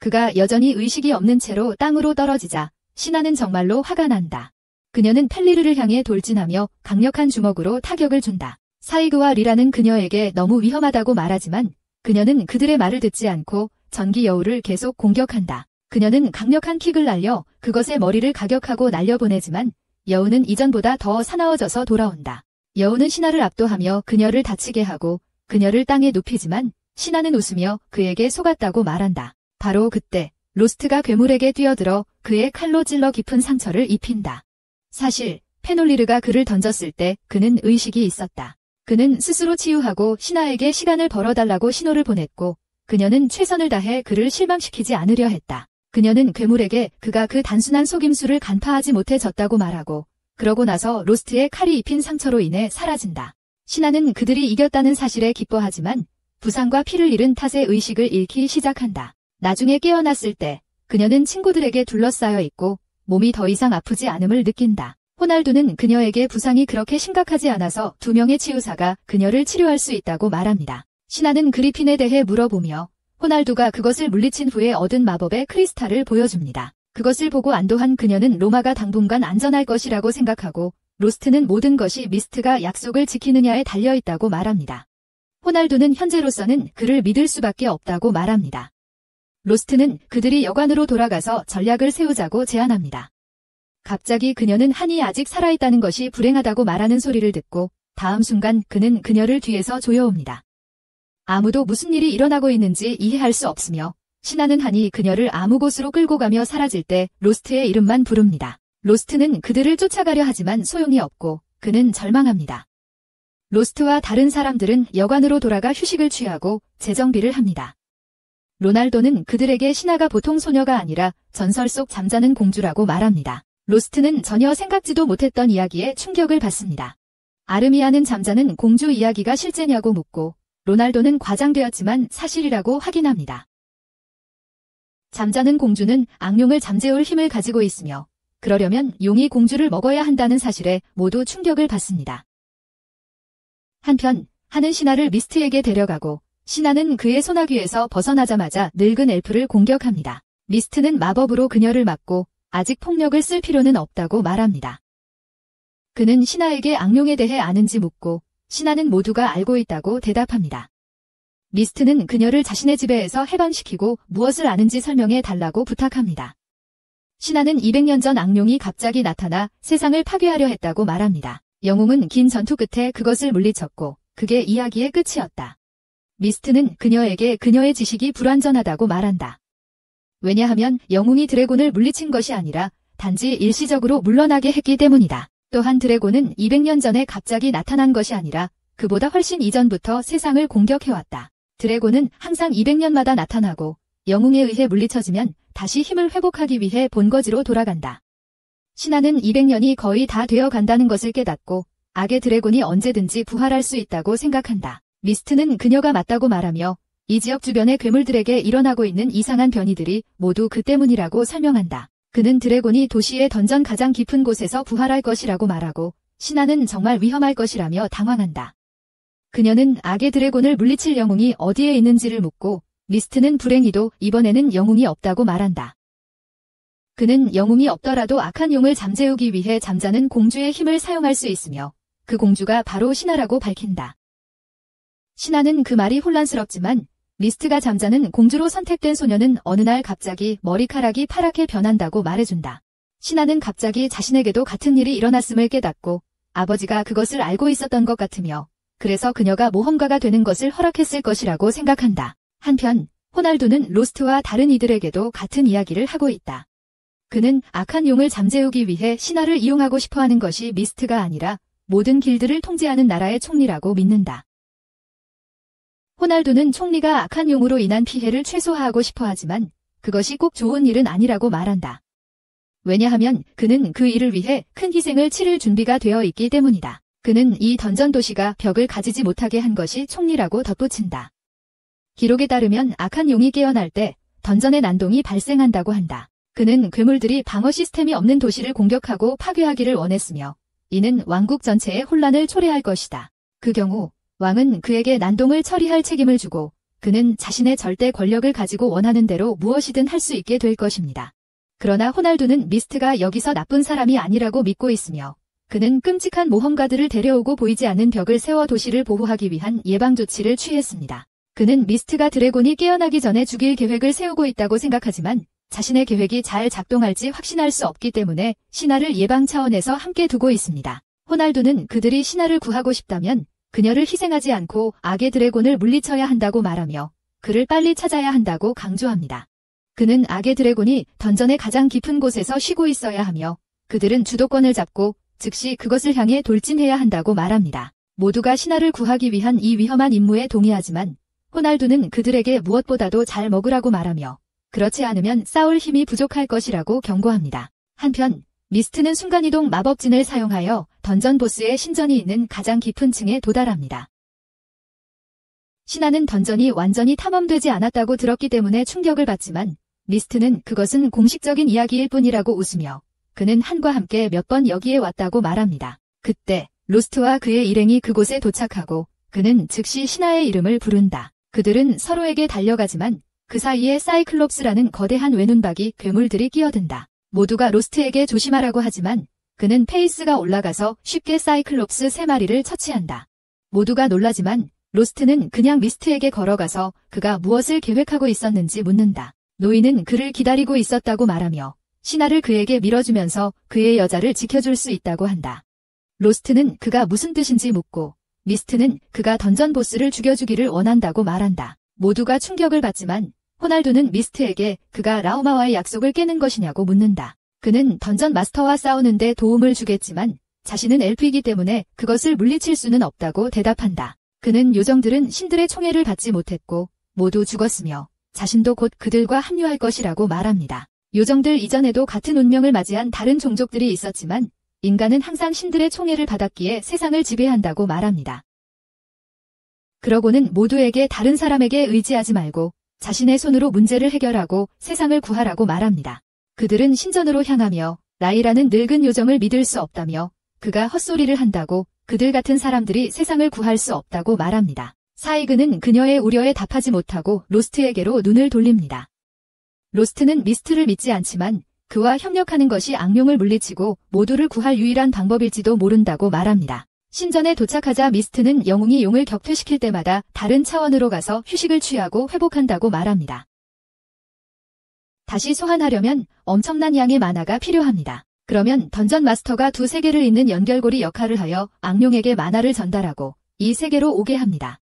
[SPEAKER 1] 그가 여전히 의식이 없는 채로 땅으로 떨어지자 신하는 정말로 화가 난다. 그녀는 펠리르를 향해 돌진하며 강력한 주먹으로 타격을 준다. 사이그와 리라는 그녀에게 너무 위험하다고 말하지만 그녀는 그들의 말을 듣지 않고 전기 여우를 계속 공격한다. 그녀는 강력한 킥을 날려 그것의 머리를 가격하고 날려보내지만 여우는 이전보다 더 사나워져서 돌아온다. 여우는 신하를 압도하며 그녀를 다치게 하고 그녀를 땅에 눕히지만 신하는 웃으며 그에게 속았다고 말한다. 바로 그때 로스트가 괴물에게 뛰어들어 그의 칼로 찔러 깊은 상처를 입힌다. 사실 페놀리르가 그를 던졌을 때 그는 의식이 있었다. 그는 스스로 치유하고 신하에게 시간을 벌어달라고 신호를 보냈고 그녀는 최선을 다해 그를 실망시키지 않으려 했다. 그녀는 괴물에게 그가 그 단순한 속임수를 간파하지 못해 졌다고 말하고 그러고 나서 로스트의 칼이 입힌 상처로 인해 사라진다. 신하는 그들이 이겼다는 사실에 기뻐하지만 부상과 피를 잃은 탓에 의식을 잃기 시작한다. 나중에 깨어났을 때 그녀는 친구들에게 둘러싸여 있고 몸이 더 이상 아프지 않음을 느낀다. 호날두는 그녀에게 부상이 그렇게 심각하지 않아서 2명의 치유사가 그녀를 치료할 수 있다고 말합니다. 신하는 그리핀에 대해 물어보며 호날두가 그것을 물리친 후에 얻은 마법의 크리스탈을 보여줍니다. 그것을 보고 안도한 그녀는 로마가 당분간 안전할 것이라고 생각하고 로스트는 모든 것이 미스트가 약속을 지키느냐에 달려있다고 말합니다. 호날두는 현재로서는 그를 믿을 수밖에 없다고 말합니다. 로스트는 그들이 여관으로 돌아가서 전략을 세우자고 제안합니다. 갑자기 그녀는 한이 아직 살아있다는 것이 불행하다고 말하는 소리를 듣고 다음 순간 그는 그녀를 뒤에서 조여옵니다. 아무도 무슨 일이 일어나고 있는지 이해할 수 없으며 신하는 한이 그녀를 아무 곳으로 끌고 가며 사라질 때 로스트의 이름만 부릅니다. 로스트는 그들을 쫓아가려 하지만 소용이 없고 그는 절망합니다. 로스트와 다른 사람들은 여관으로 돌아가 휴식을 취하고 재정비를 합니다. 로날도는 그들에게 신하가 보통 소녀가 아니라 전설 속 잠자는 공주라고 말합니다. 로스트는 전혀 생각지도 못했던 이야기에 충격을 받습니다. 아르미아는 잠자는 공주 이야기가 실제냐고 묻고 로날도는 과장되었지만 사실이라고 확인합니다. 잠자는 공주는 악룡을 잠재울 힘을 가지고 있으며 그러려면 용이 공주를 먹어야 한다는 사실에 모두 충격을 받습니다. 한편 한은 신하를 미스트에게 데려가고 신하는 그의 소나귀에서 벗어나자마자 늙은 엘프를 공격합니다. 미스트는 마법으로 그녀를 막고 아직 폭력을 쓸 필요는 없다고 말합니다. 그는 신하에게 악룡에 대해 아는지 묻고 신하는 모두가 알고 있다고 대답합니다. 미스트는 그녀를 자신의 지배에서 해방시키고 무엇을 아는지 설명해 달라고 부탁합니다. 신하는 200년 전 악룡이 갑자기 나타나 세상을 파괴하려 했다고 말합니다. 영웅은 긴 전투 끝에 그것을 물리쳤고 그게 이야기의 끝이었다. 미스트는 그녀에게 그녀의 지식이 불완전하다고 말한다. 왜냐하면 영웅이 드래곤을 물리친 것이 아니라 단지 일시적으로 물러나게 했기 때문이다. 또한 드래곤은 200년 전에 갑자기 나타난 것이 아니라 그보다 훨씬 이전부터 세상을 공격해왔다. 드래곤은 항상 200년마다 나타나고 영웅에 의해 물리쳐지면 다시 힘을 회복하기 위해 본거지로 돌아간다. 신하는 200년이 거의 다 되어 간다는 것을 깨닫고 악의 드래곤이 언제든지 부활할 수 있다고 생각한다. 미스트는 그녀가 맞다고 말하며 이 지역 주변의 괴물들에게 일어나고 있는 이상한 변이들이 모두 그 때문이라고 설명한다. 그는 드래곤이 도시의 던전 가장 깊은 곳에서 부활할 것이라고 말하고 신하는 정말 위험할 것이라며 당황한다. 그녀는 악의 드래곤을 물리칠 영웅이 어디에 있는지를 묻고 미스트는 불행히도 이번에는 영웅이 없다고 말한다. 그는 영웅이 없더라도 악한 용을 잠재우기 위해 잠자는 공주의 힘을 사용할 수 있으며 그 공주가 바로 신하라고 밝힌다. 신하는 그 말이 혼란스럽지만 미스트가 잠자는 공주로 선택된 소녀는 어느 날 갑자기 머리카락이 파랗게 변한다고 말해준다. 신하는 갑자기 자신에게도 같은 일이 일어났음을 깨닫고 아버지가 그것을 알고 있었던 것 같으며 그래서 그녀가 모험가가 되는 것을 허락했을 것이라고 생각한다. 한편 호날두는 로스트와 다른 이들에게도 같은 이야기를 하고 있다. 그는 악한 용을 잠재우기 위해 신하를 이용하고 싶어하는 것이 미스트가 아니라 모든 길드를 통제하는 나라의 총리라고 믿는다. 호날두는 총리가 악한 용으로 인한 피해를 최소화하고 싶어하지만 그것이 꼭 좋은 일은 아니라고 말한다. 왜냐하면 그는 그 일을 위해 큰 희생을 치를 준비가 되어 있기 때문이다. 그는 이 던전 도시가 벽을 가지지 못하게 한 것이 총리라고 덧붙인다. 기록에 따르면 악한 용이 깨어날 때 던전의 난동이 발생한다고 한다. 그는 괴물들이 방어 시스템이 없는 도시를 공격하고 파괴하기를 원했으며 이는 왕국 전체의 혼란을 초래할 것이다. 그 경우 왕은 그에게 난동을 처리할 책임을 주고 그는 자신의 절대 권력을 가지고 원하는 대로 무엇이든 할 수 있게 될 것입니다. 그러나 호날두는 미스트가 여기서 나쁜 사람이 아니라고 믿고 있으며 그는 끔찍한 모험가들을 데려오고 보이지 않는 벽을 세워 도시를 보호하기 위한 예방조치를 취했습니다. 그는 미스트가 드래곤이 깨어나기 전에 죽일 계획을 세우고 있다고 생각하지만 자신의 계획이 잘 작동할지 확신할 수 없기 때문에 신하를 예방 차원에서 함께 두고 있습니다. 호날두는 그들이 신하를 구하고 싶다면 그녀를 희생하지 않고 악의 드래곤을 물리쳐야 한다고 말하며 그를 빨리 찾아야 한다고 강조합니다. 그는 악의 드래곤이 던전의 가장 깊은 곳에서 쉬고 있어야 하며 그들은 주도권을 잡고 즉시 그것을 향해 돌진해야 한다고 말합니다. 모두가 신하를 구하기 위한 이 위험한 임무에 동의하지만 호날두는 그들에게 무엇보다도 잘 먹으라고 말하며 그렇지 않으면 싸울 힘이 부족할 것이라고 경고합니다. 한편 미스트는 순간이동 마법진을 사용하여 던전 보스의 신전이 있는 가장 깊은 층에 도달합니다. 신하는 던전이 완전히 탐험되지 않았다고 들었기 때문에 충격을 받지만 미스트는 그것은 공식적인 이야기일 뿐이라고 웃으며 그는 한과 함께 몇 번 여기에 왔다고 말합니다. 그때 로스트와 그의 일행이 그곳에 도착하고 그는 즉시 신하의 이름을 부른다. 그들은 서로에게 달려가지만 그 사이에 사이클롭스라는 거대한 외눈박이 괴물들이 끼어든다. 모두가 로스트에게 조심하라고 하지만 그는 페이스가 올라가서 쉽게 사이클롭스 3마리를 처치한다. 모두가 놀라지만 로스트는 그냥 미스트에게 걸어가서 그가 무엇을 계획하고 있었는지 묻는다. 노인은 그를 기다리고 있었다고 말하며 신하를 그에게 밀어주면서 그의 여자를 지켜줄 수 있다고 한다. 로스트는 그가 무슨 뜻인지 묻고 미스트는 그가 던전 보스를 죽여주기를 원한다고 말한다. 모두가 충격을 받지만 호날두는 미스트에게 그가 라우마와의 약속을 깨는 것이냐고 묻는다. 그는 던전 마스터와 싸우는데 도움을 주겠지만 자신은 엘프이기 때문에 그것을 물리칠 수는 없다고 대답한다. 그는 요정들은 신들의 총애를 받지 못했고 모두 죽었으며 자신도 곧 그들과 합류할 것이라고 말합니다. 요정들 이전에도 같은 운명을 맞이한 다른 종족들이 있었지만 인간은 항상 신들의 총애를 받았기에 세상을 지배한다고 말합니다. 그러고는 모두에게 다른 사람에게 의지하지 말고 자신의 손으로 문제를 해결하고 세상을 구하라고 말합니다. 그들은 신전으로 향하며 라이라는 늙은 요정을 믿을 수 없다며 그가 헛소리를 한다고 그들 같은 사람들이 세상을 구할 수 없다고 말합니다. 사이그는 그녀의 우려에 답하지 못하고 로스트에게로 눈을 돌립니다. 로스트는 미스트를 믿지 않지만 그와 협력하는 것이 악령을 물리치고 모두를 구할 유일한 방법일지도 모른다고 말합니다. 신전에 도착하자 미스트는 영웅이 용을 격퇴시킬 때마다 다른 차원으로 가서 휴식을 취하고 회복한다고 말합니다. 다시 소환하려면 엄청난 양의 마나가 필요합니다. 그러면 던전 마스터가 두 세계를 잇는 연결고리 역할을 하여 악령에게 마나를 전달하고 이 세계로 오게 합니다.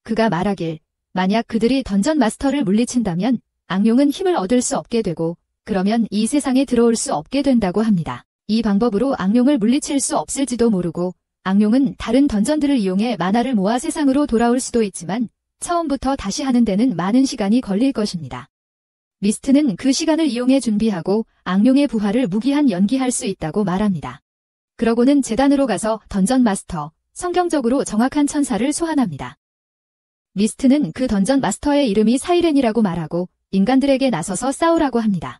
[SPEAKER 1] 그가 말하길 만약 그들이 던전 마스터를 물리친다면 악령은 힘을 얻을 수 없게 되고 그러면 이 세상에 들어올 수 없게 된다고 합니다. 이 방법으로 악령을 물리칠 수 없을지도 모르고 악령은 다른 던전들을 이용해 마나를 모아 세상으로 돌아올 수도 있지만 처음부터 다시 하는 데는 많은 시간이 걸릴 것입니다. 미스트는 그 시간을 이용해 준비하고 악령의 부활을 무기한 연기할 수 있다고 말합니다. 그러고는 제단으로 가서 던전 마스터, 성경적으로 정확한 천사를 소환합니다. 미스트는 그 던전 마스터의 이름이 사이렌이라고 말하고 인간들에게 나서서 싸우라고 합니다.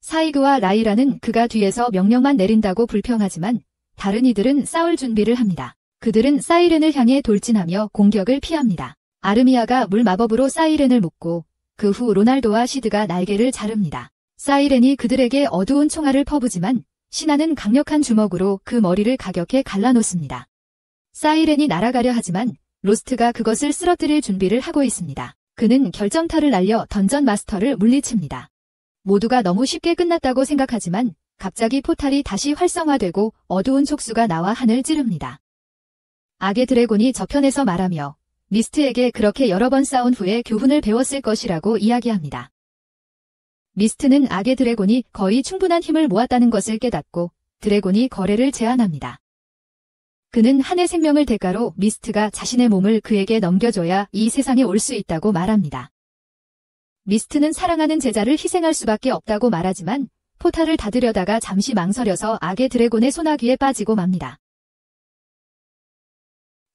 [SPEAKER 1] 사이그와 라이라는 그가 뒤에서 명령만 내린다고 불평하지만 다른 이들은 싸울 준비를 합니다. 그들은 사이렌을 향해 돌진하며 공격을 피합니다. 아르미아가 물 마법으로 사이렌을 묶고 그 후 로날도와 시드가 날개를 자릅니다. 사이렌이 그들에게 어두운 총알을 퍼부지만 신하는 강력한 주먹으로 그 머리를 가격해 갈라놓습니다. 사이렌이 날아가려 하지만 로스트가 그것을 쓰러뜨릴 준비를 하고 있습니다. 그는 결정타를 날려 던전 마스터를 물리칩니다. 모두가 너무 쉽게 끝났다고 생각하지만 갑자기 포탈이 다시 활성화되고 어두운 촉수가 나와 하늘 찌릅니다. 악의 드래곤이 저편에서 말하며 미스트에게 그렇게 여러 번 싸운 후에 교훈을 배웠을 것이라고 이야기합니다. 미스트는 악의 드래곤이 거의 충분한 힘을 모았다는 것을 깨닫고 드래곤이 거래를 제안합니다. 그는 한의 생명을 대가로 미스트가 자신의 몸을 그에게 넘겨줘야 이 세상에 올 수 있다고 말합니다. 미스트는 사랑하는 제자를 희생할 수밖에 없다고 말하지만 포탈을 닫으려다가 잠시 망설여서 악의 드래곤의 소나기에 빠지고 맙니다.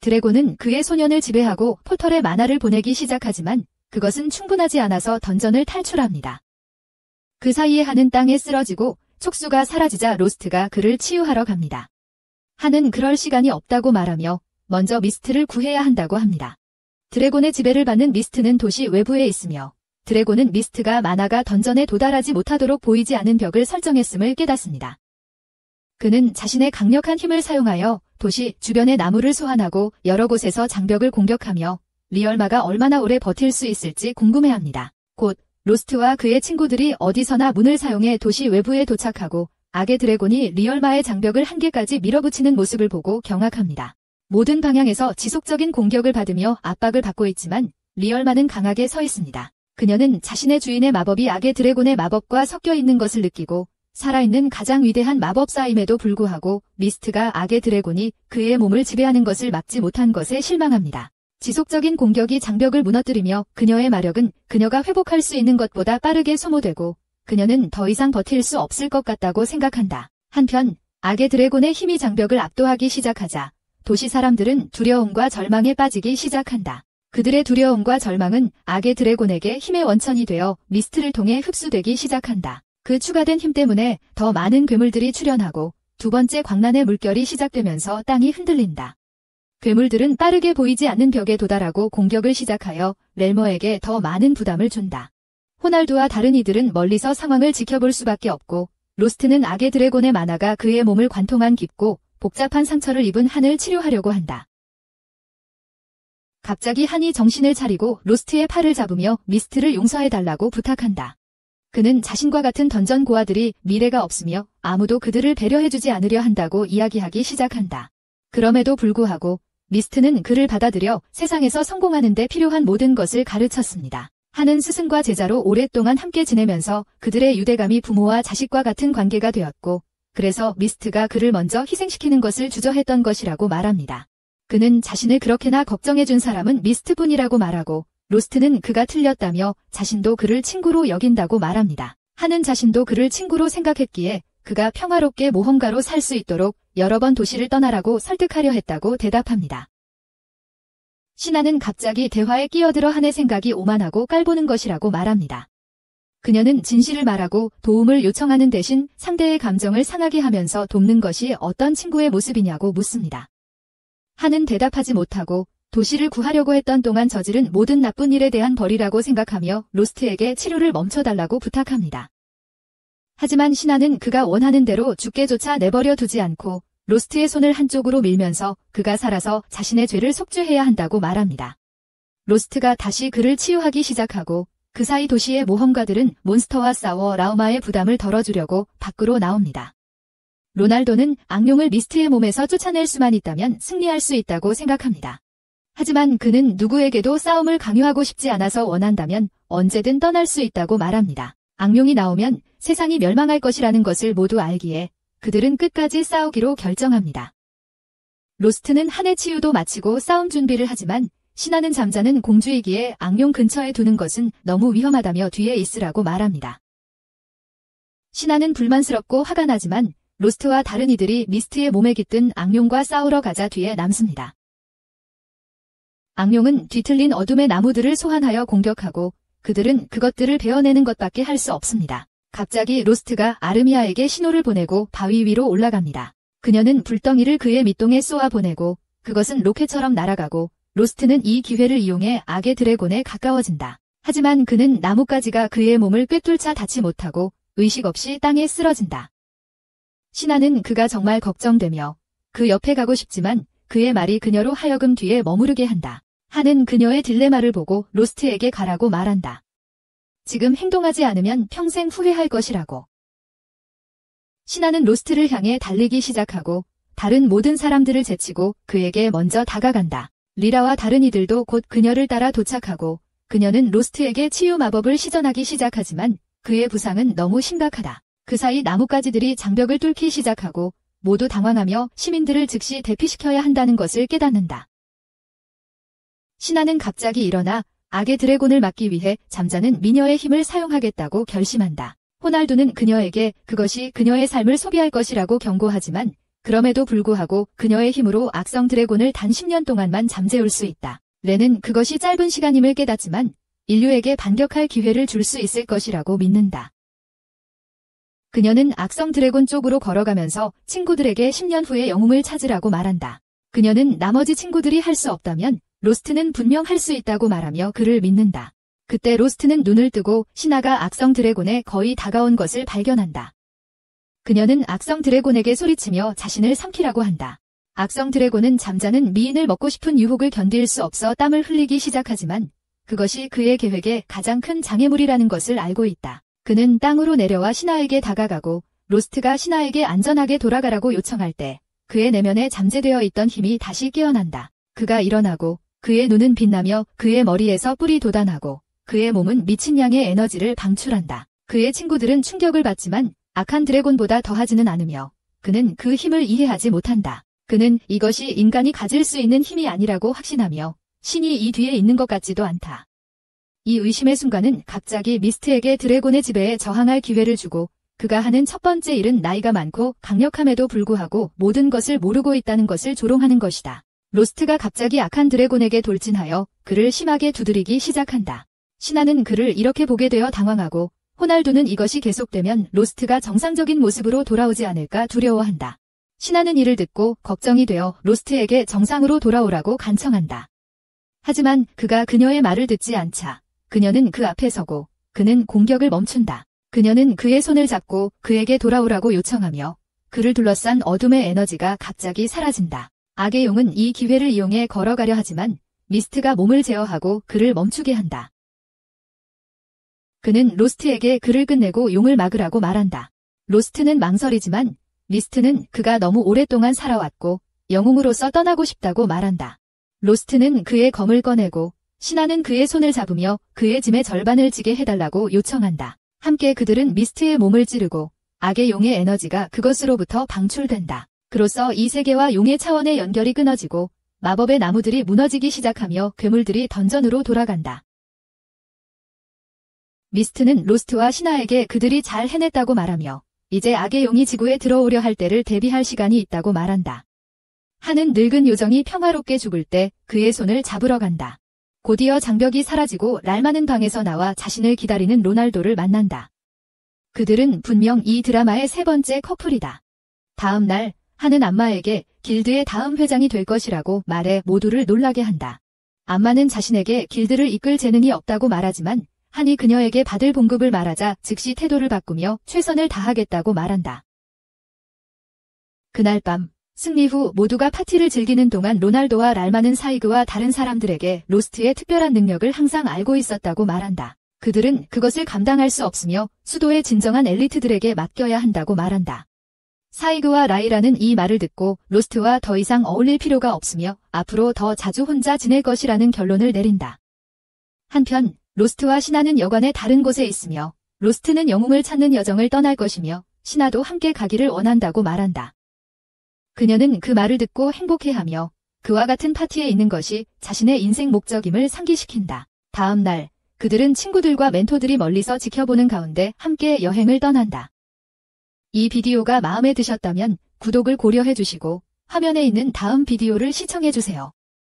[SPEAKER 1] 드래곤은 그의 소년을 지배하고 포털에 마나를 보내기 시작하지만 그것은 충분하지 않아서 던전을 탈출합니다. 그 사이에 한은 땅에 쓰러지고 촉수가 사라지자 로스트가 그를 치유하러 갑니다. 한은 그럴 시간이 없다고 말하며 먼저 미스트를 구해야 한다고 합니다. 드래곤의 지배를 받는 미스트는 도시 외부에 있으며 드래곤은 미스트가 만화가 던전에 도달하지 못하도록 보이지 않는 벽을 설정했음을 깨닫습니다. 그는 자신의 강력한 힘을 사용하여 도시 주변의 나무를 소환하고 여러 곳에서 장벽을 공격하며 리얼마가 얼마나 오래 버틸 수 있을지 궁금해합니다. 곧 로스트와 그의 친구들이 어디서나 문을 사용해 도시 외부에 도착하고 악의 드래곤이 리얼마의 장벽을 한 개까지 밀어붙이는 모습을 보고 경악합니다. 모든 방향에서 지속적인 공격을 받으며 압박을 받고 있지만 리얼마는 강하게 서 있습니다. 그녀는 자신의 주인의 마법이 악의 드래곤의 마법과 섞여 있는 것을 느끼고 살아있는 가장 위대한 마법사임에도 불구하고 미스트가 악의 드래곤이 그의 몸을 지배하는 것을 막지 못한 것에 실망합니다. 지속적인 공격이 장벽을 무너뜨리며 그녀의 마력은 그녀가 회복할 수 있는 것보다 빠르게 소모되고 그녀는 더 이상 버틸 수 없을 것 같다고 생각한다. 한편 악의 드래곤의 힘이 장벽을 압도하기 시작하자 도시 사람들은 두려움과 절망에 빠지기 시작한다. 그들의 두려움과 절망은 악의 드래곤에게 힘의 원천이 되어 미스트를 통해 흡수되기 시작한다. 그 추가된 힘 때문에 더 많은 괴물들이 출현하고 두 번째 광란의 물결이 시작되면서 땅이 흔들린다. 괴물들은 빠르게 보이지 않는 벽에 도달하고 공격을 시작하여 렐머에게 더 많은 부담을 준다. 호날두와 다른 이들은 멀리서 상황을 지켜볼 수밖에 없고 로스트는 악의 드래곤의 만화가 그의 몸을 관통한 깊고 복잡한 상처를 입은 한을 치료하려고 한다. 갑자기 한이 정신을 차리고 로스트의 팔을 잡으며 미스트를 용서해달라고 부탁한다. 그는 자신과 같은 던전 고아들이 미래가 없으며 아무도 그들을 배려해주지 않으려 한다고 이야기하기 시작한다. 그럼에도 불구하고 미스트는 그를 받아들여 세상에서 성공하는 데 필요한 모든 것을 가르쳤습니다. 한은 스승과 제자로 오랫동안 함께 지내면서 그들의 유대감이 부모와 자식과 같은 관계가 되었고 그래서 미스트가 그를 먼저 희생시키는 것을 주저했던 것이라고 말합니다. 그는 자신을 그렇게나 걱정해준 사람은 미스트뿐이라고 말하고 로스트는 그가 틀렸다며 자신도 그를 친구로 여긴다고 말합니다. 한은 자신도 그를 친구로 생각했기에 그가 평화롭게 모험가로 살 수 있도록 여러 번 도시를 떠나라고 설득하려 했다고 대답합니다. 신하는 갑자기 대화에 끼어들어 한의 생각이 오만하고 깔보는 것이라고 말합니다. 그녀는 진실을 말하고 도움을 요청하는 대신 상대의 감정을 상하게 하면서 돕는 것이 어떤 친구의 모습이냐고 묻습니다. 한은 대답하지 못하고 도시를 구하려고 했던 동안 저지른 모든 나쁜 일에 대한 벌이라고 생각하며 로스트에게 치료를 멈춰달라고 부탁합니다. 하지만 신하는 그가 원하는 대로 죽게조차 내버려 두지 않고 로스트의 손을 한쪽으로 밀면서 그가 살아서 자신의 죄를 속죄해야 한다고 말합니다. 로스트가 다시 그를 치유하기 시작하고 그 사이 도시의 모험가들은 몬스터와 싸워 라우마의 부담을 덜어주려고 밖으로 나옵니다. 로날도는 악룡을 미스트의 몸에서 쫓아낼 수만 있다면 승리할 수 있다고 생각합니다. 하지만 그는 누구에게도 싸움을 강요하고 싶지 않아서 원한다면 언제든 떠날 수 있다고 말합니다. 악룡이 나오면 세상이 멸망할 것이라는 것을 모두 알기에 그들은 끝까지 싸우기로 결정합니다. 로스트는 한의 치유도 마치고 싸움 준비를 하지만 신하는 잠자는 공주이기에 악룡 근처에 두는 것은 너무 위험하다며 뒤에 있으라고 말합니다. 신하는 불만스럽고 화가 나지만 로스트와 다른 이들이 미스트의 몸에 깃든 악룡과 싸우러 가자 뒤에 남습니다. 악룡은 뒤틀린 어둠의 나무들을 소환하여 공격하고 그들은 그것들을 베어내는 것밖에 할 수 없습니다. 갑자기 로스트가 아르미아에게 신호를 보내고 바위 위로 올라갑니다. 그녀는 불덩이를 그의 밑동에 쏘아 보내고 그것은 로켓처럼 날아가고 로스트는 이 기회를 이용해 악의 드래곤에 가까워진다. 하지만 그는 나뭇가지가 그의 몸을 꿰뚫자 닿지 못하고 의식 없이 땅에 쓰러진다. 신하는 그가 정말 걱정되며 그 옆에 가고 싶지만 그의 말이 그녀로 하여금 뒤에 머무르게 한다. 한은 그녀의 딜레마를 보고 로스트에게 가라고 말한다. 지금 행동하지 않으면 평생 후회할 것이라고. 신하는 로스트를 향해 달리기 시작하고 다른 모든 사람들을 제치고 그에게 먼저 다가간다. 리라와 다른 이들도 곧 그녀를 따라 도착하고 그녀는 로스트에게 치유 마법을 시전하기 시작하지만 그의 부상은 너무 심각하다. 그 사이 나뭇가지들이 장벽을 뚫기 시작하고 모두 당황하며 시민들을 즉시 대피시켜야 한다는 것을 깨닫는다. 신하는 갑자기 일어나 악의 드래곤을 막기 위해 잠자는 미녀의 힘을 사용하겠다고 결심한다. 호날두는 그녀에게 그것이 그녀의 삶을 소비할 것이라고 경고하지만 그럼에도 불구하고 그녀의 힘으로 악성 드래곤을 단 10년 동안만 잠재울 수 있다. 레는 그것이 짧은 시간임을 깨닫지만 인류에게 반격할 기회를 줄 수 있을 것이라고 믿는다. 그녀는 악성 드래곤 쪽으로 걸어가면서 친구들에게 10년 후에 영웅을 찾으라고 말한다. 그녀는 나머지 친구들이 할 수 없다면 로스트는 분명 할 수 있다고 말하며 그를 믿는다. 그때 로스트는 눈을 뜨고 신하가 악성 드래곤에 거의 다가온 것을 발견한다. 그녀는 악성 드래곤에게 소리치며 자신을 삼키라고 한다. 악성 드래곤은 잠자는 미인을 먹고 싶은 유혹을 견딜 수 없어 땀을 흘리기 시작하지만 그것이 그의 계획의 가장 큰 장애물이라는 것을 알고 있다. 그는 땅으로 내려와 신하에게 다가가고 로스트가 신하에게 안전하게 돌아가라고 요청할 때 그의 내면에 잠재되어 있던 힘이 다시 깨어난다. 그가 일어나고 그의 눈은 빛나며 그의 머리에서 뿔이 돋아나고 그의 몸은 미친 양의 에너지를 방출한다. 그의 친구들은 충격을 받지만 악한 드래곤보다 더하지는 않으며 그는 그 힘을 이해하지 못한다. 그는 이것이 인간이 가질 수 있는 힘이 아니라고 확신하며 신이 이 뒤에 있는 것 같지도 않다. 이 의심의 순간은 갑자기 미스트에게 드래곤의 지배에 저항할 기회를 주고 그가 하는 첫 번째 일은 나이가 많고 강력함에도 불구하고 모든 것을 모르고 있다는 것을 조롱하는 것이다. 로스트가 갑자기 악한 드래곤에게 돌진하여 그를 심하게 두드리기 시작한다. 신하는 그를 이렇게 보게 되어 당황하고 호날두는 이것이 계속되면 로스트가 정상적인 모습으로 돌아오지 않을까 두려워한다. 신하는 이를 듣고 걱정이 되어 로스트에게 정상으로 돌아오라고 간청한다. 하지만 그가 그녀의 말을 듣지 않자 그녀는 그 앞에 서고 그는 공격을 멈춘다. 그녀는 그의 손을 잡고 그에게 돌아오라고 요청하며 그를 둘러싼 어둠의 에너지가 갑자기 사라진다. 악의 용은 이 기회를 이용해 걸어가려 하지만 미스트가 몸을 제어하고 그를 멈추게 한다. 그는 로스트에게 그를 끝내고 용을 막으라고 말한다. 로스트는 망설이지만 미스트는 그가 너무 오랫동안 살아왔고 영웅으로서 떠나고 싶다고 말한다. 로스트는 그의 검을 꺼내고 신하는 그의 손을 잡으며 그의 짐의 절반을 지게 해달라고 요청한다. 함께 그들은 미스트의 몸을 찌르고 악의 용의 에너지가 그것으로부터 방출된다. 그로써 이 세계와 용의 차원의 연결이 끊어지고 마법의 나무들이 무너지기 시작하며 괴물들이 던전으로 돌아간다. 미스트는 로스트와 신하에게 그들이 잘 해냈다고 말하며 이제 악의 용이 지구에 들어오려 할 때를 대비할 시간이 있다고 말한다. 하는 늙은 요정이 평화롭게 죽을 때 그의 손을 잡으러 간다. 곧이어 장벽이 사라지고 랄마는 방에서 나와 자신을 기다리는 로날도를 만난다. 그들은 분명 이 드라마의 세 번째 커플이다. 다음 날 하는 안마에게 길드의 다음 회장이 될 것이라고 말해 모두를 놀라게 한다. 안마는 자신에게 길드를 이끌 재능이 없다고 말하지만 한이 그녀에게 받을 봉급을 말하자 즉시 태도를 바꾸며 최선을 다하겠다고 말한다. 그날 밤 승리 후 모두가 파티를 즐기는 동안 로날도와 랄마는 사이그와 다른 사람들에게 로스트의 특별한 능력을 항상 알고 있었다고 말한다. 그들은 그것을 감당할 수 없으며 수도의 진정한 엘리트들에게 맡겨야 한다고 말한다. 사이그와 라이라는 이 말을 듣고 로스트와 더 이상 어울릴 필요가 없으며 앞으로 더 자주 혼자 지낼 것이라는 결론을 내린다. 한편 로스트와 신하는 여관의 다른 곳에 있으며 로스트는 영웅을 찾는 여정을 떠날 것이며 신하도 함께 가기를 원한다고 말한다. 그녀는 그 말을 듣고 행복해하며 그와 같은 파티에 있는 것이 자신의 인생 목적임을 상기시킨다. 다음 날 그들은 친구들과 멘토들이 멀리서 지켜보는 가운데 함께 여행을 떠난다. 이 비디오가 마음에 드셨다면 구독을 고려해 주시고 화면에 있는 다음 비디오를 시청해 주세요.